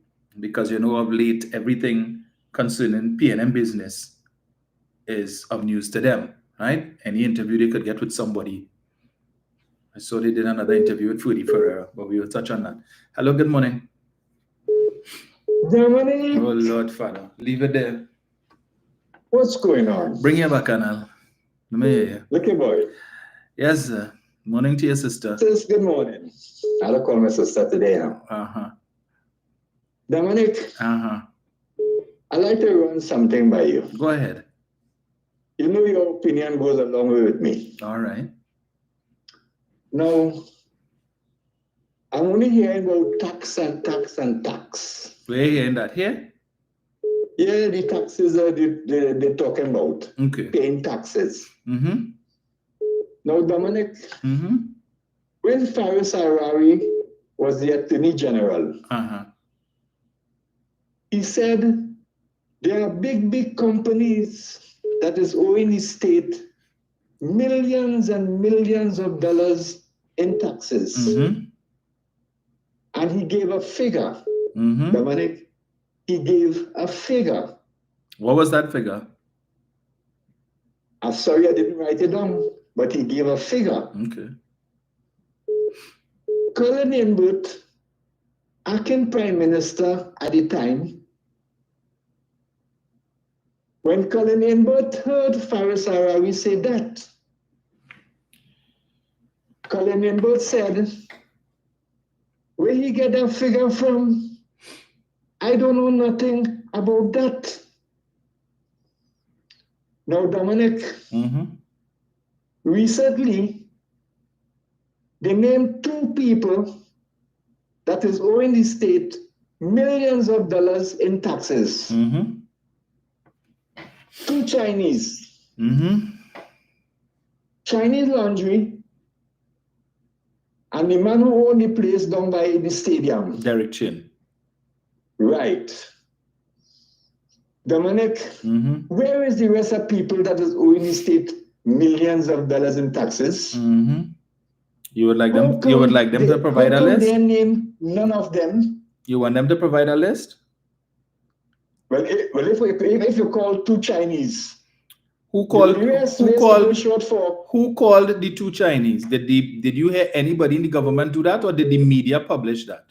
Because of late, everything concerning PNM business is of news to them, right? Any interview they could get with somebody. I saw they did another interview with Foodie Ferreira, but we will touch on that. Hello, good morning. Dominic. Oh, Lord, Father. Leave it there. What's going on? Bring your back, Anal. Let me hear you. Look, boy. Yes, sir. Morning to your sister. Sis, good morning. I'll call my sister today now. Dominic, I'd like to run something by you. Go ahead. You know your opinion goes a long way with me. All right. Now, I'm only hearing about tax and tax and tax. We're hearing that here? Yeah, the taxes they're talking about. Okay. Paying taxes. Now, Dominic, when Faris Harari was the Attorney General, he said there are big companies that is owing the state millions and millions of dollars in taxes. And he gave a figure. Dominic, he gave a figure. What was that figure? I'm sorry I didn't write it down, but he gave a figure. Okay. Colin Imbut, acting Prime Minister at the time, when Colin Imbut heard Faris Harari say that, Colin Imbut said, where he get that figure from? I don't know nothing about that. Now, Dominic, recently, they named 2 people that is owing the state millions of dollars in taxes. 2 Chinese. Chinese laundry and the man who owned the place down by the stadium. Derek Chin. Right. Dominic, where is the rest of people that is owing the state millions of dollars in taxes? You would like them to provide a list? Their name, none of them. You want them to provide a list? Well, if you call 2 Chinese, who called the 2 Chinese? Did you hear anybody in the government do that, or did the media publish that?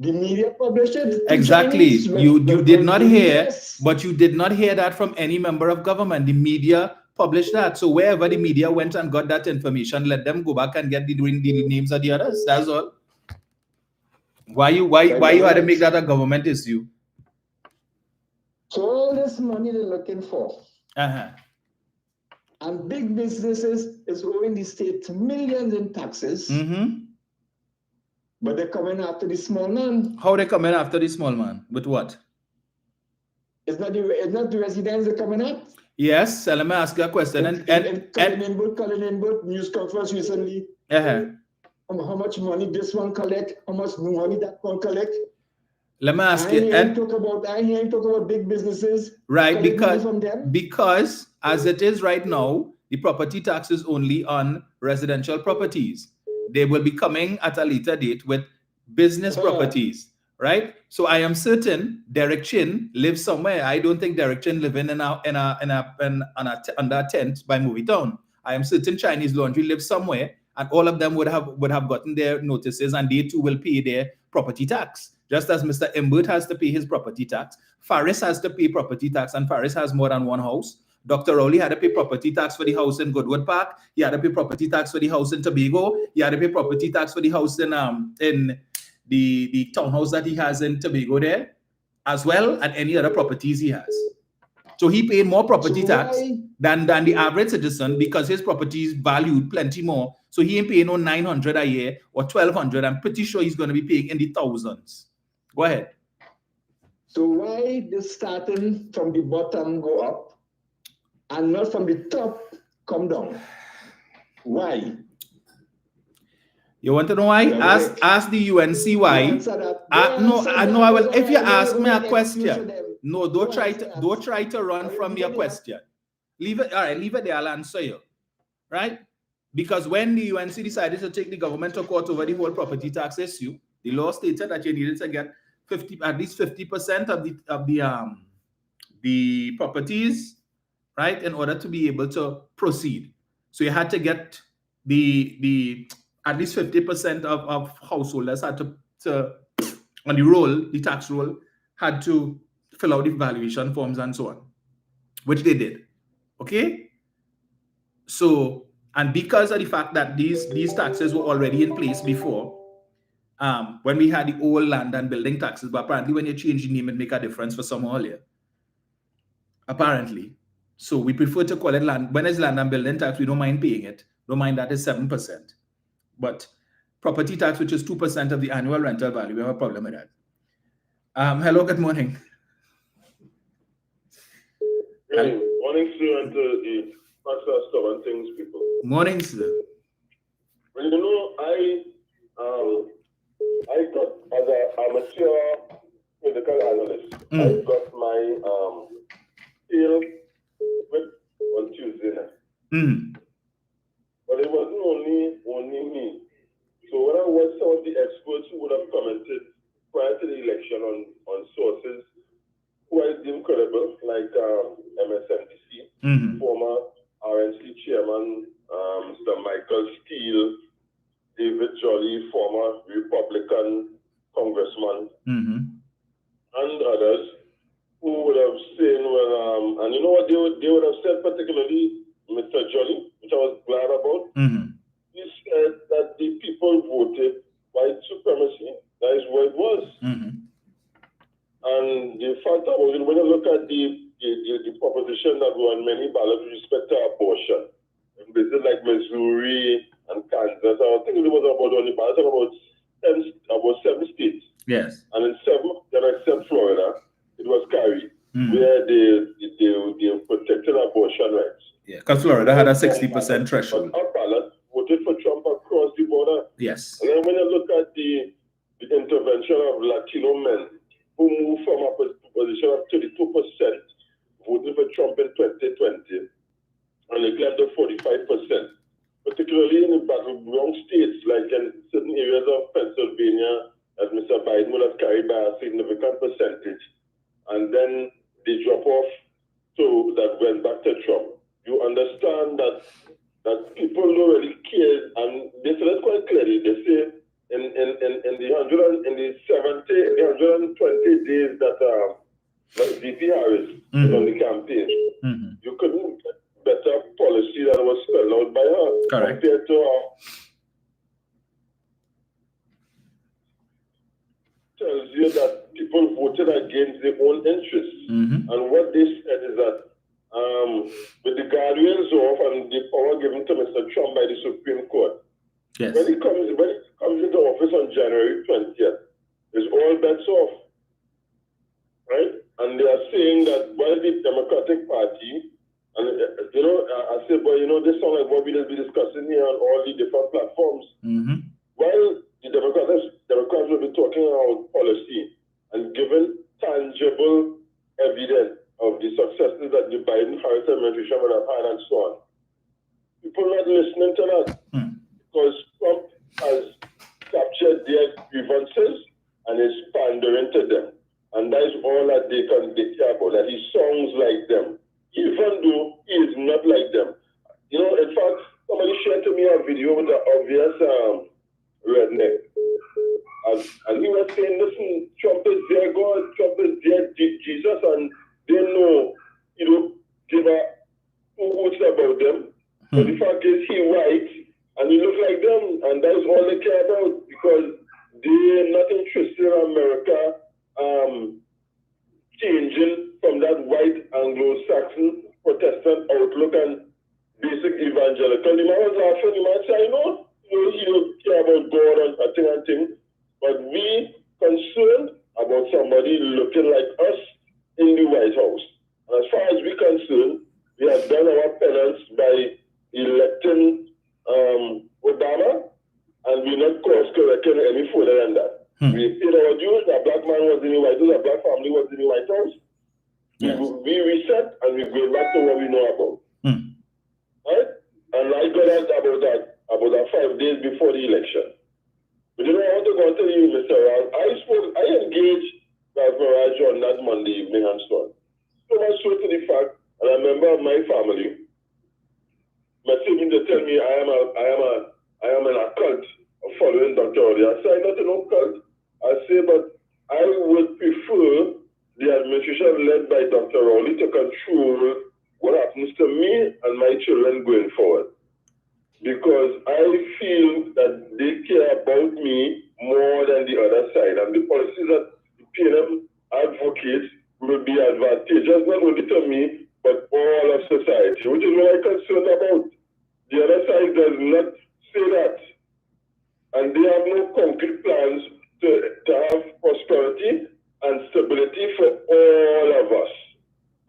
The media published it. Exactly. You did not hear, but you did not hear that from any member of government. The media published that. So wherever the media went and got that information, let them go back and get the names of the others. That's all. Why you had to make that a government issue? So all this money they're looking for. And big businesses is owing the state millions in taxes. But they're coming after the small man. How they coming after the small man? With what? It's not the residents they're coming at? Yes, so let me ask you a question. Colin Inwood news conference recently. How much money this one collect? How much money that one collect? Let me ask you. I ain't talk about big businesses. Right, because as it is right now, the property tax is only on residential properties. They will be coming at a later date with business properties, right? So I am certain Derek Chin lives somewhere. I don't think Derek Chin living under a tent by Movie Town. I am certain Chinese laundry lives somewhere, and all of them would have gotten their notices, and they too will pay their property tax. Just as Mr. Imbert has to pay his property tax, Faris has to pay property tax, and Faris has more than one house. Dr. Rowley had to pay property tax for the house in Goodwood Park. He had to pay property tax for the house in Tobago. He had to pay property tax for the house in the townhouse that he has in Tobago there, as well as any other properties he has. So he paid more property tax than the average citizen because his property is valued plenty more. So he ain't paying no $900 a year or $1,200. I'm pretty sure he's going to be paying in the thousands. Go ahead. So why this starting from the bottom go up and not from the top come down? Why? You want to know why? Ask the UNC why. No, I will. If you ask me a question, no, don't try to run from your question. Leave it. All right, leave it there. I'll answer you. Right? Because when the UNC decided to take the government to court over the whole property tax issue, the law stated that you needed to get at least 50% of the properties, right, in order to be able to proceed. So you had to get the at least 50% of householders had to on the roll, the tax roll, had to fill out the valuation forms and so on, which they did. Okay? So, and because of the fact that these taxes were already in place before, when we had the old land and building taxes, but apparently when you change the name, it make a difference for some earlier. Apparently. So we prefer to call it land. When it's land and building tax, we don't mind paying it. Don't mind that is 7%. But property tax, which is 2% of the annual rental value, we have a problem with that. Hello, good morning. Morning, sir, and the pastor stubborn things, people. Morning, sir. Well, you know, I thought as a mature political analyst, I got my deal with on Tuesday night. But it wasn't only me. So when I watched some of the experts who would have commented prior to the election on sources who I deem credible, like MSNBC, former RNC chairman, Mr. Michael Steele, David Jolly, former Republican congressman, and others who would have said, well, and you know what they would have said, particularly Mr. Jolly, which I was glad about. He said that the people voted white supremacy. That is what it was. at the proposition that won many ballots with respect to abortion, in places like Missouri and Kansas, I think it was about only about 7 states. Yes. And in 7 of them, except Florida, it was carried, where they protected abortion rights. Yeah, because Florida had a 60% threshold. Our ballot voted for Trump across the border. Yes. And then when you look at the intervention of Latino men who moved from a position of 32% voting for Trump in 2020 and they climbed to 45%, particularly in the battleground states like in certain areas of Pennsylvania that Mr. Biden would have carried by a significant percentage. And then they drop off so that went back to Trump. You understand that people don't really care, and they say it quite clearly. They say in the 120 days that VP Harris was on the campaign, you couldn't get better policy that was spelled out by her. Correct. Compared to her. Tells you that people voted against their own interests. And what they said is that with the guardrails off and the power given to Mr. Trump by the Supreme Court, yes, when he comes into office on January 20th, it's all bets off. Right? And they are saying that while the Democratic Party, and I say, but this sounds like what we will be discussing here on all the different platforms. While the Democrats will be talking about policy and given tangible evidence of the successes that the Biden-Harris administration would have had and so on, people are not listening to that because Trump has captured their grievances and is pandering to them. And that is all that they care about, that he sounds like them, even though he is not like them. In fact, somebody shared to me a video with the obvious redneck. And he was saying, listen, Trump is their God, Trump is their Jesus, and they know, give a two hoots about them. But the fact is, he white, and he looks like them, and that's all they care about, because they're not interested in America changing from that white Anglo-Saxon Protestant outlook and basic evangelical. The man was laughing, the man said, he don't care about God and thing, but we concerned about somebody looking like us in the White House. And as far as we're concerned, we have done our penance by electing Obama, and we're not course-correcting any further than that. We paid our dues, a black man was in the White House, a black family was in the White House. Yes. We reset and we go back to what we know about. Right? And I got out about that 5 days before the election. But I want to go and tell you, Mr. Ralph, I engaged Ralph Mirage on that Monday evening and so on. So much so to the fact, and a member of my family messaged me to tell me I am in a cult of following Dr. Oli. I said, I'm not in no cult. I say, but I would prefer the administration led by Dr. Rowley to control what happens to me and my children going forward. Because I feel that they care about me more than the other side. And the policies that the PNM advocates will be advantageous not only to me, but all of society, which is what I'm concerned about. The other side does not say that. And they have no concrete plans to have prosperity and stability for all of us.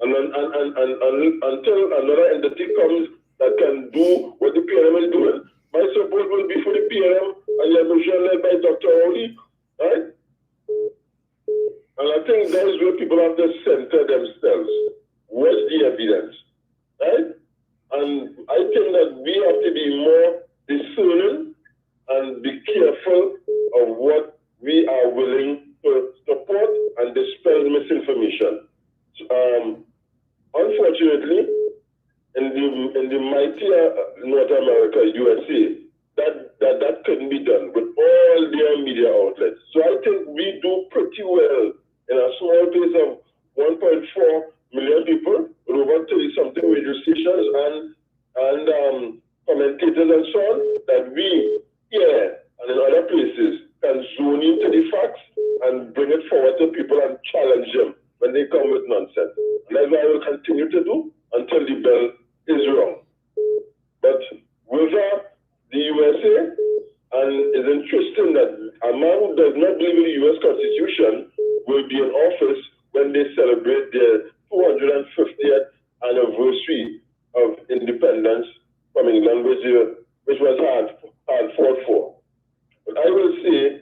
And until another entity comes that can do what the PNM is doing, my support will be for the PNM and the administration led by Dr. Oli, right? And I think that is where people have to center themselves. What's the evidence, right? And I think that we have to be more discerning and be careful of what we are willing to support and dispel misinformation. Unfortunately, in the mightier North America, USA, that couldn't be done with all their media outlets. So I think we do pretty well in a small place of 1.4 million people with over 30-something radio stations and commentators and so on, that we here and in other places can zone into the facts and bring it forward to people and challenge them when they come with nonsense. interesting that a man who does not believe in the U.S. Constitution will be in office when they celebrate their 250th anniversary of independence from England, which was hard fought for. But I will say,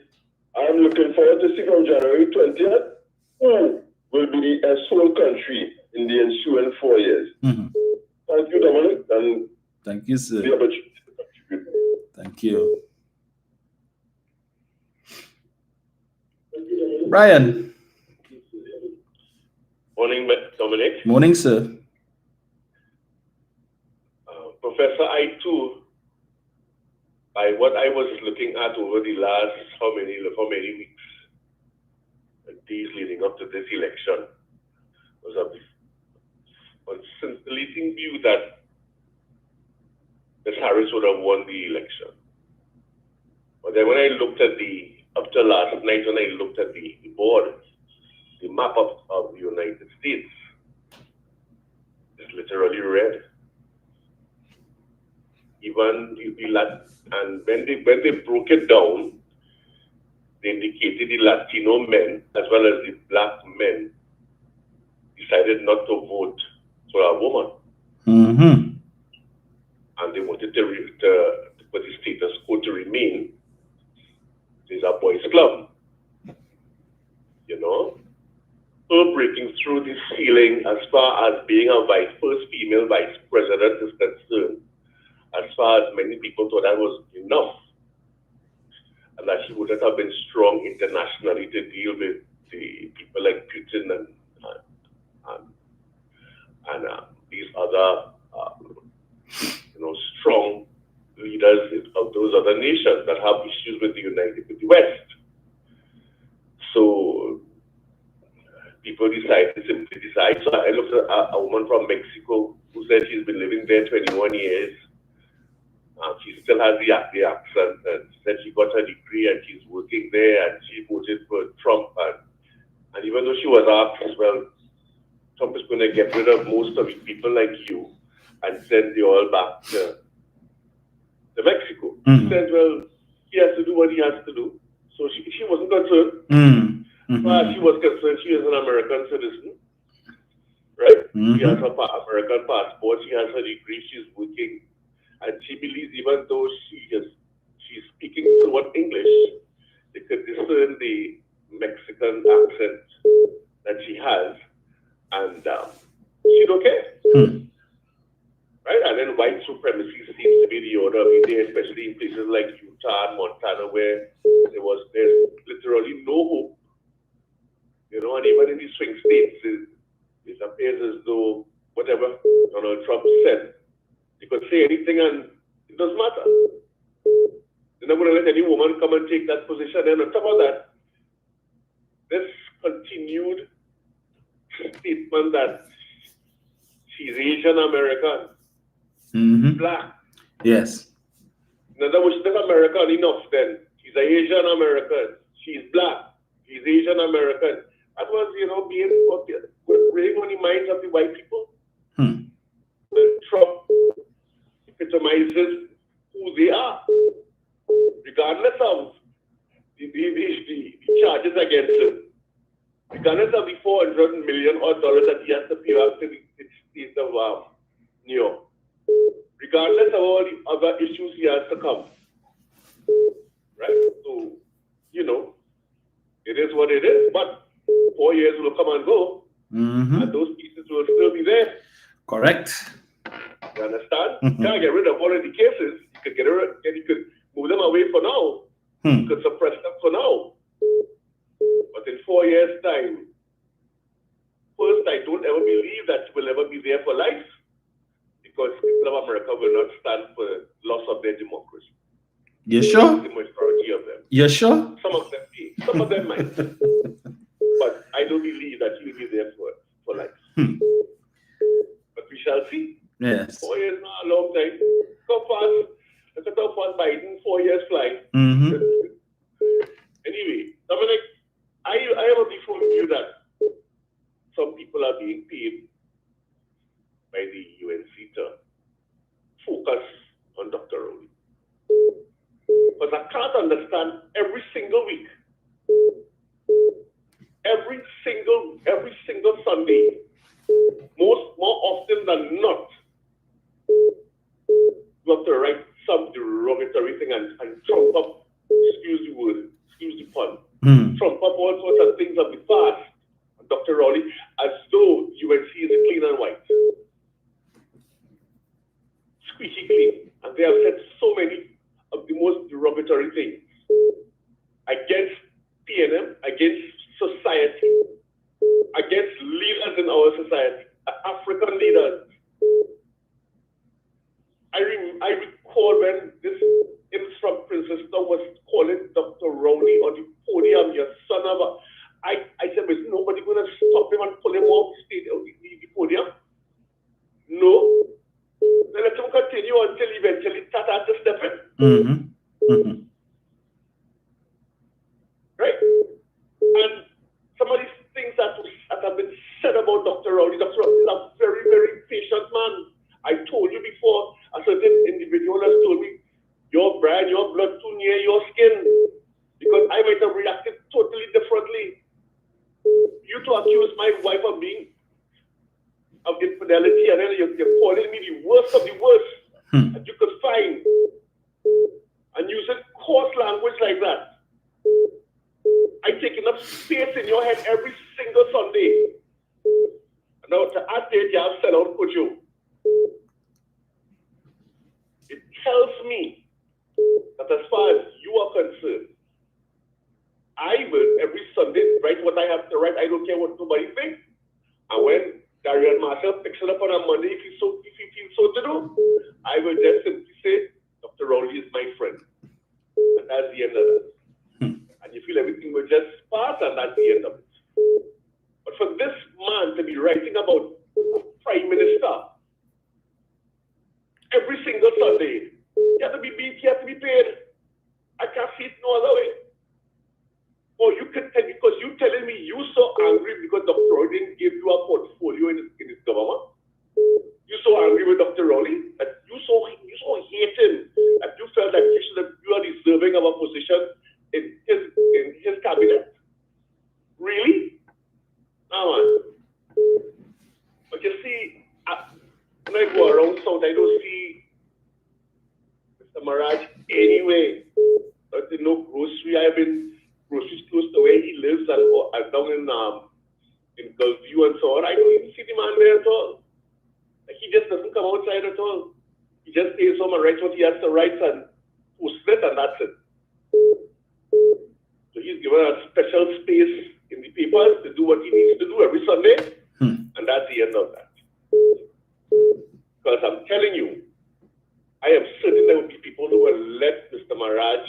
I'm looking forward to see from January 20th who will be a sole country in the ensuing 4 years. Thank you, Dominic, and thank you, sir. the opportunity to contribute. Thank you. Brian. Morning, Dominic. Morning, sir. Professor, I too, by what I was looking at over the last how many weeks and days leading up to this election, was of the scintillating view that the Harris would have won the election. But then when I looked at after last night, when I looked at the board, the map of the United States, it's literally red. Even and when they broke it down, they indicated the Latino men as well as the black men decided not to vote for a woman. And they wanted for the status quo to remain. There's a boys' club, you know. So breaking through this ceiling as far as being a first female vice president is concerned, as far as many people thought that was enough, and that she wouldn't have been strong internationally to deal with the people like Putin and these other, strong leaders of those other nations that have issues with the West. So people simply decide. So I looked at a woman from Mexico who said she's been living there 21 years. She still has the accent, and said she got her degree and she's working there, and she voted for Trump. And even though she was asked, well, Trump is going to get rid of most of the people like you and send you all back to Mexico. She said, well, he has to do what he has to do. So she wasn't concerned. As far as she was concerned, she is an American citizen, right? She has her American passport, she has her degree, she's working. And she believes even though she's speaking fluent English, they could discern the Mexican accent that she has, and she's okay. Right? And then white supremacy seems to be the order of the day, especially in places like Utah and Montana, where there's literally no hope. You know, and even in the swing states, it appears as though whatever Donald Trump said, he could say anything and it doesn't matter. They're not going to let any woman come and take that position. And on top of that, this continued statement that she's Asian American, black. Yes. In other words, she's not American enough then. She's an Asian American. She's black. She's Asian American. That was, bringing on the minds of the white people. Trump epitomizes who they are, regardless of the charges against him, regardless of the $400 million that he has to pay out to the state of New York, regardless of all the other issues he has to come. Right? So, it is what it is, but 4 years will come and go, and those pieces will still be there. Correct. You understand? You can't get rid of all of the cases. You could move them away for now. You could suppress them for now. But in 4 years' time, first, I don't ever believe that she will ever be there for life, because people of America will not stand for loss of their democracy. You sure? The majority of them. You sure? Some of them may. Some of them might. But I don't believe that she will be there for life. But we shall see. Yes. 4 years now, a long time. Go fast. Look at how fast Biden, 4 years fly. Anyway, Dominic, I have a different view that some people are being paid by the UNC to focus on Dr. Rowley. But a can't understand every single week, every single Sunday, more often than not, you have to write some derogatory thing and trump up, excuse the word, excuse the pun, trump up all sorts of things of the past, Dr. Rowley, as though UNC is clean and white. Squeaky clean. And they have said so many of the most derogatory things against PNM, against society, against leaders in our society, African leaders. I recall when this image from Princess was calling Dr. Rowley on the podium, your son of a... I said, is nobody going to stop him and pull him off the podium? No. Then let him continue until eventually Tata has to step in. Right? And some of these things that have been said about Dr. Rowley, Dr. Rowley is a very, very patient man. I told you before, a certain individual has told me, your brand, your blood too near your skin. Because I might have reacted totally differently. You to accuse my wife of infidelity, and then you're calling me the worst of the worst that you could find, and using coarse language like that. I take enough space in your head every single Sunday. And now to add to it, you have sellout Kojo. It tells me that as far as you are concerned, I will every Sunday write what I have to write. I don't care what nobody thinks. And when Darian Marshall picks it up on a Monday, if he feels so to do, I will just simply say, Dr. Rowley is my friend. And that's the end of that. And you feel everything will just pass, and that's the end of it. But for this man to be writing about a prime minister every single Sunday, he has to be beat, he has to be paid. I can't see it no other way. Or you can tell, because you're telling me you're so angry because Dr. Rowley didn't give you a portfolio in his government. You're so angry with Dr. Rowley that you so hate him that you felt that you are deserving of a position in his cabinet. Really? No, man. But you see, when I go around South, I don't see Mr. Maraj anyway. There's no grocery. I have been groceries close to where he lives and down in Gulfview and so on. I don't even see the man there at all. Like, he just doesn't come outside at all. He just stays home and writes what he has to write and posts it, and that's it. So he's given a special space in the papers to do what he needs to do every Sunday, and that's the end of that. Because I'm telling you, I am certain there will be people who will let Mr. Maraj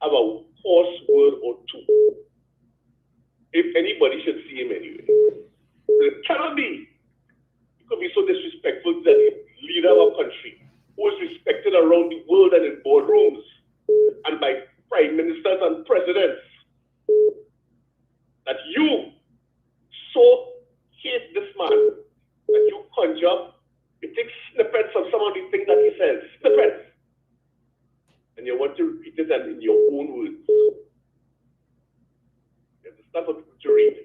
have a coarse word or two, if anybody should see him anyway. It cannot be. It could be so disrespectful that the leader of a country who is respected around the world and in boardrooms and by prime ministers and presidents, that you so hate this man that you conjure up, you take snippets of some of the things that he says, snippets, and you want to repeat it in your own words. You understand what people to read.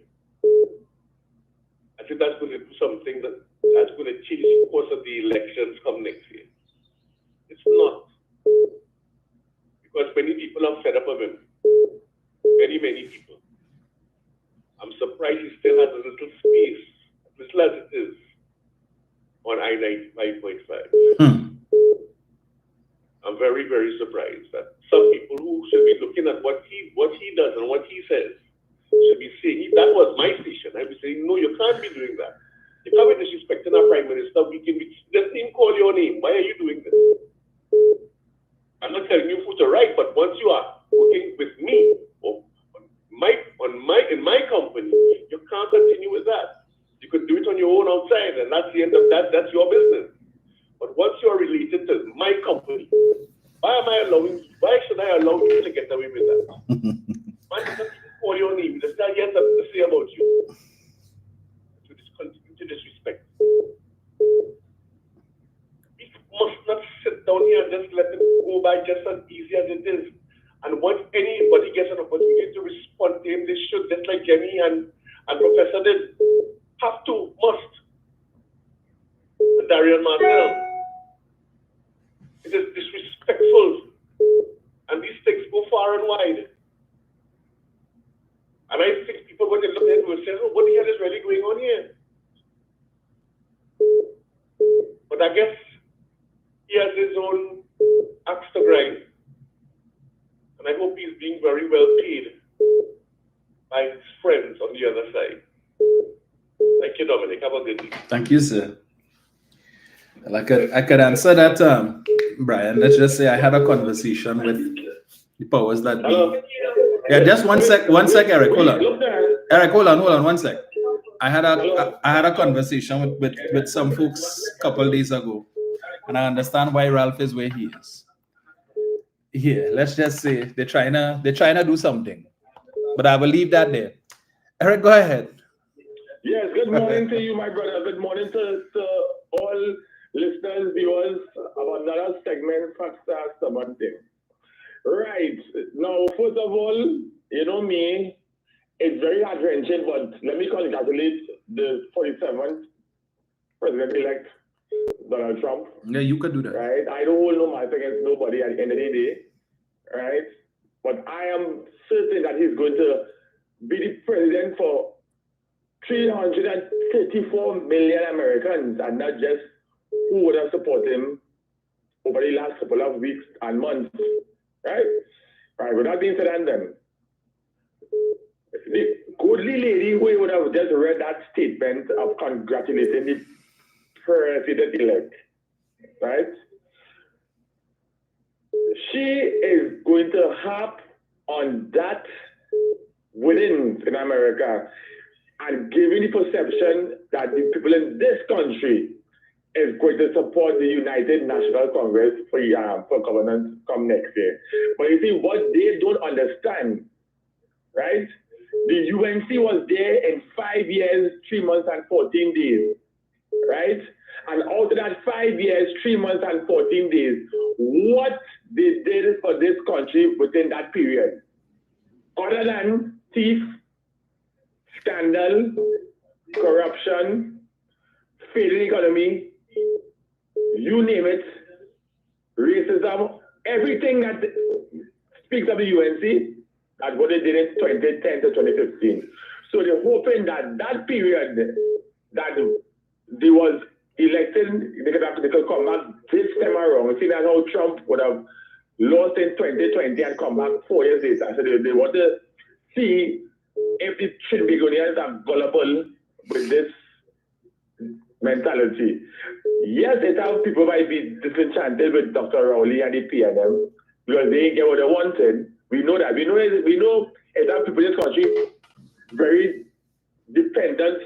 I think that's going to do something that's going to change the course of the elections come next year. It's not. Because many people are fed up of him. Many people. I'm surprised he still has a little space, little as it is, on I-95.5. I'm very, very surprised that some people who should be looking at what he does and what he says should be saying, if that was my station, I'd be saying, no, you can't be doing that. You can't be disrespecting our prime minister. We can be, let him call your name. Why are you doing this? I'm not telling you who to write, but once you are working with me or in my company, you can't continue with that. You could do it on your own outside, and that's the end of that. That's your business. But once you are related to my company, why should I allow you to get away with that? Why doesn't even call your name? Does not yet something to say about you? To continue to disrespect. We must not sit down here and just let them go by just as easy as it is. And once anybody gets an opportunity to respond to him, they should, just like Jenny and Professor did, must. Darian Martel. It is disrespectful. And these things go far and wide. And I think people, when they look at it, will say, oh, what the hell is really going on here? But I guess he has his own axe to grind. And I hope he's being very well paid by his friends on the other side. Thank you, Dominic. Have a good day. Thank you, sir. I could answer that, Brian. Let's just say I had a conversation with the powers that be. Yeah, just one sec, Eric. Hold on. Eric, hold on 1 sec. I had a conversation with some folks a couple of days ago, and I understand why Ralph is where he is. Here, let's just say they're trying to do something, but I will leave that there. Eric, go ahead. Yes, good morning to you, my brother. Good morning to all listeners, viewers of another segment, Facts Something. Right. Now, first of all, you know me, it's very heart-wrenching, but let me congratulate the 47th President-elect, Donald Trump. Yeah, you could do that. Right? I don't hold no matter against nobody at the end of the day. Right? But I am certain that he's going to be the president for 334 million Americans, and not just who would have supported him over the last couple of weeks and months. Right? Right. With that being said, and then the goodly lady who would have just read that statement of congratulating the president-elect, right? She is going to harp on that winning in America and giving the perception that the people in this country is going to support the United National Congress for governance come next year. But you see, what they don't understand, right? The UNC was there in 5 years, 3 months, and 14 days, right? And out of that 5 years, 3 months, and 14 days, what they did for this country within that period, other than thief, scandal, corruption, failing economy, you name it, racism, everything that speaks of the UNC, that's what they did in 2010 to 2015. So they're hoping that that period that they was elected, they could come back this time around. See, that's how Trump would have lost in 2020 and come back 4 years later. So they want to see if the Trinbagonians are gullible with this mentality. Yes, it's how people might be disenchanted with Dr. Rowley and the PNM because they didn't get what they wanted. We know that. We know it's how people in this country very dependent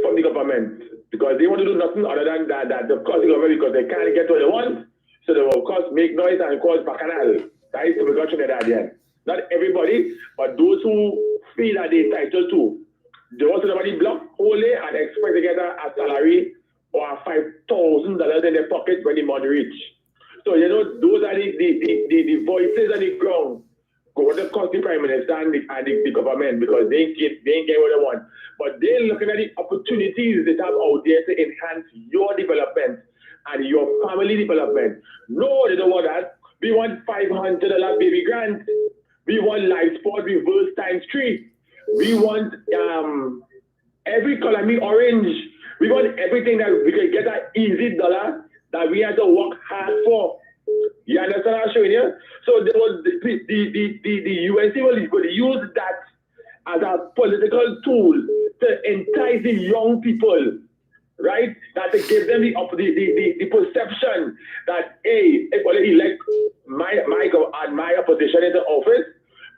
from the government because they want to do nothing other than that the cause the government because they can't get what they want. So they will, of course, make noise and cause bacchanal. That is the production at the end. Not everybody, but those who feel that they're entitled to. They want somebody block wholly and expect to get a salary or $5,000 in their pocket when the money reach. So, you know, those are the voices on the ground go to cost the Prime Minister and the government because they ain't get what they want. But they're looking at the opportunities they have out there to enhance your development and your family development. No, they don't want that. We want $500 baby grant. We want life support reverse ×3. We want every color me orange. We want everything that we can get an easy dollar that we have to work hard for. You understand what I'm showing you? So there was the UNC was going to use that as a political tool to entice the young people, right? That to give them the perception that, hey, if we elect my opposition into office,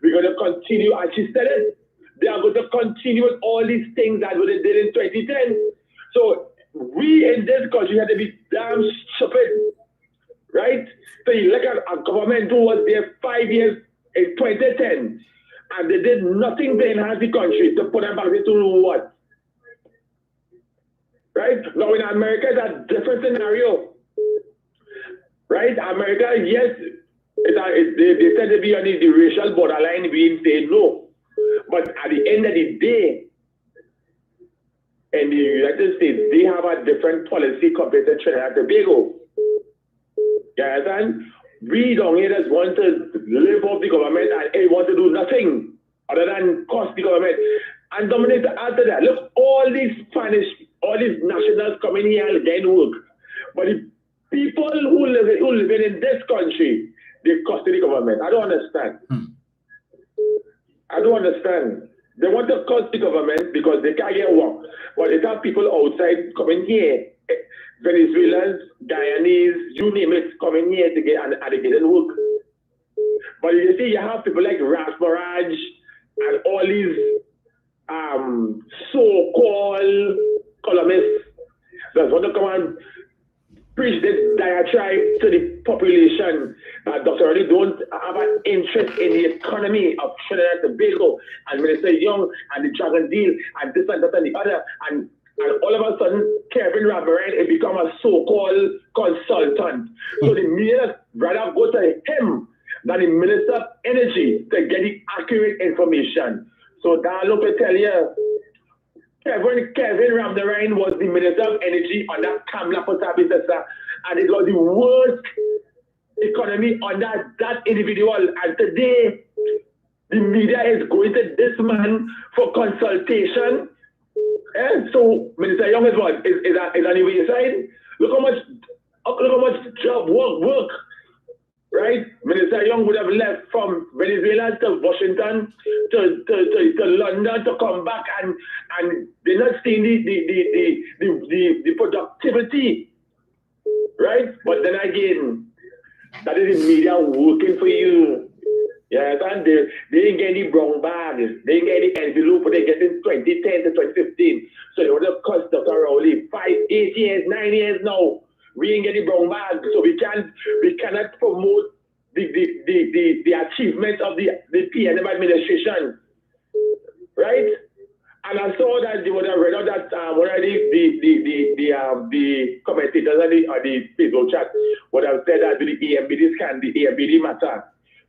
we're going to continue, and she said it, they are going to continue with all these things that they did in 2010. So we in this country have to be damn stupid, right? So you look at a government who was there 5 years in 2010, and they did nothing to enhance the country, to put them back into what? Right? Now in America, it's a different scenario. Right? America, yes, They said to be on the racial borderline, being say no. But at the end of the day, in the United States, they have a different policy compared to Trinidad and Tobago. You understand? We down here just want to live off the government and they want to do nothing other than cost the government. And dominate after that. Look, all these Spanish, all these nationals coming here and getting work. But the people who live in this country, they cost the government. I don't understand. I don't understand. They want to cost the government because they can't get work. But they have people outside coming here, Venezuelans, Guyanese, you name it, coming here to get and they getting work. But you see, you have people like Rasmaraj and all these so-called columnists that want to come and preach this diatribe to the population. Dr. Roddy don't have an interest in the economy of Trinidad and Tobago and Minister Young and the Dragon Deal and this and that and the other. And all of a sudden, Kevin Rabaran has become a so-called consultant. So the media rather go to him than the Minister of Energy to get the accurate information. So that look to tell you, Kevin Ramnarayan was the Minister of Energy under Kamla Posabi Sessa, and it was the worst economy under that individual. And today, the media is going to this man for consultation. So Minister Young is what? Is on the wayside? Look how much job work. Right? Minister Young would have left from Venezuela to Washington to London to come back and they're not seeing the productivity. Right? But then again, that is the media working for you. Yeah, and they ain't getting the brown bag, they ain't getting the envelope, but they get in 2010 to 2015. So they would have cost Dr. Rowley 5, 8 years, 9 years now. We ain't getting brown bag, so we cannot promote the achievements of the PNM administration, right? And I saw that they would have read out that already the commentators on the Facebook chat would have said that the EMBD matter.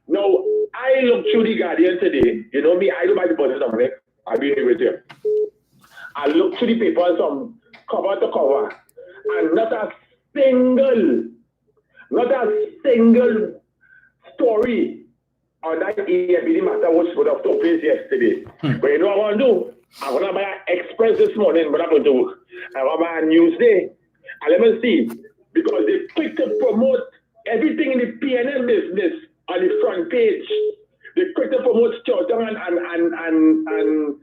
Now I looked through the Guardian today. You know me, I don't buy the buses on it. I'll be here with you. I looked through the papers from cover to cover, and not a single story on that EMBD matter which would have took place yesterday. But you know what I want to do? I'm going to buy an Express this morning, but I'm going to work. I'm going to buy a Newsday. And let me see, because they quick to promote everything in the PNM business on the front page. They quick to promote Chowton and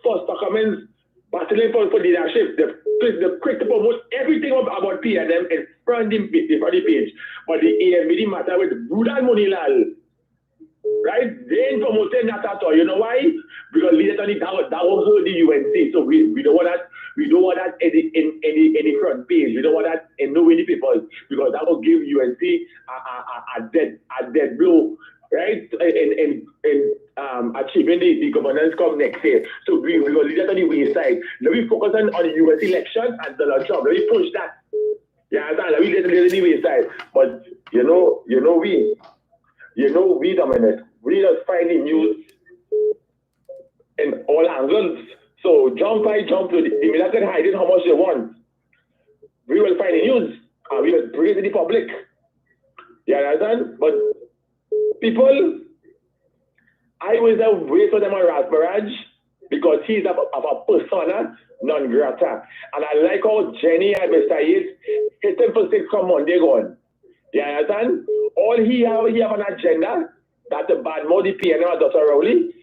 Foster Cummins battling for leadership. They're quick to promote everything about PNM in front of the page. But the EMBD matter with Buddha Monilal, right? They ain't promoting that at all. You know why? Because later that will hurt the UNC. So we don't want that. We don't want that in the front page. We don't want that in no many people because that will give UNC a dead blow, right? In achieving the governance come next year. So we will leave that on the wayside. Let me focus on the US election and Donald Trump. Let me push that. Yeah, let me get on the wayside. But you know we Dominic, we just find the news in all angles. So jump to the media can hide it how much they want. We will find the news and we will bring it to the public. You understand? But people, I always wait for them on Rasmaraj because he's of a persona non grata. And I like how Jenny and Mr. Yates hit him for 6 come Monday gone. You understand? All he have an agenda that the bad modi PNM Dr. Rowley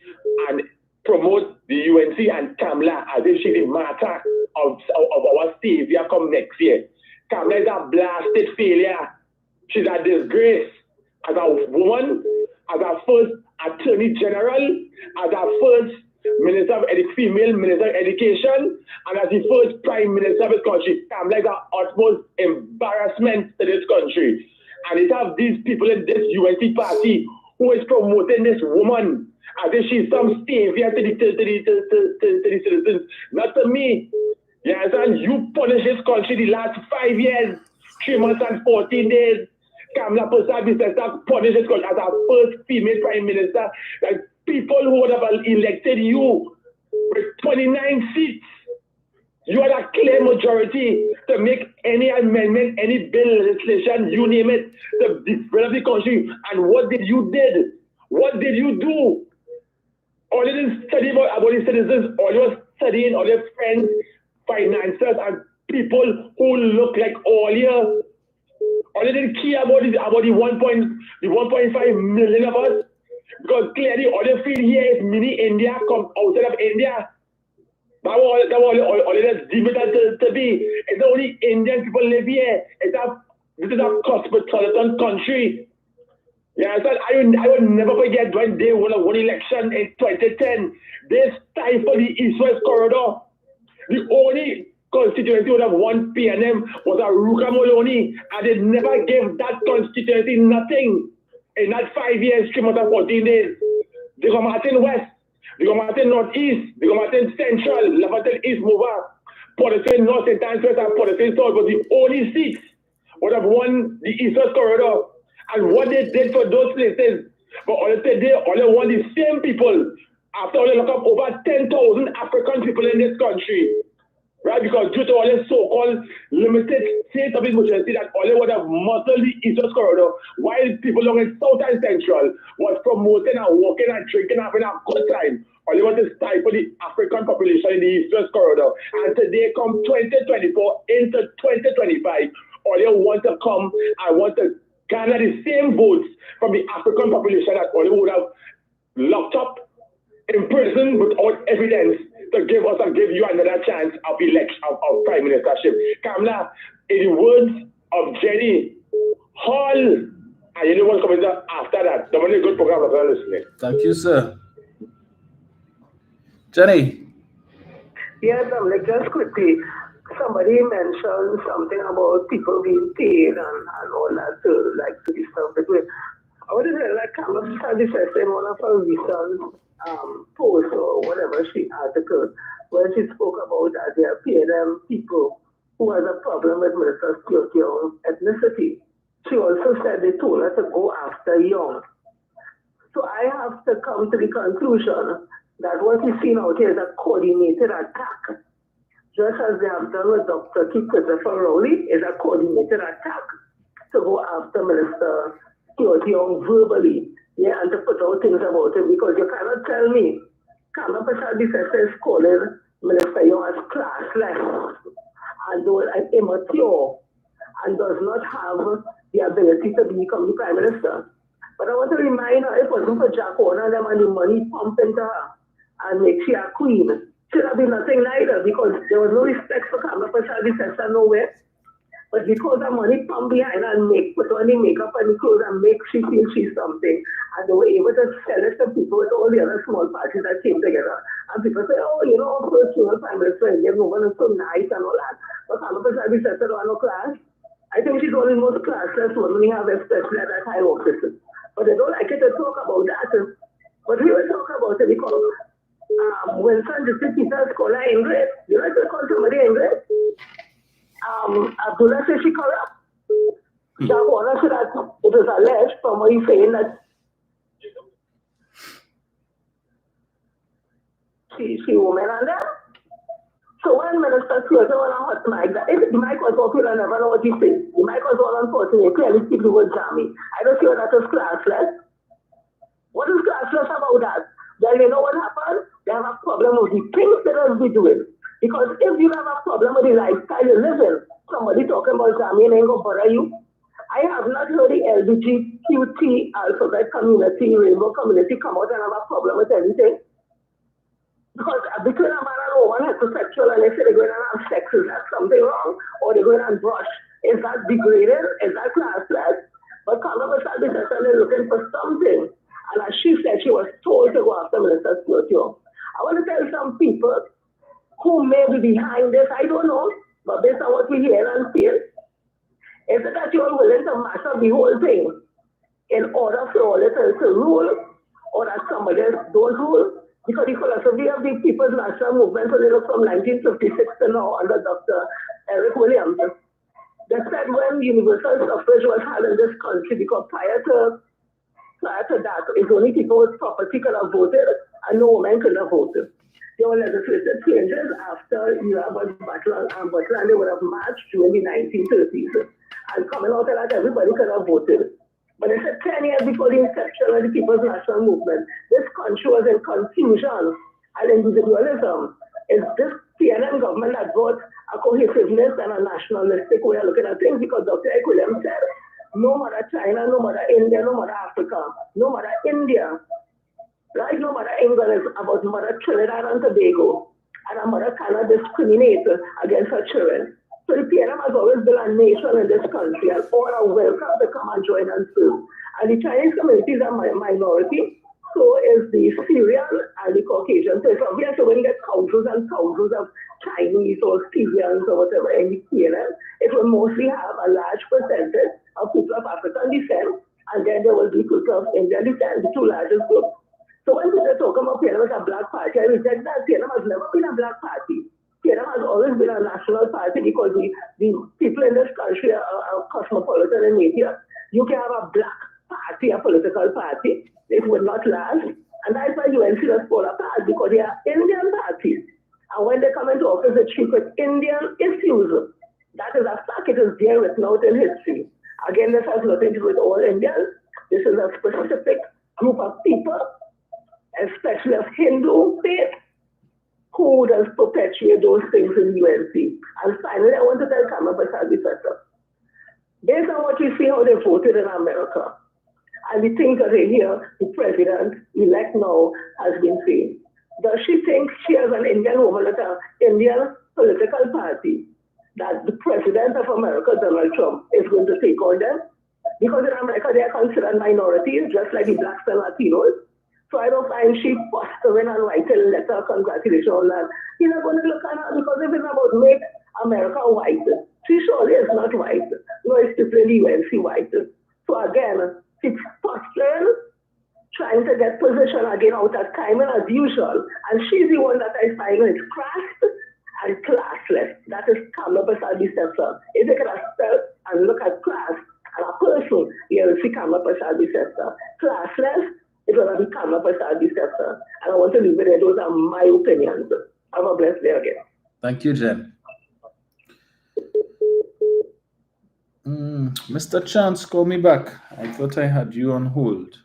and promote the UNC and Kamla as if she's the martyr of our savior come next year. Kamla is a blasted failure. She's a disgrace as a woman, as a first attorney general, as a first female minister of education, and as the first prime minister of this country. Kamla is an utmost embarrassment to this country. And it have these people in this UNC party who is promoting this woman as if she's some savior to the citizens, not to me. You understand? You punish this country the last 5 years, 3 months and 14 days. Kamala Persad punished as our first female prime minister. Like people who would have elected you with 29 seats. You had a clear majority to make any amendment, any bill, legislation, you name it, to develop the country. And what did you do? What did you do? All you didn't study about the citizens, all you was studying all your friends, financiers, and people who look like all you. All you didn't care about the 1.5 million of us. Because clearly all you feel here is mini India come outside of India. That's all it is deemed to be. It's only Indian people live here. This is a cosmopolitan country. Yeah, so I would never forget when they won a election in 2010. They stifled the East-West corridor. The only constituency would have won PNM was a Ruka Moloni, and they never gave that constituency nothing in that 5-year stream of 14 days. They go Martin West. They go Martin Northeast, they go Martin Central, Levantin East Mover, Partisan North, St. Anne's West, and Partisan South was the only seats would have won the Eastern Corridor. And what they did for those places, but all they won the same people after all they lock up over 10,000 African people in this country. Right? Because due to all this so-called limited state of emergency that all they would have muzzled the Eastern Corridor, while people along in South and Central was promoting and walking and drinking and having a good time. All they want to stifle the African population in the Eastern Corridor. And today come 2024 into 2025, all they want to come and want to garner the same votes from the African population that all they would have locked up, imprisoned without evidence, to give us and give you another chance of election of prime ministership. Kamala, in the words of Jenny Hall, and you know what's coming after that. The very good program of listening. Thank you, sir. Jenny. Yes, just quickly. Somebody mentioned something about people being paid and all that to be served with. I would say like Kamala started in one of her recent post or whatever article where she spoke about that they are paying them people who has a problem with Minister Kyoto's ethnicity. She also said they told her to go after young. So I have to come to the conclusion that what we've seen out here is a coordinated attack. Just as they have done with Dr. Christopher Rowley, is a coordinated attack to go after Minister Kyoto verbally. Yeah, and to put out things about him, because you cannot tell me Kamala Persad is calling Minister Young as classless and immature and does not have the ability to become the Prime Minister. But I want to remind her, if it wasn't for Jack Warner and them and the money pumped into her and make she a queen, should have been nothing neither, because there was no respect for Kamala Persad nowhere. But because the money pumped behind her and put on the makeup and the clothes and make she feel she's something, and they were able to sell it to people with all the other small parties that came together. And people say, oh, you know, first female Prime Minister India, no one is so nice and all that. But Kamala Persad said that no class. I think she's one of the most classless women we have, especially at that high office. But they don't like it to talk about that. But we will talk about it because when Son District Peter called her Ingrid, you like to call somebody Ingrid? Abdullah says she corrupt. Jack Warner said that it was alleged from what he's saying that she woman and that. So when Minister Kyoto on a hot mic, if the mic was open, I never know what he said. The mic was all unfortunate, clearly speak the word jammy. I don't see what that is classless. What is classless about that? Then you know what happened? They have a problem with the things that are we doing. Because if you have a problem with the lifestyle you live in, somebody talking about Jamaican ain't gonna bother you. I have not heard the LGBTQT alphabet community, rainbow community come out and have a problem with anything. Because between a man and a woman heterosexual and they say they're going to have sex, is that something wrong? Or they're going to brush? Is that degraded? Is that classless? But Kamala Persad is looking for something. And as she said, she was told to go after Minister Kyoto. I want to tell some people who may be behind this, I don't know, but based on what we hear and feel, is it that you're willing to mash up the whole thing in order for all it to rule, or that somebody else don't rule? Because the philosophy of the People's National Movement, so they look from 1956 to now under Dr. Eric Williams, They said when universal suffrage was held in this country, because prior to that, it's only people with property could have voted and no women could have voted. There were legislative changes after Europe was battled and they would have marched during the 1930s. And coming out of that, everybody could have voted. But they said 10 years before the inception of the People's National Movement, this country was in confusion and individualism. It's this PNM government that brought a cohesiveness and a nationalistic way of looking at things, because Dr. Equilium said, no matter China, no matter India, no matter Africa, no matter India, right? No matter England, is about mother Trinidad and Tobago, and a mother cannot discriminate against her children. So the PNM has always been a nation in this country, and all are welcome to come and join and serve. And the Chinese communities are minority, so is the Syrian and the Caucasian. So it's obvious that when you get thousands and thousands of Chinese or Syrians or whatever in the PNM, it will mostly have a large percentage of people of African descent, and then there will be people of Indian descent, the two largest groups. So when people talk about PNM as a black party, I reject that. PNM has never been a black party. PNM has always been a national party, because the people in this country are cosmopolitan in nature. You can have a black party, a political party. It would not last. And that's why UNC does fall apart, because they are Indian parties. And when they come into office, they treat with Indian issues. That is a fact. It is there written out in history. Again, this has nothing to do with all Indians. This is a specific group of people, especially of Hindu faith, who does perpetuate those things in UNC. And finally, I want to tell Kama Basadi Feta, based on what we see how they voted in America, and the things that they hear the president-elect now has been saying, does she think she as an Indian woman at an Indian political party, that the president of America, Donald Trump, is going to take on them? Because in America, they are considered minorities, just like the blacks and Latinos. So I don't find she fostering and writing a letter of congratulations on that. He's not going to look at her, because if it's about make America white, she surely is not white. No, it's simply UNC white. So again, she's fostering, trying to get position again out of time and as usual. And she's the one that I find is crass and classless. That is Kamla Prasad Sessa. If you can spell and look at class and a person, you will see Kamla Prasad Sessa. Classless, it's going to be Kamla Prasad Sessa. And I want to leave it there. Those are my opinions. Have a blessed day again. Thank you, Jen. Mr. Chance, call me back. I thought I had you on hold.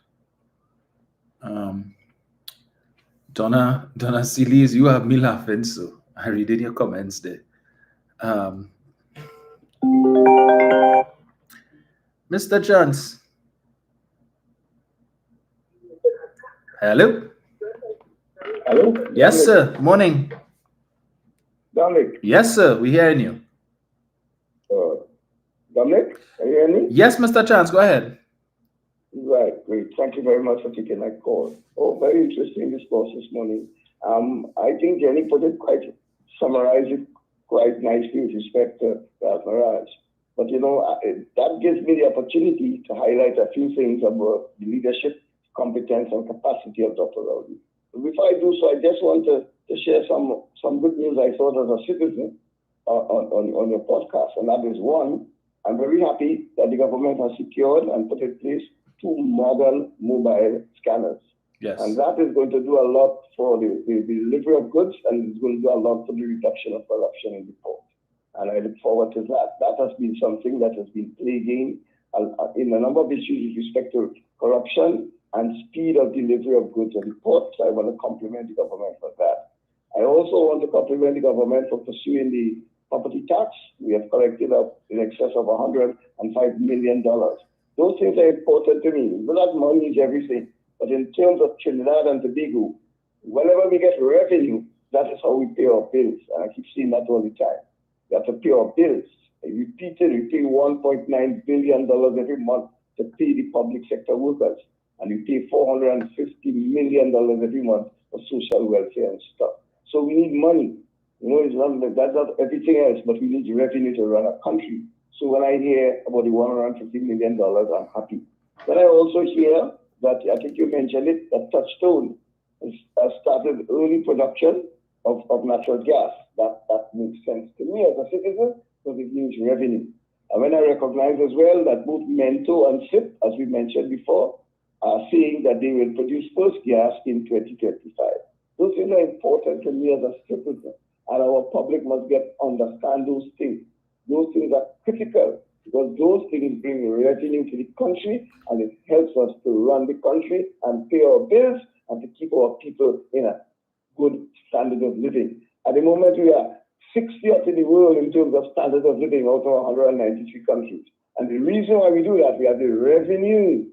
Donna Silis, you have me laughing, so I read in your comments there. Mr. Chance. Hello? Hello? Yes, sir. Morning. Dominic? Yes, sir. We're hearing you. Dominic, are you hearing me? Yes, Mr. Chance. Go ahead. Right, great. Thank you very much for taking that call. Oh, very interesting discourse this morning. I think Jenny summarized it quite nicely with respect to Mirage. But, that gives me the opportunity to highlight a few things about the leadership, competence, and capacity of Dr. Rowley. Before I do so, I just want to share some good news I thought as a citizen on your podcast. And that is, one, I'm very happy that the government has secured and put in place 2 modern mobile scanners. Yes. And that is going to do a lot for the delivery of goods, and it's going to do a lot for the reduction of corruption in the port. And I look forward to that. That has been something that has been plaguing in a number of issues with respect to corruption and speed of delivery of goods at the port. So I want to compliment the government for that. I also want to compliment the government for pursuing the property tax. We have collected up in excess of $105 million. Those things are important to me. Not money is everything, but in terms of Trinidad and Tobago, whenever we get revenue, that is how we pay our bills. And I keep seeing that all the time. We have to pay our bills. I repeat it, we pay $1.9 billion every month to pay the public sector workers. And we pay $450 million every month for social welfare and stuff. So we need money. It's not that's not everything else, but we need revenue to run a country. So when I hear about the $150 million, I'm happy. Then I also hear that, I think you mentioned it, that Touchstone has started early production of natural gas. That makes sense to me as a citizen, because it means revenue. And when I recognize as well that both Mento and SIP, as we mentioned before, are saying that they will produce first gas in 2025. Those things are important to me as a citizen, and our public must understand those things. Those things are critical because those things bring revenue to the country, and it helps us to run the country and pay our bills and to keep our people in a good standard of living. At the moment, we are 60th in the world in terms of standard of living out of 193 countries. And the reason why we do that, we have the revenue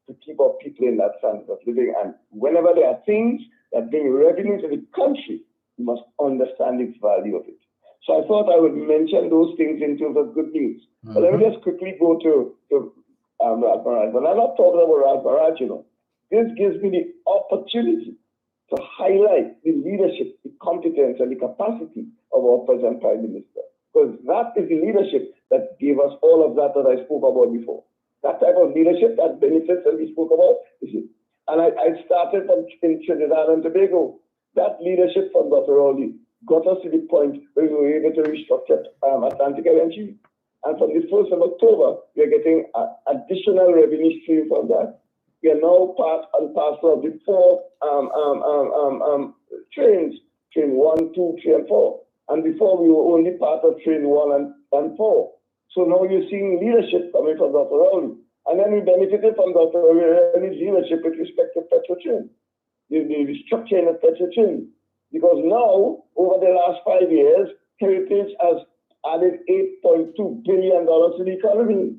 to keep our people in that standard of living. And whenever there are things that bring revenue to the country, we must understand the value of it. So I thought I would mention those things in terms of good news. But let me just quickly go to Raj Maharaj. But I'm not talking about Raj Maharaj, you know. This gives me the opportunity to highlight the leadership, the competence, and the capacity of our present Prime Minister. Because that is the leadership that gave us all of that I spoke about before. That type of leadership, that benefits that we spoke about, is it? And I started in Trinidad and Tobago. That leadership from Dr. Rowley got us to the point where we were able to restructure Atlantic LNG. And from the 1st of October, we are getting additional revenue stream from that. We are now part and parcel of the 4 trains, train 1, 2, 3, and 4. And before we were only part of train 1 and 4. So now you're seeing leadership coming from Dr. Rowley. And then we benefited from Dr. Rowley's leadership with respect to Petrochin, the restructuring of Petrochin. Because now, over the last 5 years, Heritage has added $8.2 billion to the economy.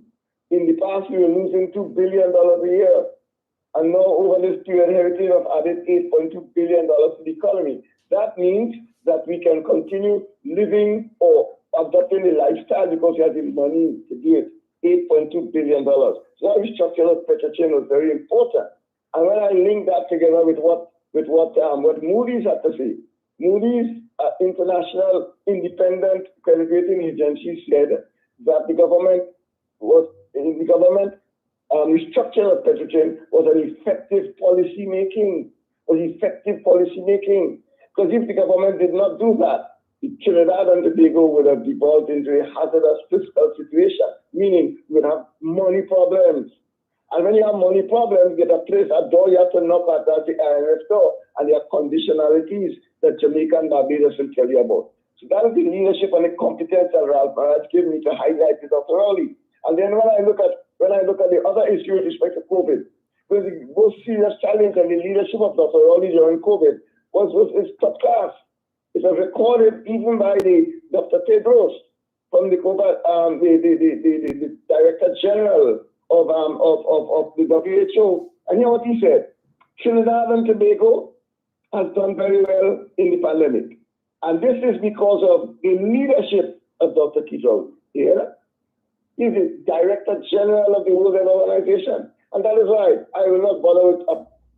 In the past, we were losing $2 billion a year. And now, over this period, Heritage has added $8.2 billion to the economy. That means that we can continue living or adopting the lifestyle because we have the money to do it. $8.2 billion. So that restructuring of Petrochin was very important. And when I link that together with what Moody's had to say, Moody's international independent credit rating agency said that the government restructuring of Petrochin was an effective policy making. Because if the government did not do that, Trinidad and Tobago would have devolved into a hazardous fiscal situation, meaning we would have money problems. And when you have money problems, you get a door you have to knock at, that's the IMF door, and there are conditionalities that Jamaica and Barbados will tell you about. So that is the leadership and the competence that Ralph Maharaj gave me to highlight with Dr. Rowley. And then when I look at the other issue with respect to COVID, because the most serious challenge and the leadership of Dr. Rowley during COVID was top class. It was recorded even by the Dr. Tedros from the Director General of the WHO. And you know what he said? Trinidad and Tobago has done very well in the pandemic. And this is because of the leadership of Dr. Tedros. Yeah? He's the Director General of the World Health Organization. And that is why I will not bother with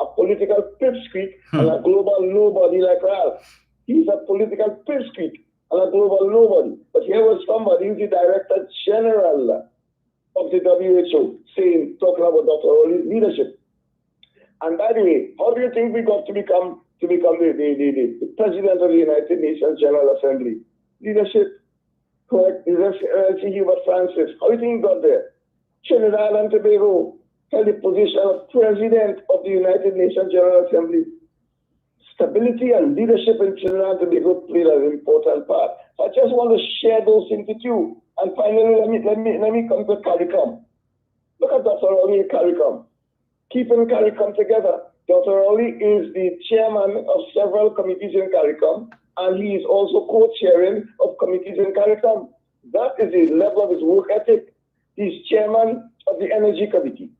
a political pipsqueak and a global nobody like Ralph. He's a political pipsqueak and a global nobody. But here was somebody who's the Director General of the WHO talking about Dr. Rowley's leadership. And by the way, how do you think we got to become the President of the United Nations General Assembly? Leadership. Correct? Hubert Francis. How do you think he got there? Trinidad and Tobago held the position of President of the United Nations General Assembly. Stability and leadership in Trinidad and Tobago played an important part. So I just want to share those things with you. And finally, let me come to CARICOM. Look at Dr. Rowley in CARICOM. Keeping CARICOM together. Dr. Rowley is the chairman of several committees in CARICOM, and he is also co-chairing of committees in CARICOM. That is the level of his work ethic. He's chairman of the Energy Committee.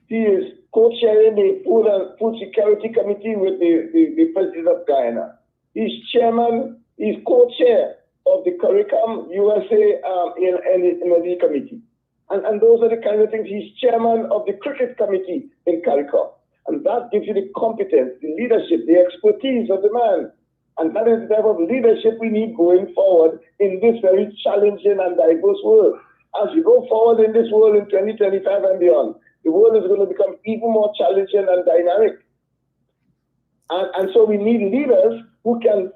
He is co-chairing the Food Security Committee with the President of Guyana. He's co-chair of the CARICOM USA Energy Committee. And those are the kind of things. He's chairman of the Cricket Committee in CARICOM. And that gives you the competence, the leadership, the expertise of the man. And that is the type of leadership we need going forward in this very challenging and diverse world. As we go forward in this world in 2025 and beyond, the world is going to become even more challenging and dynamic. And so we need leaders who can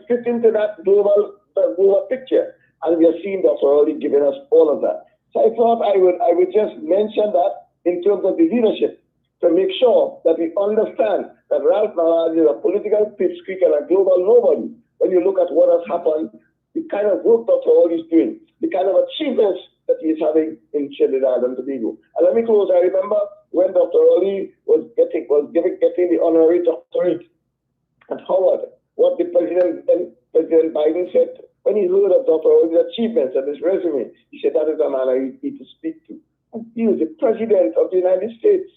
fit into that global picture. And we have seen Dr. Rowley giving us all of that. So I thought I would just mention that in terms of the leadership, to make sure that we understand that Ralph Nader is a political pipsqueak and a global nobody. When you look at what has happened, the kind of work Dr. Rowley is doing, the kind of achievements that he is having in Trinidad and Tobago. And let me close. I remember when Dr. Rowley was getting the honorary doctorate at Howard, what the President Biden said when he heard of Dr. Rowley's achievements and his resume. He said, that is a man I need to speak to. And he was the President of the United States.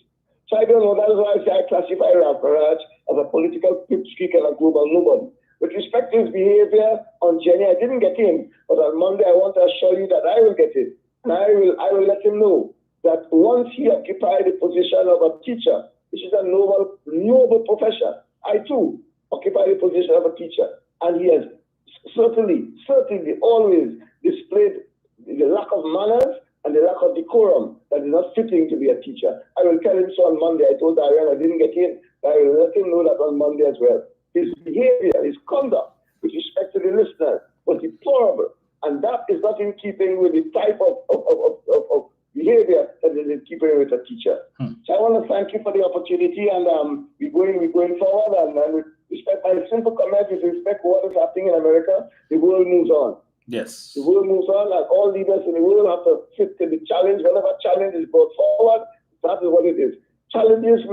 So I don't know, that is why I say I classify Ralph Nader as a political pipsqueak and a global nobody. With respect to his behavior on Jenny, I didn't get in, but on Monday I want to assure you that I will get in. And I will let him know that once he occupied the position of a teacher, which is a noble profession, I too occupy the position of a teacher. And he has certainly always displayed the lack of manners and the lack of decorum that is not fitting to be a teacher. I will tell him so on Monday. I told Ariane I didn't get in, but I will let him know that on Monday as well. His behavior, his conduct with respect to the listener was deplorable. And that is not in keeping with the type of behavior that is in keeping with a teacher. So I want to thank you for the opportunity, and we're going forward. And with respect, my simple comment is respect for what is happening in America. The world moves on. Yes. The world moves on, and all leaders in the world have to fit to the challenge. Whenever challenge is brought forward, that is what it is. Challenges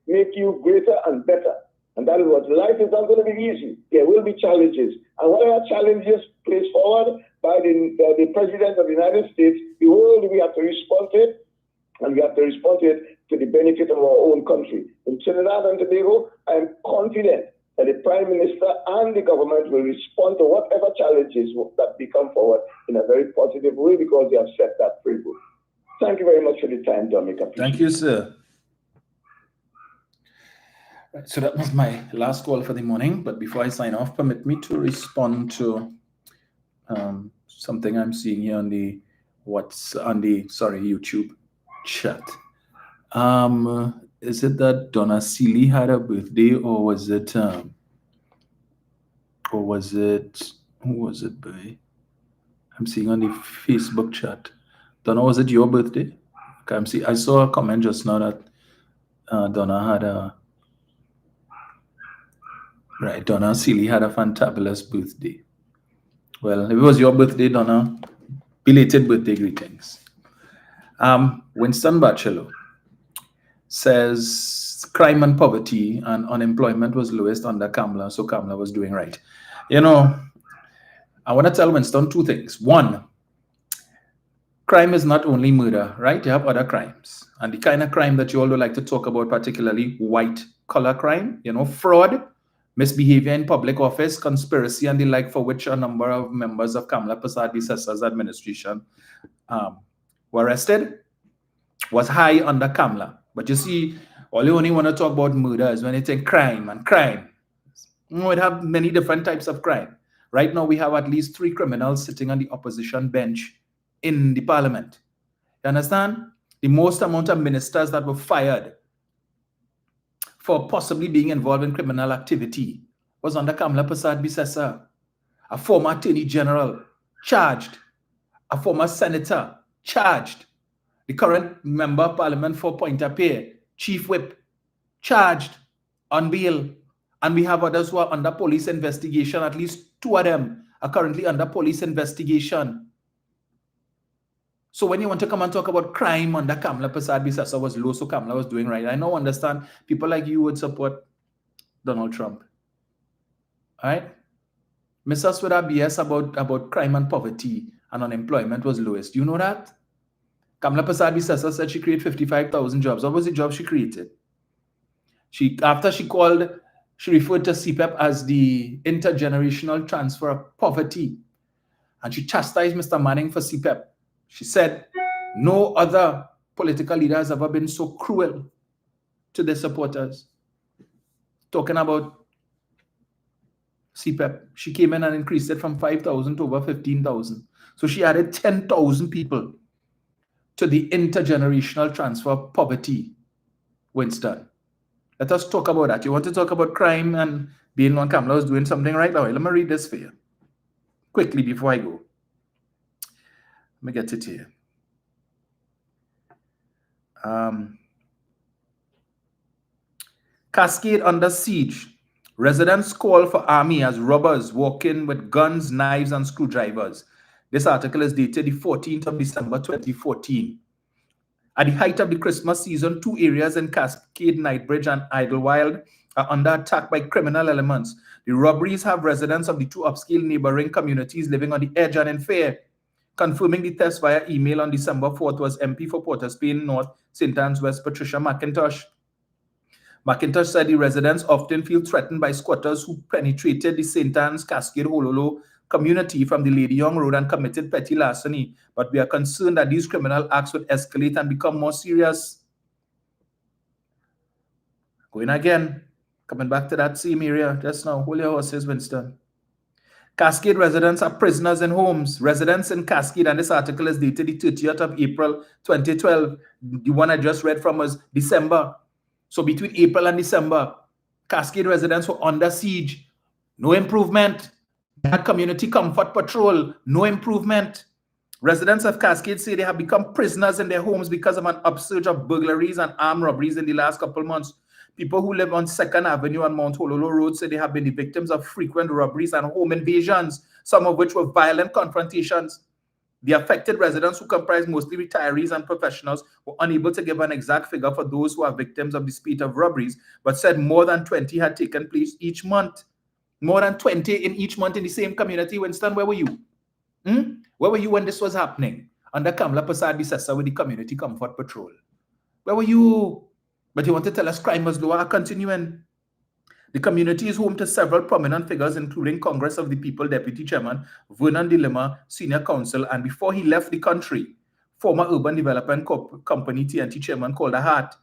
make you greater and better. And that is what life is not going to be easy. There will be challenges. And whatever challenges placed forward by the President of the United States, the world, we have to respond to it, and we have to respond to it to the benefit of our own country. In Trinidad and Tobago, I am confident that the Prime Minister and the government will respond to whatever challenges that become forward in a very positive way, because they have set that framework. Thank you very much for the time, Dominic. Thank you, sir. Right, so that was my last call for the morning. But before I sign off, permit me to respond to something I'm seeing here on the YouTube chat. Is it that Donna Seeley had a birthday, or was it who was it by? I'm seeing on the Facebook chat. Donna, was it your birthday? Okay, I saw a comment just now that Donna had a Donna Seeley had a fantabulous birthday. Well, if it was your birthday, Donna, belated birthday greetings. Winston Bachelor says crime and poverty and unemployment was lowest under Kamala, so Kamala was doing right. You know, I want to tell Winston two things. One, crime is not only murder, right? You have other crimes. And the kind of crime that you all would like to talk about, particularly white-collar crime, you know, fraud, misbehavior in public office, conspiracy, and the like, for which a number of members of Kamala Prasad-Bissessa's administration were arrested, was high under Kamala. But you see, all you only want to talk about murder is when you think crime and crime. We have many different types of crime. Right now, we have at least 3 criminals sitting on the opposition bench in the parliament. You understand? The most amount of ministers that were fired for possibly being involved in criminal activity was under Kamala Prasad-Bissessa. A former attorney general charged. A former senator charged. The current member of parliament for Pointe-à-Pitre, chief whip, charged on bail. And we have others who are under police investigation. At least 2 of them are currently under police investigation. So when you want to come and talk about crime under Kamala Prasad-Bissessa was low, so Kamala was doing right. I now understand people like you would support Donald Trump. All right? Miss us with our BS about crime and poverty and unemployment was lowest. Do you know that? Kamala Prasad-Bissessa said she created 55,000 jobs. What was the job she created? After she referred to CPEP as the intergenerational transfer of poverty. And she chastised Mr. Manning for CPEP. She said, no other political leader has ever been so cruel to their supporters. Talking about CPEP, she came in and increased it from 5,000 to over 15,000. So she added 10,000 people to the intergenerational transfer of poverty, Winston. Let us talk about that. You want to talk about crime and being on Kamala was doing something right now? Let me read this for you quickly before I go. Let me get it here. Cascade under siege. Residents call for army as robbers walk in with guns, knives, and screwdrivers. This article is dated the 14th of December 2014. At the height of the Christmas season, 2 areas in Cascade, Knightbridge, and Idlewild are under attack by criminal elements. The robberies have residents of the 2 upscale neighboring communities living on the edge and in fear. Confirming the test via email on December 4th was MP for Port of Spain North, St. Anne's West, Patricia McIntosh. McIntosh said the residents often feel threatened by squatters who penetrated the St. Anne's Cascade Hololo community from the Lady Young Road and committed petty larceny, but we are concerned that these criminal acts would escalate and become more serious. Going again, coming back to that same area just now. Hold your horses, Winston. Cascade residents are prisoners in homes. Residents in Cascade, and this article is dated the 30th of April 2012. The one I just read from was December. So between April and December, Cascade residents were under siege. No improvement. That community comfort patrol, no improvement. Residents of Cascade say they have become prisoners in their homes because of an upsurge of burglaries and armed robberies in the last couple of months. People who live on 2nd Avenue and Mount Hololo Road say they have been the victims of frequent robberies and home invasions, some of which were violent confrontations. The affected residents, who comprise mostly retirees and professionals, were unable to give an exact figure for those who are victims of the spate of robberies, but said more than 20 had taken place each month. More than 20 in each month in the same community. Winston, where were you? Where were you when this was happening? Under Kamala Prasad-Bissessa with the Community Comfort Patrol. Where were you? But you want to tell us crime was lower? Continuing. The community is home to several prominent figures, including Congress of the People Deputy Chairman Vernon De Lima, Senior Counsel, and before he left the country, former Urban Development Company TNT Chairman Calder Hart.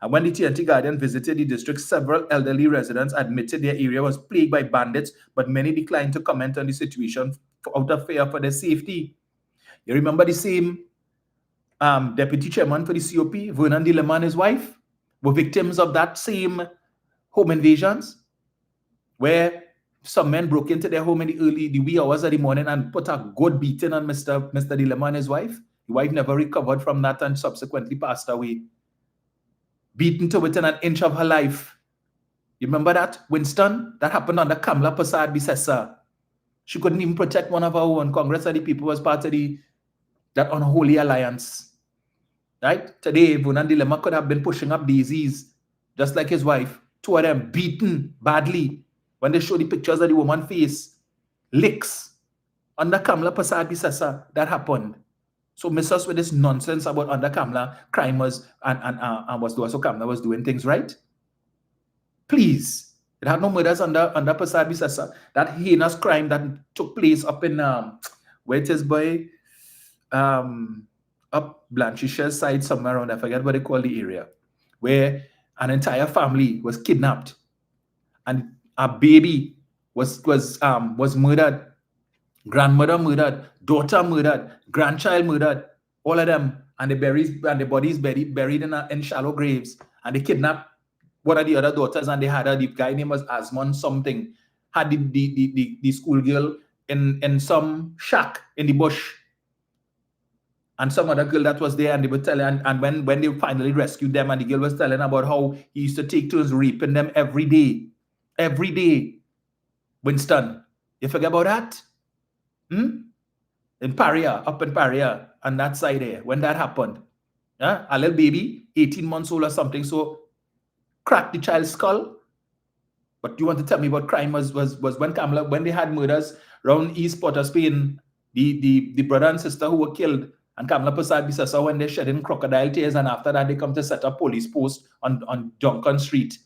And when the TNT Guardian visited the district, several elderly residents admitted their area was plagued by bandits, but many declined to comment on the situation out of fear for their safety. You remember the same deputy chairman for the COP, Vernon De Lima, and his wife, were victims of that same home invasions, where some men broke into their home in the wee hours of the morning and put a good beating on Mr. De Lima and his wife. The wife never recovered from that and subsequently passed away. Beaten to within an inch of her life. You remember that, Winston? That happened under Kamala Prasad-Bissessa. She couldn't even protect one of her own. Congress of the People was part of that unholy alliance. Right? Today, Vernon De Lima could have been pushing up daisies, just like his wife. 2 of them beaten badly. When they show the pictures of the woman's face, licks. Under Kamala Prasad-Bissessa, that happened. So miss us with this nonsense about under Kamala, crime was, and was doing, so Kamala was doing things right. Please. It had no murders under Prasad-Bissessa. That heinous crime that took place up in, where it is by, up Blanchisseur's side somewhere around, I forget what they call the area, where an entire family was kidnapped and a baby was murdered. Grandmother murdered, daughter murdered, grandchild murdered, all of them, and the bodies buried in shallow graves. And they kidnapped one of the other daughters, and they had the guy name was Asmon something, had the schoolgirl in some shack in the bush, and some other girl that was there, and they were telling, and when they finally rescued them, and the girl was telling about how he used to take turns raping them every day. Winston, you forget about that? In Paria, up in Paria, on that side there, when that happened. A little baby, 18 months old or something, so cracked the child's skull. But you want to tell me what crime was when Kamala, when they had murders around East Port of Spain, the brother and sister who were killed, and Kamala Prasad-Bissessa, when they shed in crocodile tears, and after that they come to set up police post on Duncan Street.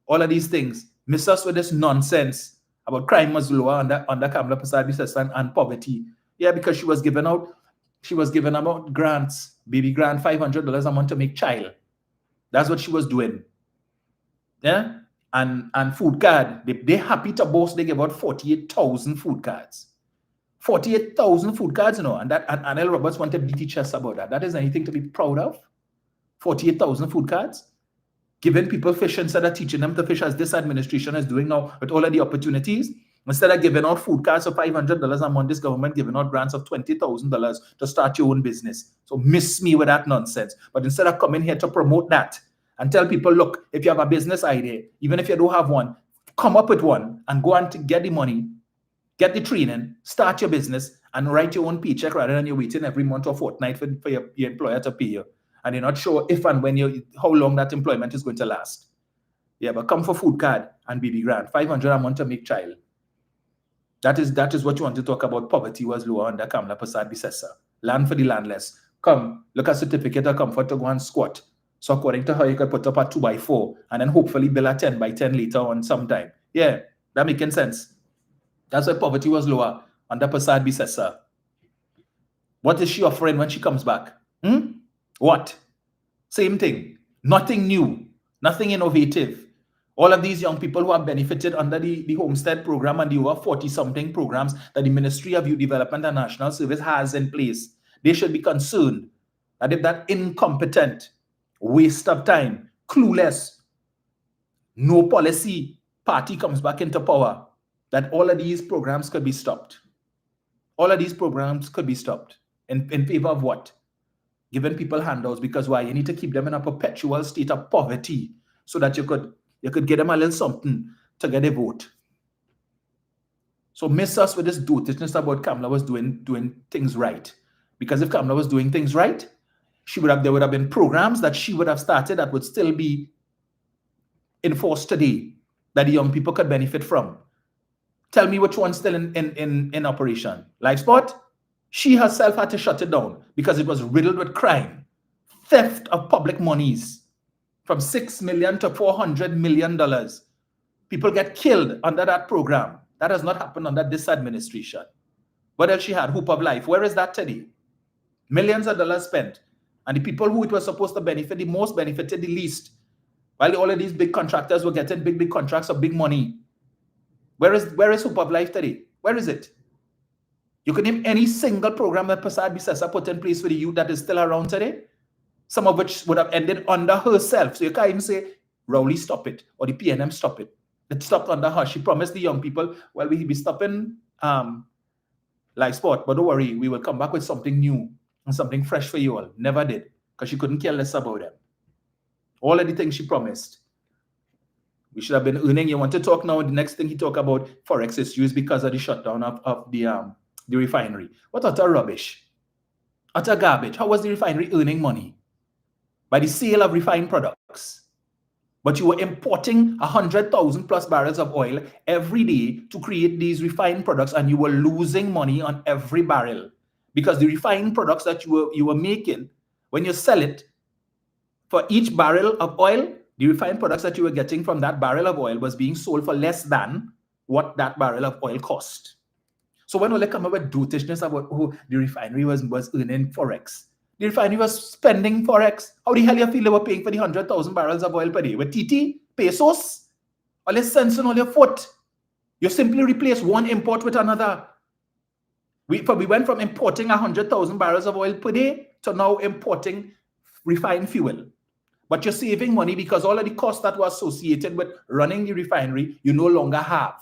All of these things. Miss us with this nonsense about crime was lower under Kamala Prasad-Bissessa and poverty. Yeah, because she was giving out grants, baby grant, $500 a month to make child. That's what she was doing. Yeah, and food card. They happy to boast they give out 48,000 food cards. 48,000 food cards, you know, and Anel Roberts wanted to teach us about that. That is anything to be proud of. 48,000 food cards. Giving people fish instead of teaching them to fish, as this administration is doing now with all of the opportunities. Instead of giving out food cards of $500 a month, this government giving out grants of $20,000 to start your own business. So miss me with that nonsense. But instead of coming here to promote that and tell people, look, if you have a business idea, even if you don't have one, come up with one and go on to get the money, get the training, start your business, and write your own paycheck rather than you're waiting every month or fortnight for your employer to pay you. And you're not sure if and when how long that employment is going to last. Yeah, but come for food card and baby grant. $500 a month to make child. That is what you want to talk about. Poverty was lower under Kamla Prasad Bisesa. Land for the landless. Come, look at certificate of comfort to go and squat. So according to her, you could put up a 2x4 and then hopefully build a 10x10 later on sometime. Yeah, that making sense. That's why poverty was lower under Prasad Bisesa. What is she offering when she comes back? What? Same thing. Nothing new. Nothing innovative. All of these young people who have benefited under the Homestead program and the over 40-something programs that the Ministry of Youth Development and National Service has in place, they should be concerned that if that incompetent, waste of time, clueless, no policy party comes back into power, that all of these programs could be stopped. All of these programs could be stopped. In favor of what? Giving people handouts. Because why? You need to keep them in a perpetual state of poverty so that you could get them a little something to get a vote. So miss us with this dotishness about Kamla was doing things right. Because if Kamla was doing things right, there would have been programs that she would have started that would still be enforced today that the young people could benefit from. Tell me which one's still in operation. Lifesport? She herself had to shut it down because it was riddled with crime, theft of public monies, from $6 million to $400 million. People get killed under that program. That has not happened under this administration. What else she had? Hope of Life. Where is that today? Millions of dollars spent. And the people who it was supposed to benefit the most benefited the least. While all of these big contractors were getting big contracts of big money. Where is Hope of Life today? Where is it? You can name any single program that Prasad Bisesa put in place for the youth that is still around today. Some of which would have ended under herself. So you can't even say, Rowley, stop it, or the PNM, stop it. It stopped under her. She promised the young people, well, we'll be stopping live sport, but don't worry, we will come back with something new and something fresh for you all. Never did, because she couldn't care less about them. All of the things she promised. We should have been earning. You want to talk now, the next thing he talked about, Forex issues because of the shutdown of the refinery. What utter rubbish. Utter garbage. How was the refinery earning money? By the sale of refined products. But you were importing 100,000 plus barrels of oil every day to create these refined products, and you were losing money on every barrel. Because the refined products that you were making, when you sell it, for each barrel of oil, the refined products that you were getting from that barrel of oil was being sold for less than what that barrel of oil cost. So when we come up with dotishness about the refinery was earning Forex, the refinery was spending Forex. How the hell you feel they were paying for the 100,000 barrels of oil per day? With TT? Pesos? All your sense on all your foot. You simply replace one import with another. We went from importing 100,000 barrels of oil per day to now importing refined fuel. But you're saving money because all of the costs that were associated with running the refinery, you no longer have.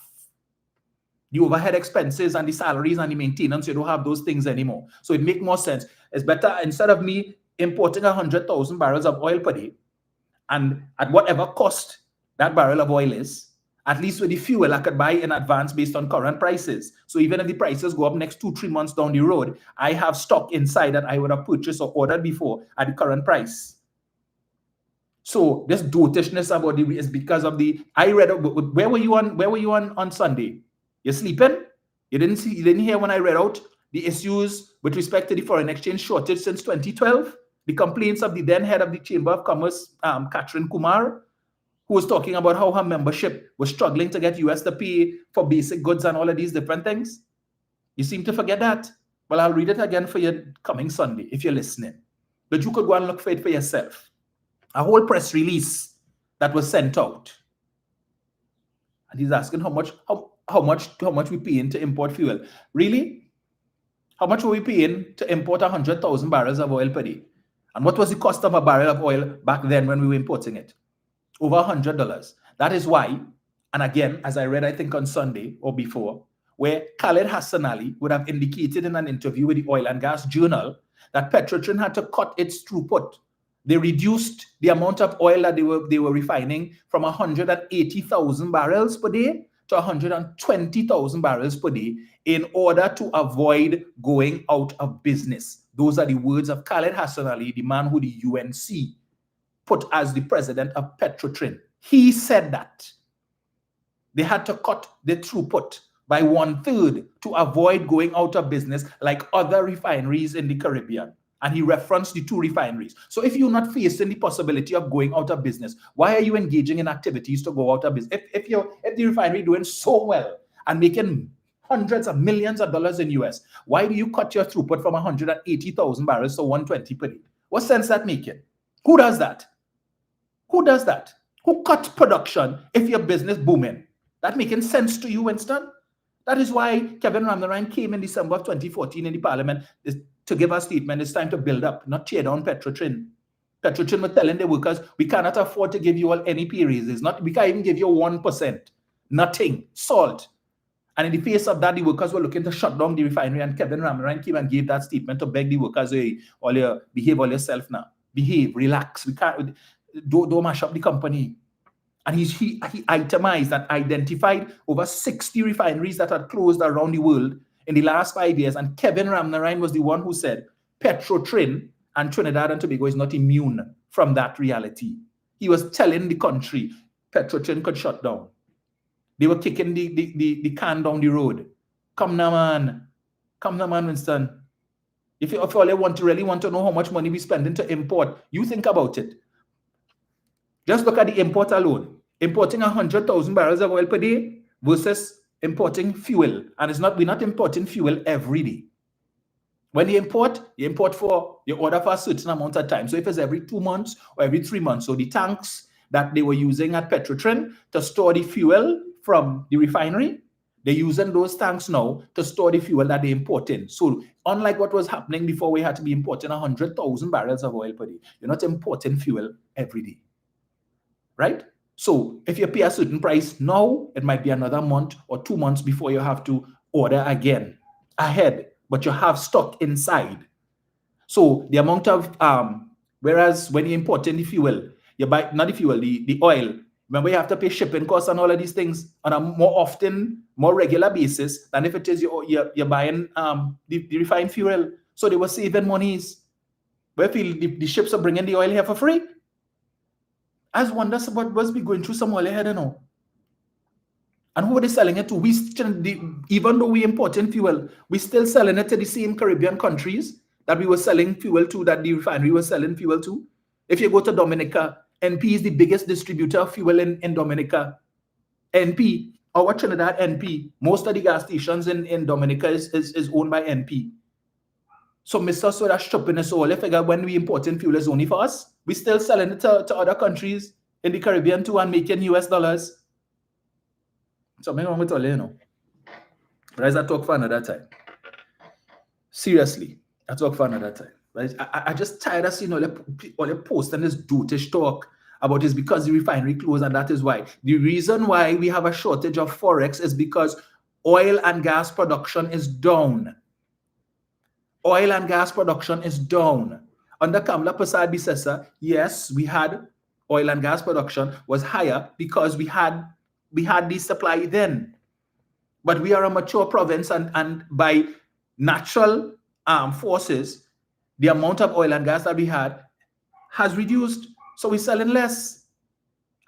The overhead expenses and the salaries and the maintenance, you don't have those things anymore. So it makes more sense. It's better, instead of me importing 100,000 barrels of oil per day, and at whatever cost that barrel of oil is, at least with the fuel I could buy in advance based on current prices. So even if the prices go up next 2-3 months down the road, I have stock inside that I would have purchased or ordered before at the current price. So this dotishness about the is because of the. I read. Where were you on Sunday? You're sleeping? You didn't hear when I read out the issues with respect to the foreign exchange shortage since 2012? The complaints of the then head of the Chamber of Commerce, Catherine Kumar, who was talking about how her membership was struggling to get US to pay for basic goods and all of these different things. You seem to forget that. Well, I'll read it again for you coming Sunday if you're listening. But you could go and look for it for yourself. A whole press release that was sent out. And he's asking how much we paying to import fuel. Really? How much were we paying to import 100,000 barrels of oil per day? And what was the cost of a barrel of oil back then when we were importing it? Over $100. That is why And again, as I read, I think on Sunday or before, where Khaled Hassan Ali would have indicated in an interview with the Oil and Gas Journal that Petrotrin had to cut its throughput. They reduced the amount of oil that they were refining from 180,000 barrels per day to 120,000 barrels per day in order to avoid going out of business. Those are the words of Khaled Hassan Ali, the man who the UNC put as the president of Petrotrin. He said that they had to cut the throughput by 1/3 to avoid going out of business like other refineries in the Caribbean. And he referenced the 2 refineries. So if you're not facing the possibility of going out of business, why are you engaging in activities to go out of business? If the refinery doing so well and making hundreds of millions of dollars in US, why do you cut your throughput from 180,000 barrels to 120 per day? What sense that making? Who does that? Who does that? Who cuts production if your business booming? That making sense to you, Winston? That is why Kevin Ramnarine came in December of 2014 in the parliament to give a statement. It's time to build up, not tear down Petrotrin. Petrotrin were telling the workers, we cannot afford to give you all any pay raises. We can't even give you 1%. Nothing. Salt. And in the face of that, the workers were looking to shut down the refinery, and Kevin Ramnarine came and gave that statement to beg the workers, hey, behave all yourself now. Behave, relax. We can't, don't mash up the company. And he itemized and identified over 60 refineries that had closed around the world in the last 5 years. And Kevin Ramnarine was the one who said Petrotrin and Trinidad and Tobago is not immune from that reality. He was telling the country Petrotrin could shut down. They were kicking the can down the road. Come now, man. Come now, man, Winston. If you really want to know how much money we're spending to import, you think about it. Just look at the import alone. Importing 100,000 barrels of oil per day versus importing fuel. And we're not importing fuel every day. When you import for, you order for a certain amount of time. So if it's every 2 months or every 3 months, so the tanks that they were using at Petrotrin to store the fuel from the refinery, they're using those tanks now to store the fuel that they import in. So unlike what was happening before, we had to be importing 100,000 barrels of oil per day. You're not importing fuel every day. Right? So if you pay a certain price now, it might be another month or 2 months before you have to order again ahead, but you have stock inside. So the amount of, whereas when you're importing the fuel, you buy, not the fuel, the oil, remember you have to pay shipping costs and all of these things on a more regular basis than if it is you're buying the refined fuel. So they were saving monies. But if the ships are bringing the oil here for free, I just wonder what was we going through some oil ahead, now. And who are they selling it to? Even though we importing fuel, we still selling it to the same Caribbean countries that we were selling fuel to, that the refinery was selling fuel to. If you go to Dominica, NP is the biggest distributor of fuel in Dominica. NP, our Trinidad NP, most of the gas stations in Dominica is owned by NP. So Mr. Soda stripping us all. I figure when we importing fuel is only for us. We still selling it to other countries in the Caribbean too and making US dollars. Something wrong with all, you know. But I talk for another time. Seriously, I talk for another time. Right? I just tired of seeing all the posts and this dotish talk about it's because the refinery closed, and that is why. The reason why we have a shortage of Forex is because oil and gas production is down. Oil and gas production is down. Under Kamala Persad-Bissessar, yes, we had oil and gas production was higher because we had the supply then. But we are a mature province, and by natural forces, the amount of oil and gas that we had has reduced. So we're selling less.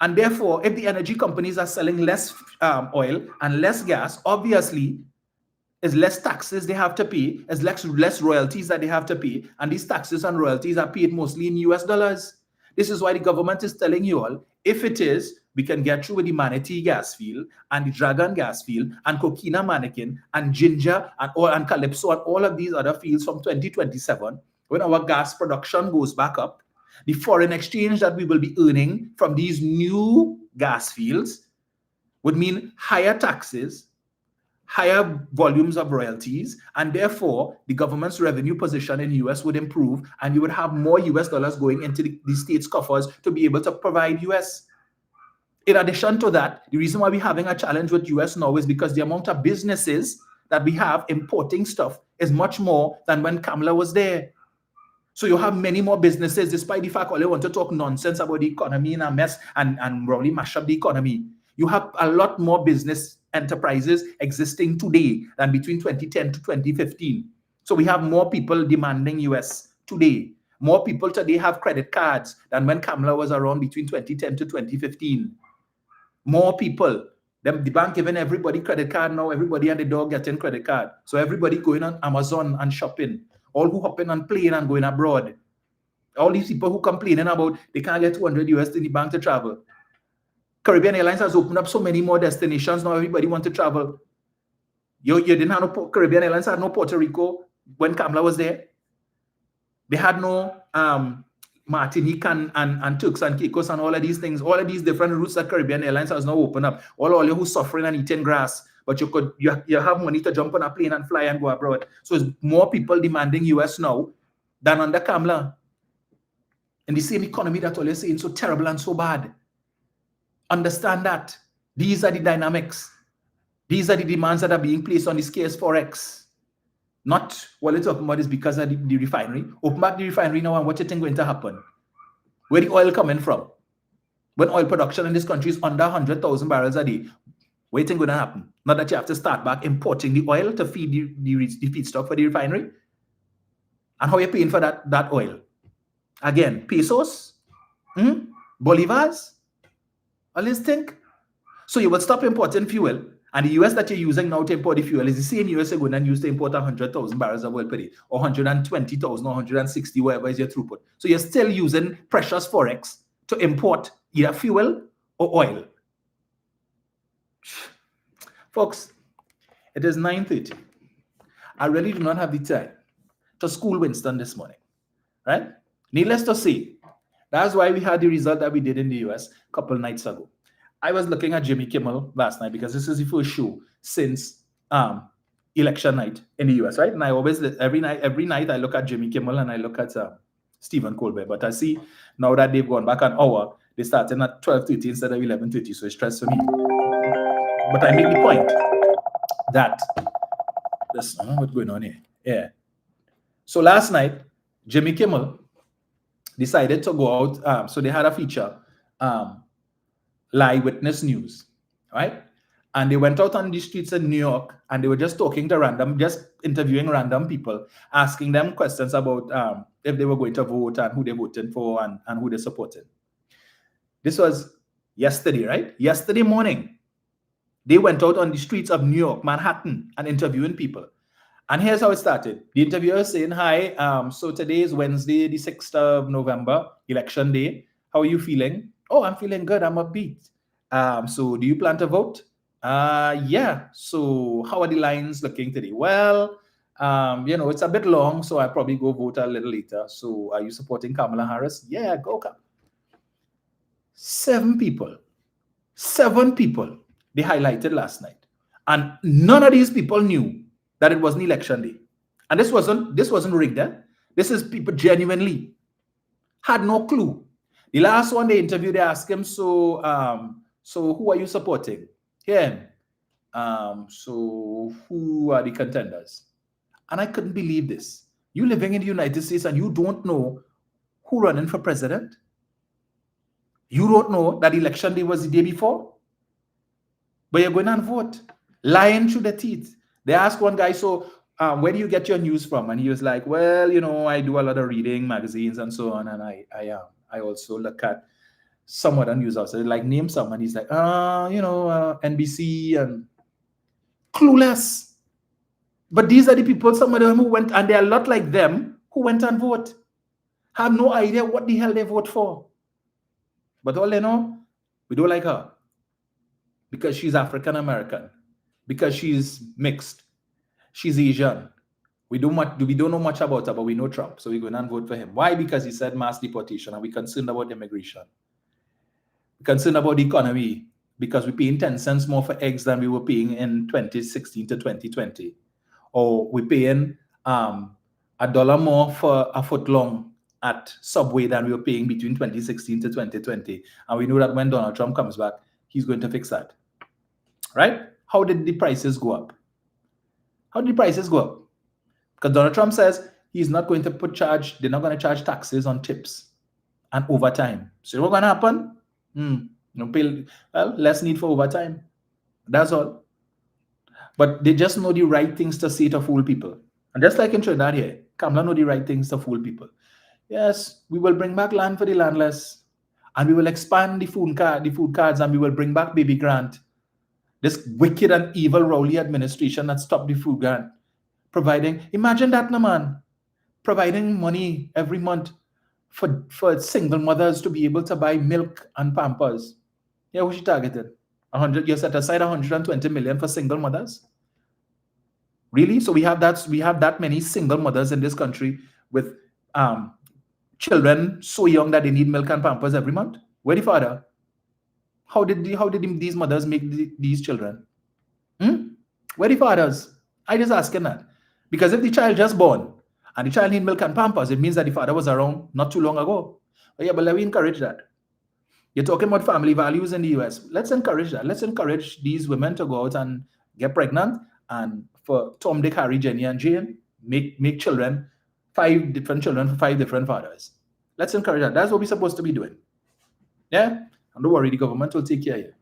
And therefore, if the energy companies are selling less oil and less gas, obviously, is less taxes they have to pay, is less royalties that they have to pay, and these taxes and royalties are paid mostly in US dollars. This is why the government is telling you all, if it is, we can get through with the Manatee gas field, and the Dragon gas field, and Coquina Mannequin, and Ginger, and Calypso, and all of these other fields from 2027, when our gas production goes back up, the foreign exchange that we will be earning from these new gas fields would mean higher taxes, higher volumes of royalties, and therefore the government's revenue position in the US would improve, and you would have more US dollars going into the state's coffers to be able to provide US. In addition to that, the reason why we're having a challenge with US now is because the amount of businesses that we have importing stuff is much more than when Kamala was there. So you have many more businesses, despite the fact all they want to talk nonsense about the economy in a mess and really mash up the economy. You have a lot more business enterprises existing today than between 2010 to 2015. So we have more people demanding US today. More people today have credit cards than when Kamala was around between 2010 to 2015. More people. The bank giving everybody credit card now. Everybody and the dog getting credit card. So everybody going on Amazon and shopping. All who hopping on plane and going abroad. All these people who complaining about they can't get 200 US in the bank to travel. Caribbean Airlines has opened up so many more destinations. Now everybody wants to travel. You didn't have no Caribbean Airlines had no Puerto Rico when Kamala was there. They had no Martinique and Turks and Caicos and all of these things, all of these different routes that Caribbean Airlines has now opened up. All you who's suffering and eating grass, but you have money to jump on a plane and fly and go abroad. So it's more people demanding US now than under Kamala. In the same economy that all you're saying so terrible and so bad. Understand that. These are the dynamics. These are the demands that are being placed on the scarce Forex. Not what we're talking about is because of the refinery. Open back the refinery now and what you think going to happen? Where the oil coming from? When oil production in this country is under 100,000 barrels a day, what do you think going to happen? Not that you have to start back importing the oil to feed the feedstock for the refinery. And how are you paying for that oil? Again, pesos? Bolivars? All this think? So you would stop importing fuel. And the US that you're using now to import the fuel is the same US you're going to use to import 100,000 barrels of oil per day, or 120,000 or 160, whatever is your throughput. So you're still using precious Forex to import either fuel or oil. Folks, it is 9:30. I really do not have the time to school Winston this morning, right? Needless to say, that's why we had the result that we did in the US a couple nights ago. I was looking at Jimmy Kimmel last night because this is the first show since election night in the US, right? And I always, every night I look at Jimmy Kimmel and I look at Stephen Colbert. But I see now that they've gone back an hour, they're starting at 12:30 instead of 11:30, so it's stress for me. But I make the point that, this, what's going on here? Yeah. So last night, Jimmy Kimmel decided to go out, so they had a feature, Live Witness News, right? And they went out on the streets in New York and they were just talking to just interviewing random people, asking them questions about if they were going to vote and who they voted for and who they supported. This was yesterday, right? Yesterday morning, they went out on the streets of New York, Manhattan, and interviewing people. And here's how it started. The interviewer is saying, hi, so today is Wednesday, the 6th of November, election day. How are you feeling? Oh, I'm feeling good. I'm upbeat. So do you plan to vote? Yeah. So how are the lines looking today? Well, it's a bit long, so I'll probably go vote a little later. So are you supporting Kamala Harris? Yeah, go Kam. 7 people they highlighted last night. And none of these people knew that it wasn't election day. And this wasn't rigged. This is people genuinely had no clue. The last one they interviewed, they asked him, so who are you supporting? Yeah. So who are the contenders? And I couldn't believe this. You living in the United States and you don't know who running for president? You don't know that election day was the day before? But you're going and vote. Lying through the teeth. They asked one guy, so where do you get your news from? And he was like, well, I do a lot of reading, magazines and so on. And I also look at some other news outlets. Like, name some. And he's like, NBC and clueless. But these are the people, some of them who went, and they're a lot like them, who went and vote. Have no idea what the hell they vote for. But all they know, we don't like her. Because she's African-American. Because she's mixed. She's Asian. We don't know much about her, but we know Trump. So we're going to vote for him. Why? Because he said mass deportation. And we're concerned about immigration. We're concerned about the economy. Because we're paying 10 cents more for eggs than we were paying in 2016 to 2020. Or we're paying $1 more for a foot long at Subway than we were paying between 2016 to 2020. And we know that when Donald Trump comes back, he's going to fix that. Right? How did the prices go up? How did the prices go up? Because Donald Trump says he's not going to they're not going to charge taxes on tips and overtime. So what's going to happen? Less need for overtime. That's all. But they just know the right things to say to fool people. And just like in Trinidad here, Kamala know the right things to fool people. Yes, we will bring back land for the landless. And we will expand the food cards, and we will bring back baby grant. This wicked and evil Rowley administration that stopped the food grant. Imagine that, no man. Providing money every month for single mothers to be able to buy milk and Pampers. Yeah, who she targeted? You set aside 120 million for single mothers? Really? So we have that many single mothers in this country with children so young that they need milk and Pampers every month? Where the father? How did these mothers make these children? Where the fathers? I just asking that. Because if the child just born and the child need milk and Pampers, it means that the father was around not too long ago. Yeah, but let me encourage that. You're talking about family values in the US. Let's encourage that. Let's encourage these women to go out and get pregnant, and for Tom, Dick, Harry, Jenny, and Jane, make children, 5 different children for 5 different fathers. Let's encourage that. That's what we're supposed to be doing. Yeah? And don't worry, the government will take care of you.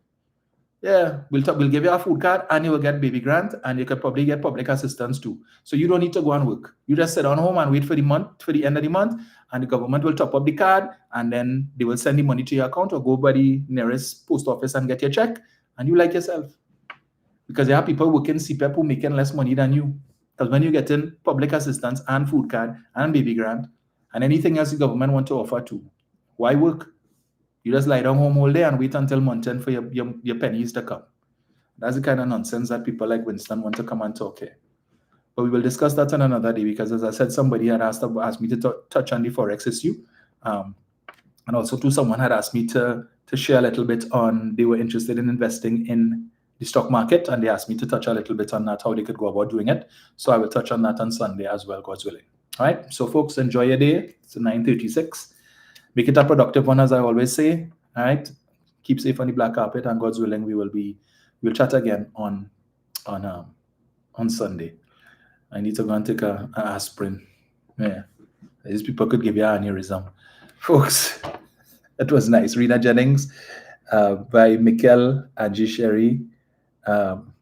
Yeah, we'll give you a food card, and you will get baby grant, and you could probably get public assistance too. So you don't need to go and work. You just sit on home and wait for the end of the month, and the government will top up the card, and then they will send the money to your account, or go by the nearest post office and get your check, and you like yourself. Because there are people working CPEP who making less money than you. Because when you get in public assistance and food card and baby grant and anything else the government want to offer too, why work? You just lie down home all day and wait until month end for your pennies to come. That's the kind of nonsense that people like Winston want to come and talk here. But we will discuss that on another day, because as I said, somebody had asked me to touch on the Forex issue. And also too, someone had asked me to share a little bit on, they were interested in investing in the stock market, and they asked me to touch a little bit on that, how they could go about doing it. So I will touch on that on Sunday as well, God's willing. All right. So folks, enjoy your day. It's 9:36. Make it a productive one, as I always say. All right. Keep safe on the black carpet, and God's willing, we'll chat again on Sunday. I need to go and take an aspirin. Yeah. These people could give you an aneurysm. Folks, that was nice. Rena Jennings by Mikel Angie Sherry.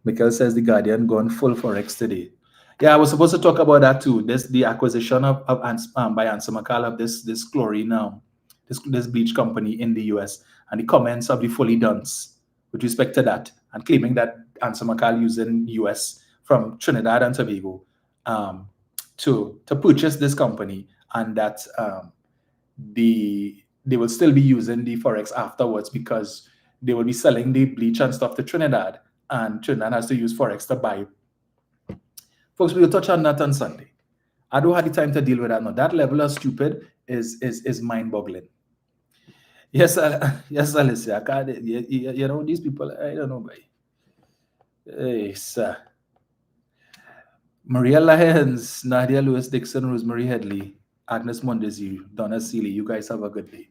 Mikel says The Guardian gone full Forex today. Yeah, I was supposed to talk about that too. The acquisition by Answer McCall of this chlorine, this bleach company in the US, and the comments of the fully dones with respect to that, and claiming that Answer McCall using US from Trinidad and Tobago to purchase this company, and that they will still be using the Forex afterwards, because they will be selling the bleach and stuff to Trinidad, and Trinidad has to use Forex to buy. Folks, we will touch on that on Sunday. I don't have the time to deal with that now. That level of stupid is mind-boggling. Yes, yes, Alicia. I can't, you know, these people, I don't know, boy. Hey, sir. Maria Lyons, Nadia Lewis Dixon, Rosemary Headley, Agnes Mondesi, Donna Seeley, you guys have a good day.